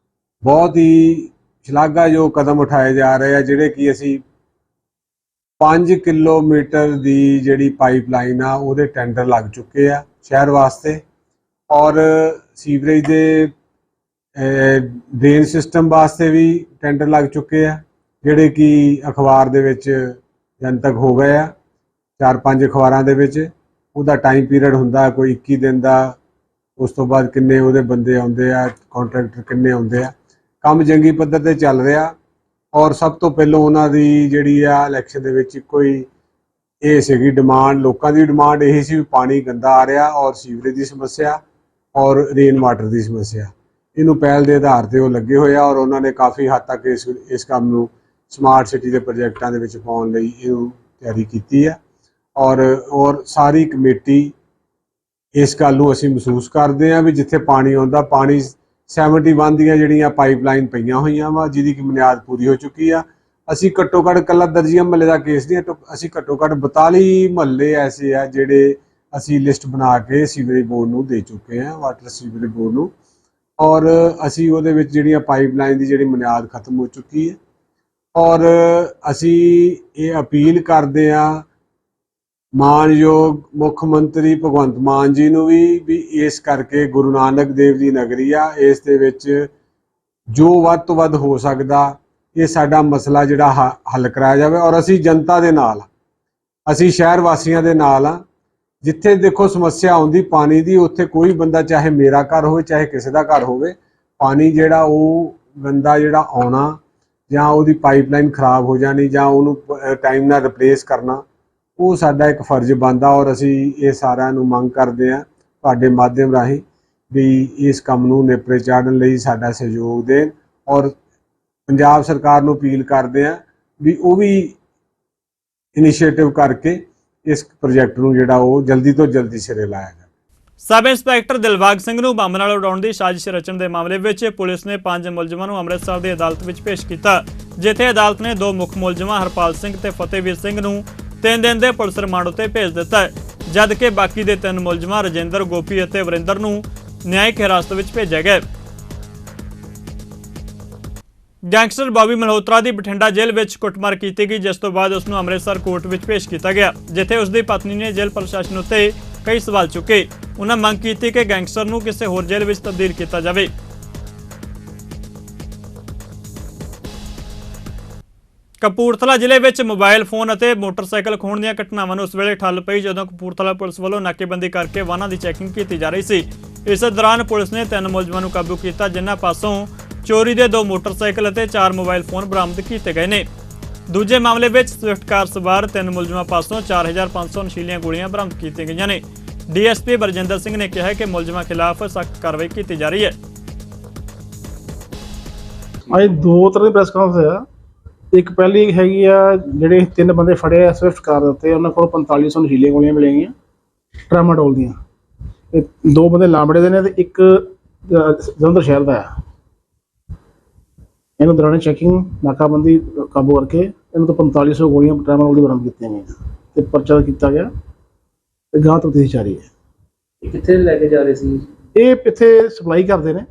ਬਹੁਤ ਹੀ ਸ਼ਲਾਘਾਯੋਗ ਕਦਮ ਉਠਾਏ ਜਾ ਰਹੇ ਆ, ਜਿਹੜੇ ਕਿ ਅਸੀਂ 5 ਕਿਲੋਮੀਟਰ ਦੀ ਜਿਹੜੀ ਪਾਈਪਲਾਈਨ ਆ ਉਹਦੇ ਟੈਂਡਰ ਲੱਗ ਚੁੱਕੇ ਆ ਸ਼ਹਿਰ ਵਾਸਤੇ, ਔਰ ਸੀਵਰੇਜ ਦੇ ਡਰੇਨ ਸਿਸਟਮ ਵਾਸਤੇ ਵੀ ਟੈਂਡਰ ਲੱਗ ਚੁੱਕੇ ਆ, ਜਿਹੜੇ ਕਿ ਅਖਬਾਰ ਦੇ ਵਿੱਚ ਜਨਤਕ ਹੋ ਗਏ ਆ 4-5 ਅਖਬਾਰਾਂ ਦੇ ਵਿੱਚ। ਉਹਦਾ ਟਾਈਮ ਪੀਰੀਅਡ ਹੁੰਦਾ ਕੋਈ 21 ਦਿਨ ਦਾ, ਉਸ ਤੋਂ ਬਾਅਦ ਕਿੰਨੇ ਉਹਦੇ ਬੰਦੇ ਆਉਂਦੇ ਆ, ਕੰਟਰੈਕਟਰ ਕਿੰਨੇ ਆਉਂਦੇ ਆ। ਕੰਮ ਜੰਗੀ ਪੱਧਰ ਤੇ ਚੱਲ ਰਿਹਾ ਔਰ ਸਭ ਤੋਂ ਪਹਿਲਾਂ ਉਹਨਾਂ ਦੀ ਜਿਹੜੀ ਆ ਇਲੈਕਸ਼ਨ ਦੇ ਵਿੱਚ ਕੋਈ ਇਹ ਸੀਗੀ ਡਿਮਾਂਡ, ਲੋਕਾਂ ਦੀ ਡਿਮਾਂਡ ਇਹ ਸੀ ਵੀ ਪਾਣੀ ਗੰਦਾ ਆ ਰਿਹਾ ਔਰ ਸੀਵਰੇਜ ਦੀ ਸਮੱਸਿਆ ਔਰ ਰੇਨ ਵਾਟਰ ਦੀ ਸਮੱਸਿਆ, ਇਹਨੂੰ ਪਹਿਲ ਦੇ ਆਧਾਰ ਤੇ ਉਹ ਲੱਗੇ ਹੋਏ ਆ ਔਰ ਉਹਨਾਂ ਨੇ ਕਾਫੀ ਹੱਦ ਤੱਕ ਇਸ ਕੰਮ ਨੂੰ ਸਮਾਰਟ ਸਿਟੀ ਦੇ ਪ੍ਰੋਜੈਕਟਾਂ ਦੇ ਵਿੱਚ ਪਾਉਣ ਲਈ ਇਹਨੂੰ ਤਿਆਰੀ ਕੀਤੀ ਆ। ਔਰ ਸਾਰੀ ਕਮੇਟੀ ਇਸ ਗੱਲ ਨੂੰ ਅਸੀਂ ਮਹਿਸੂਸ ਕਰਦੇ ਹਾਂ ਵੀ ਜਿੱਥੇ ਪਾਣੀ ਆਉਂਦਾ, ਪਾਣੀ 71 ਦੀਆਂ ਜਿਹੜੀਆਂ ਪਾਈਪਲਾਈਨ ਪਈਆਂ ਹੋਈਆਂ ਵਾ ਜਿਹਦੀ ਕਿ ਬੁਨਿਆਦ ਪੂਰੀ ਹੋ ਚੁੱਕੀ ਆ। ਅਸੀਂ ਘੱਟੋ ਘੱਟ ਇਕੱਲਾ ਦਰਜੀਆਂ ਮਹੱਲੇ ਦਾ ਕੇਸ ਨਹੀਂ, ਅਸੀਂ ਘੱਟੋ ਘੱਟ 42 ਮਹੱਲੇ ਐਸੇ ਆ ਜਿਹੜੇ ਅਸੀਂ ਲਿਸਟ ਬਣਾ ਕੇ ਸੀਵਰੇਜ ਬੋਰਡ ਨੂੰ ਦੇ ਚੁੱਕੇ ਹਾਂ, ਵਾਟਰ ਸੀਵਰੇਜ ਬੋਰਡ ਨੂੰ, ਔਰ ਅਸੀਂ ਉਹਦੇ ਵਿੱਚ ਜਿਹੜੀਆਂ ਪਾਈਪਲਾਈਨ ਦੀ ਜਿਹੜੀ ਬੁਨਿਆਦ ਖਤਮ ਹੋ ਚੁੱਕੀ ਹੈ। ਔਰ ਅਸੀਂ ਇਹ ਅਪੀਲ ਕਰਦੇ ਹਾਂ ਮਾਨਯੋਗ ਮੁੱਖ ਮੰਤਰੀ ਭਗਵੰਤ ਮਾਨ ਜੀ ਨੂੰ ਵੀ ਇਸ ਕਰਕੇ ਗੁਰੂ ਨਾਨਕ ਦੇਵ ਦੀ ਨਗਰੀ ਆ, ਇਸ ਦੇ ਵਿੱਚ ਜੋ ਵੱਧ ਤੋਂ ਵੱਧ ਹੋ ਸਕਦਾ ਇਹ ਸਾਡਾ ਮਸਲਾ ਜਿਹੜਾ ਹੱਲ ਕਰਾਇਆ ਜਾਵੇ। ਔਰ ਅਸੀਂ ਜਨਤਾ ਦੇ ਨਾਲ, ਅਸੀਂ ਸ਼ਹਿਰ ਵਾਸੀਆਂ ਦੇ ਨਾਲ ਆ। ਜਿੱਥੇ ਦੇਖੋ ਸਮੱਸਿਆ ਆਉਂਦੀ ਪਾਣੀ ਦੀ, ਉੱਥੇ ਕੋਈ ਬੰਦਾ ਚਾਹੇ ਮੇਰਾ ਘਰ ਹੋਵੇ ਚਾਹੇ ਕਿਸੇ ਦਾ ਘਰ ਹੋਵੇ, ਪਾਣੀ ਜਿਹੜਾ ਉਹ ਗੰਦਾ ਜਿਹੜਾ ਆਉਣਾ ਜਾਂ ਉਹਦੀ ਪਾਈਪਲਾਈਨ ਖਰਾਬ ਹੋ ਜਾਣੀ ਜਾਂ ਉਹਨੂੰ ਟਾਈਮ ਨਾਲ ਰਿਪਲੇਸ ਕਰਨਾ, ਉਹ ਸਾਡਾ ਇੱਕ ਫਰਜ਼ ਬਣਦਾ। ਔਰ ਅਸੀਂ ਇਹ ਸਾਰਿਆਂ ਨੂੰ ਮੰਗ ਕਰਦੇ ਹਾਂ ਤੁਹਾਡੇ ਮਾਧਿਅਮ ਰਾਹੀਂ ਵੀ ਇਸ ਕੰਮ ਨੂੰ ਨੇਪਰੇ ਚਾੜਨ ਲਈ ਸਾਡਾ ਸਹਿਯੋਗ ਦੇਣ। ਔਰ ਪੰਜਾਬ ਸਰਕਾਰ ਨੂੰ ਅਪੀਲ ਕਰਦੇ ਹਾਂ ਵੀ ਉਹ ਵੀ ਇਨੀਸ਼ੀਏਟਿਵ ਕਰਕੇ ਇਸ ਪ੍ਰੋਜੈਕਟ ਨੂੰ ਜਿਹੜਾ ਉਹ ਜਲਦੀ ਤੋਂ ਜਲਦੀ ਸਿਰੇ ਲਾਇਆ ਜਾਵੇ। ਸਬ ਇੰਸਪੈਕਟਰ ਦਿਲਬਾਗ ਸਿੰਘ ਨੂੰ ਬੰਬ ਨਾਲ ਉਡਾਉਣ ਦੀ ਸਾਜ਼ਿਸ਼ ਰਚਣ ਦੇ ਮਾਮਲੇ ਵਿੱਚ ਪੁਲਿਸ ਨੇ 5 ਮੁਲਜ਼ਮਾਂ ਨੂੰ ਅੰਮ੍ਰਿਤਸਰ ਦੀ ਅਦਾਲਤ ਵਿੱਚ ਪੇਸ਼ ਕੀਤਾ, ਜਿੱਥੇ ਅਦਾਲਤ ਨੇ 2 ਮੁੱਖ ਮੁਲਜ਼ਮਾਂ ਹਰਪਾਲ ਸਿੰਘ ਤੇ ਫਤਿਹਵੀਰ ਸਿੰਘ ਨੂੰ 3 ਦਿਨ ਦੇ ਪੁਲਿਸ ਰਿਮਾਂਡ ਉੱਤੇ ਭੇਜ ਦਿੱਤਾ ਹੈ, ਜਦਕਿ ਬਾਕੀ ਦੇ 3 ਮੁਲਜ਼ਮਾਂ ਰਜਿੰਦਰ, ਗੋਪੀ ਅਤੇ ਵਰਿੰਦਰ ਨੂੰ ਨਿਆਇਕ ਹਿਰਾਸਤ ਵਿੱਚ ਭੇਜਿਆ ਗਿਆ। ਗੈਂਗਸਟਰ ਬੌਬੀ ਮਲਹੋਤਰਾ ਦੀ ਬਠਿੰਡਾ ਜੇਲ੍ਹ ਵਿੱਚ ਕੁੱਟਮਾਰ ਕੀਤੀ ਗਈ, ਜਿਸ ਤੋਂ ਬਾਅਦ ਉਸ ਨੂੰ ਅੰਮ੍ਰਿਤਸਰ ਕੋਰਟ ਵਿੱਚ ਪੇਸ਼ ਕੀਤਾ ਗਿਆ, ਜਿੱਥੇ ਉਸ ਦੀ ਪਤਨੀ ਨੇ ਜੇਲ੍ਹ ਪ੍ਰਸ਼ਾਸਨ ਉੱਤੇ ਕਈ ਸਵਾਲ ਚੁੱਕੇ। ਉਹਨਾਂ ਮੰਗ ਕੀਤੀ ਕਿ ਗੈਂਗਸਟਰ ਨੂੰ ਕਿਸੇ ਹੋਰ ਜੇਲ੍ਹ ਵਿੱਚ ਤਬਦੀਲ ਕੀਤਾ ਜਾਵੇ। ਕਪੂਰਥਲਾ ਜ਼ਿਲ੍ਹੇ ਵਿੱਚ ਮੋਬਾਈਲ ਫੋਨ ਅਤੇ ਮੋਟਰਸਾਈਕਲ ਖੋਹਣ ਦੀਆਂ ਘਟਨਾਵਾਂ ਨੂੰ ਉਸ ਵੇਲੇ ਠੱਲ ਪਈ ਜਦੋਂ ਕਪੂਰਥਲਾ ਪੁਲਿਸ ਵੱਲੋਂ ਨਾਕੇਬੰਦੀ ਕਰਕੇ ਵਾਹਨਾਂ ਦੀ ਚੈਕਿੰਗ ਕੀਤੀ ਜਾ ਰਹੀ ਸੀ। ਇਸ ਦੌਰਾਨ ਪੁਲਿਸ ਨੇ 3 ਮੁਲਜ਼ਮਾਂ ਨੂੰ ਕਾਬੂ ਕੀਤਾ, ਜਿਨ੍ਹਾਂ ਪਾਸੋਂ ਚੋਰੀ ਦੇ 2 ਮੋਟਰਸਾਈਕਲ ਅਤੇ 4 ਮੋਬਾਈਲ ਫੋਨ ਬਰਾਮਦ ਕੀਤੇ ਗਏ ਨੇ। ਦੂਜੇ ਮਾਮਲੇ ਵਿੱਚ ਸਵਿਫਟ ਕਾਰ ਸਵਾਰ 3 ਮੁਲਜ਼ਮਾਂ ਪਾਸੋਂ 4500 ਨਸ਼ੀਲੀਆਂ ਗੋਲੀਆਂ ਬਰਾਮਦ ਕੀਤੀਆਂ ਗਈਆਂ ਨੇ। ਡੀਐਸਪੀ ਬਰਜਿੰਦਰ ਸਿੰਘ ਨੇ ਕਿਹਾ ਕਿ ਮੁਲਜ਼ਮਾਂ ਖਿਲਾਫ ਸਖਤ ਕਾਰਵਾਈ ਕੀਤੀ ਜਾ ਰਹੀ ਹੈ। ਅੱਜ 2 ਤਰ੍ਹਾਂ ਦੀ ਪ੍ਰੈਸ ਕਾਨਫਰੰਸ ਆ। ਇੱਕ ਪਹਿਲੀ ਹੈਗੀ ਆ ਜਿਹੜੇ 3 ਬੰਦੇ ਫੜੇ ਆ ਸਵਿਫਟ ਕਾਰ ਦੇ ਉੱਤੇ, ਉਹਨਾਂ ਕੋਲ 4500 ਨਸ਼ੀਲੀਆਂ ਗੋਲੀਆਂ ਮਿਲੀਆਂ ਗਈਆਂ ਟਰਾਮਾਡੋਲ ਦੀਆਂ। ਇਹ 2 ਬੰਦੇ ਲਾਂਬੜੇ ਦੇ ਨੇ ਤੇ ਇੱਕ ਜਲੰਧਰ ਸ਼ਹਿਰ ਦਾ ਆ। ਇਹਨੂੰ ਦੌਰਾਨ ਚੈਕਿੰਗ ਨਾਕਾਬੰਦੀ ਕਾਬੂ ਕਰਕੇ ਇਹਨੂੰ ਤੋਂ 4500 ਗੋਲੀਆਂ ਟਰਾਮਾਡੋਲ ਦੀ ਬਰਾਮਦ ਕੀਤੀਆਂ ਗਈਆਂ ਤੇ ਪਰਚਾ ਕੀਤਾ ਗਿਆ ਤੇ ਗਾਂ ਤਫਤੀਸ਼ ਜਾਰੀ ਹੈ। ਇਹ ਕਿੱਥੇ ਲੈ ਕੇ ਜਾ ਰਹੇ ਸੀ? ਇਹ ਇੱਥੇ ਸਪਲਾਈ ਕਰਦੇ ਨੇ,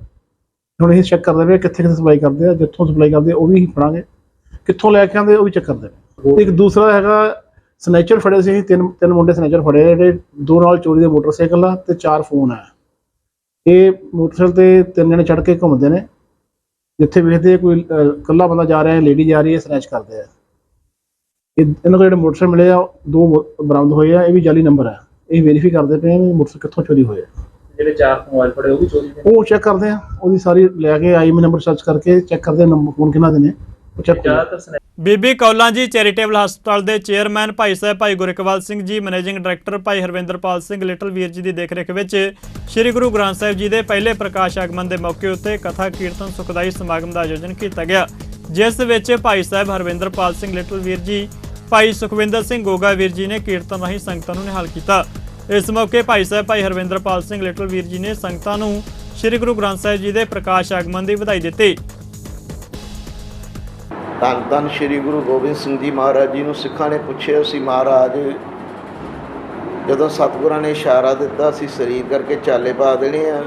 ਹੁਣ ਇਹ ਚੈੱਕ ਕਰਦੇ ਨੇ ਕਿੱਥੇ ਸਪਲਾਈ ਕਰਦੇ ਆ। ਜਿੱਥੋਂ ਸਪਲਾਈ ਕਰਦੇ ਉਹ ਵੀ ਫੜਾਂਗੇ, ਕਿੱਥੋਂ ਲੈ ਕੇ ਆਉਂਦੇ ਉਹ ਵੀ ਚੈੱਕ ਕਰਦੇ ਨੇ। ਇੱਕ ਦੂਸਰਾ ਹੈਗਾ ਸਨੈਚਰ ਫੜੇ ਸੀ, 3 ਮੁੰਡੇ ਸਨੈਚਰ ਫੜੇ ਜਿਹੜੇ 2 ਨਾਲ ਚੋਰੀ ਦੇ ਮੋਟਰਸਾਈਕਲ ਆ ਤੇ 4 ਫੋਨ ਆ। ਇਹ ਮੋਟਰਸਾਈਕਲ ਤੇ 3 ਜਣੇ ਚੜ੍ਹ ਕੇ ਘੁੰਮਦੇ ਨੇ, ਜਿੱਥੇ ਵੇਖਦੇ ਕੋਈ ਇਕੱਲਾ ਬੰਦਾ ਜਾ ਰਿਹਾ, ਲੇਡੀ ਜਾ ਰਹੀ ਹੈ, ਸਨੈਚ ਕਰਦੇ ਆ। ਇਹਨਾਂ ਕੋਲ ਜਿਹੜੇ ਮੋਟਰਸਾਈਕਲ ਮਿਲੇ ਆ 2 ਬਰਾਮਦ ਹੋਏ ਆ, ਇਹ ਵੀ ਜਾਲੀ ਨੰਬਰ ਆ। ਇਹ ਵੈਰੀਫਾਈ ਕਰਦੇ ਪਏ ਆ ਵੀ ਮੋਟਰਸਾਈਕਲ ਕਿੱਥੋਂ ਚੋਰੀ ਹੋਏ ਆ। ਜਿਹੜੇ 4 ਮੋਬਾਈਲ ਫੜੇ ਉਹ ਵੀ ਚੋਰੀ ਦੇ? ਉਹ ਚੈੱਕ ਕਰਦੇ ਆ, ਉਹਦੀ ਸਾਰੀ ਲੈ ਕੇ ਆਈਐਮਈ ਨੰਬਰ ਸਰਚ ਕਰਕੇ ਚੈੱਕ ਕਰਦੇ ਆ ਨੰਬਰ ਫੋਨ ਕਿਹਨਾਂ ਦੇ ਨੇ ਉਹ ਚੈੱਕ ਕਰਦੇ। ਬੀਬੀ ਕੌਲਾਂ ਜੀ ਚੈਰੀਟੇਬਲ ਹਸਪਤਾਲ ਦੇ ਚੇਅਰਮੈਨ ਭਾਈ ਸਾਹਿਬ ਭਾਈ ਗੁਰਕਵਾਲ ਸਿੰਘ ਜੀ, ਮੈਨੇਜਿੰਗ ਡਾਇਰੈਕਟਰ ਭਾਈ ਹਰਵਿੰਦਰਪਾਲ ਸਿੰਘ ਲਿਟਲ ਵੀਰ ਜੀ ਦੀ ਦੇਖਰੇਖ ਵਿੱਚ ਸ੍ਰੀ ਗੁਰੂ ਗ੍ਰੰਥ ਸਾਹਿਬ ਜੀ ਦੇ ਪਹਿਲੇ ਪ੍ਰਕਾਸ਼ ਆਗਮਨ ਦੇ ਮੌਕੇ ਉੱਤੇ ਕਥਾ ਕੀਰਤਨ ਸੁਖਦਾਈ ਸਮਾਗਮ ਦਾ ਆਯੋਜਨ ਕੀਤਾ ਗਿਆ, ਜਿਸ ਵਿੱਚ ਭਾਈ ਸਾਹਿਬ ਹਰਵਿੰਦਰਪਾਲ ਸਿੰਘ ਲਿਟਲ ਵੀਰ ਜੀ, ਭਾਈ ਸੁਖਵਿੰਦਰ ਸਿੰਘ ਗੋਗਾ ਵੀਰ ਜੀ ਨੇ ਕੀਰਤਨ ਰਾਹੀਂ ਸੰਗਤਾਂ ਨੂੰ ਨਿਹਾਲ ਕੀਤਾ। ਇਸ ਮੌਕੇ ਭਾਈ ਸਾਹਿਬ ਭਾਈ ਹਰਵਿੰਦਰਪਾਲ ਸਿੰਘ ਲਿਟਲ ਵੀਰ ਜੀ ਨੇ ਸੰਗਤਾਂ ਨੂੰ ਸ੍ਰੀ ਗੁਰੂ ਗ੍ਰੰਥ ਸਾਹਿਬ ਜੀ ਦੇ ਪ੍ਰਕਾਸ਼ ਆਗਮਨ ਦੀ ਵਧਾਈ ਦਿੱਤੀ। ਧੰਨ ਧੰਨ ਸ੍ਰੀ ਗੁਰੂ ਗੋਬਿੰਦ ਸਿੰਘ ਜੀ ਮਹਾਰਾਜ ਜੀ ਨੂੰ ਸਿੱਖਾਂ ਨੇ ਪੁੱਛਿਆ ਸੀ, ਮਹਾਰਾਜ ਜਦੋਂ ਸਤਿਗੁਰਾਂ ਨੇ ਇਸ਼ਾਰਾ ਦਿੱਤਾ ਸੀ ਸਰੀਰ ਕਰਕੇ ਚਾਲੇ ਪਾ ਦੇਣੇ ਆ,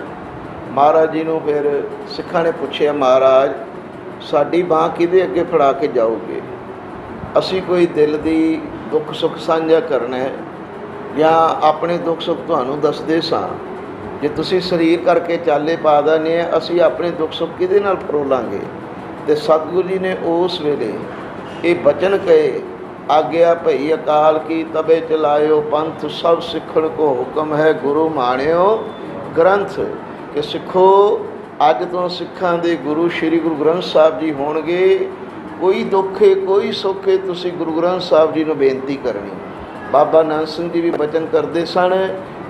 ਮਹਾਰਾਜ ਜੀ ਨੂੰ ਫਿਰ ਸਿੱਖਾਂ ਨੇ ਪੁੱਛਿਆ, ਮਹਾਰਾਜ ਸਾਡੀ ਬਾਂਹ ਕਿਹਦੇ ਅੱਗੇ ਫੜਾ ਕੇ ਜਾਓਗੇ? ਅਸੀਂ ਕੋਈ ਦਿਲ ਦੀ ਦੁੱਖ ਸੁੱਖ ਸਾਂਝਾ ਕਰਨਾ ਹੈ ਜਾਂ ਆਪਣੇ ਦੁੱਖ ਸੁੱਖ ਤੁਹਾਨੂੰ ਦੱਸਦੇ ਸਾਂ, ਜੇ ਤੁਸੀਂ ਸਰੀਰ ਕਰਕੇ ਚਾਲੇ ਪਾ ਦਿੰਦੇ ਆ, ਅਸੀਂ ਆਪਣੇ ਦੁੱਖ ਸੁੱਖ ਕਿਹਦੇ ਨਾਲ ਫਰੋਲਾਂਗੇ? ਤੇ ਸਤਿਗੁਰੂ ਜੀ ਨੇ ਉਸ ਵੇਲੇ ਇਹ ਬਚਨ ਕਹੇ, ਆਗਿਆ ਭਈ ਅਕਾਲ ਕੀ ਤਬੇ ਚਲਾਇਓ ਪੰਥ, ਸਭ ਸਿੱਖਣ ਕੋ ਹੁਕਮ ਹੈ ਗੁਰੂ ਮਾਣਿਓ ਗ੍ਰੰਥ। ਕਿ ਸਿੱਖੋ ਅੱਜ ਤੋਂ ਸਿੱਖਾਂ ਦੇ ਗੁਰੂ ਸ੍ਰੀ ਗੁਰੂ ਗ੍ਰੰਥ ਸਾਹਿਬ ਜੀ ਹੋਣਗੇ, ਕੋਈ ਦੁੱਖੇ ਕੋਈ ਸੁੱਖੇ ਤੁਸੀਂ ਗੁਰੂ ਗ੍ਰੰਥ ਸਾਹਿਬ ਜੀ ਨੂੰ ਬੇਨਤੀ ਕਰਨੀ। ਬਾਬਾ ਨਾਨਕ ਸਿੰਘ ਜੀ ਵੀ ਬਚਨ ਕਰਦੇ ਸਨ,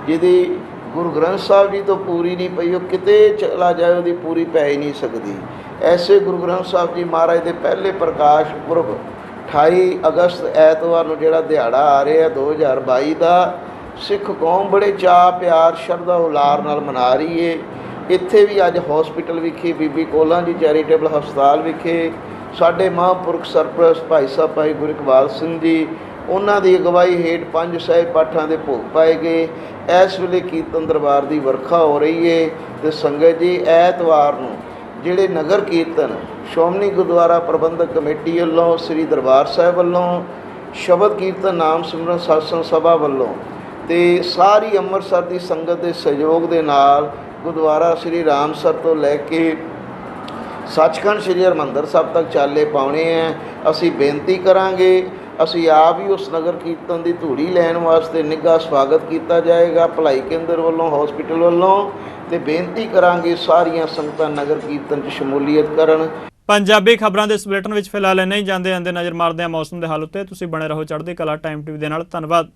ਜਿਹਦੀ ਗੁਰੂ ਗ੍ਰੰਥ ਸਾਹਿਬ ਜੀ ਤੋਂ ਪੂਰੀ ਨਹੀਂ ਪਈ ਉਹ ਕਿਤੇ ਚਲਾ ਜਾਏ ਉਹਦੀ ਪੂਰੀ ਪੈ ਹੀ ਨਹੀਂ ਸਕਦੀ। ਐਸੇ ਗੁਰੂ ਗ੍ਰੰਥ ਸਾਹਿਬ ਜੀ ਮਹਾਰਾਜ ਦੇ ਪਹਿਲੇ ਪ੍ਰਕਾਸ਼ ਪੁਰਬ 28 ਅਗਸਤ ਐਤਵਾਰ ਨੂੰ ਜਿਹੜਾ ਦਿਹਾੜਾ ਆ ਰਿਹਾ 2022 ਦਾ, ਸਿੱਖ ਕੌਮ ਬੜੇ ਚਾਅ ਪਿਆਰ ਸ਼ਰਧਾ ਉਲਾਰ ਨਾਲ ਮਨਾ ਰਹੀ ਏ। ਇੱਥੇ ਵੀ ਅੱਜ ਹਸਪੀਟਲ ਵਿਖੇ ਬੀਬੀ ਕੋਲਾਂ ਜੀ ਚੈਰੀਟੇਬਲ ਹਸਪਤਾਲ ਵਿਖੇ ਸਾਡੇ ਮਹਾਂਪੁਰਖ ਸਰਪ੍ਰਸਤ ਭਾਈ ਸਾਹਿਬ ਭਾਈ ਗੁਰੂ ਇਕਬਾਲ ਸਿੰਘ ਜੀ, ਉਹਨਾਂ ਦੀ ਅਗਵਾਈ ਹੇਠ 5 ਸਾਹਿਬ ਪਾਠਾਂ ਦੇ ਭੋਗ ਪਾਏ ਗਏ। ਇਸ ਵੇਲੇ ਕੀਰਤਨ ਦਰਬਾਰ ਦੀ ਵਰਖਾ ਹੋ ਰਹੀ ਏ ਤੇ ਸੰਗਤ ਜੀ ਐਤਵਾਰ ਨੂੰ ਜਿਹੜੇ ਨਗਰ ਕੀਰਤਨ ਸ਼੍ਰੋਮਣੀ ਗੁਰਦੁਆਰਾ ਪ੍ਰਬੰਧਕ ਕਮੇਟੀ ਵੱਲੋਂ, ਸ੍ਰੀ ਦਰਬਾਰ ਸਾਹਿਬ ਵੱਲੋਂ, ਸ਼ਬਦ ਕੀਰਤਨ ਨਾਮ ਸਿਮਰਨ ਸਤਸੰਗ ਸਭਾ ਵੱਲੋਂ ਤੇ ਸਾਰੀ ਅੰਮ੍ਰਿਤਸਰ ਦੀ ਸੰਗਤ ਦੇ ਸਹਿਯੋਗ ਦੇ ਨਾਲ ਗੁਰਦੁਆਰਾ ਸ੍ਰੀ ਰਾਮਸਰ ਤੋਂ ਲੈ ਕੇ ਸੱਚਖੰਡ ਸ੍ਰੀ ਹਰਿਮੰਦਰ ਸਾਹਿਬ ਤੱਕ ਚਾਲੇ ਪਾਉਣੇ ਹੈ। ਅਸੀਂ ਬੇਨਤੀ ਕਰਾਂਗੇ, ਅਸੀਂ ਆਪ ਹੀ ਉਸ ਨਗਰ ਕੀਰਤਨ ਦੀ ਧੂੜੀ ਲੈਣ ਵਾਸਤੇ ਨਿੱਘਾ ਸਵਾਗਤ ਕੀਤਾ ਜਾਏਗਾ ਭਲਾਈ ਕੇਂਦਰ ਵੱਲੋਂ, ਹਸਪੀਟਲ ਵੱਲੋਂ, ਤੇ ਬੇਨਤੀ ਕਰਾਂਗੇ ਸਾਰੀਆਂ ਸੰਗਤਾਂ ਨਗਰ ਕੀਰਤਨ 'ਚ ਸ਼ਮੂਲੀਅਤ ਕਰਨ। ਪੰਜਾਬੀ ਖਬਰਾਂ ਦੇ ਇਸ ਬੁਲੇਟਿਨ ਵਿੱਚ ਫਿਲਹਾਲ ਨਹੀਂ ਜਾਂਦੇ ਨਜ਼ਰ ਮਾਰਦੇ ਹਾਂ ਮੌਸਮ ਦੇ ਹਾਲ ਉੱਤੇ। ਤੁਸੀਂ ਬਣੇ ਰਹੋ ਚੜ੍ਹਦੀ ਕਲਾ ਟਾਈਮ ਟੀਵੀ ਦੇ ਨਾਲ। ਧੰਨਵਾਦ।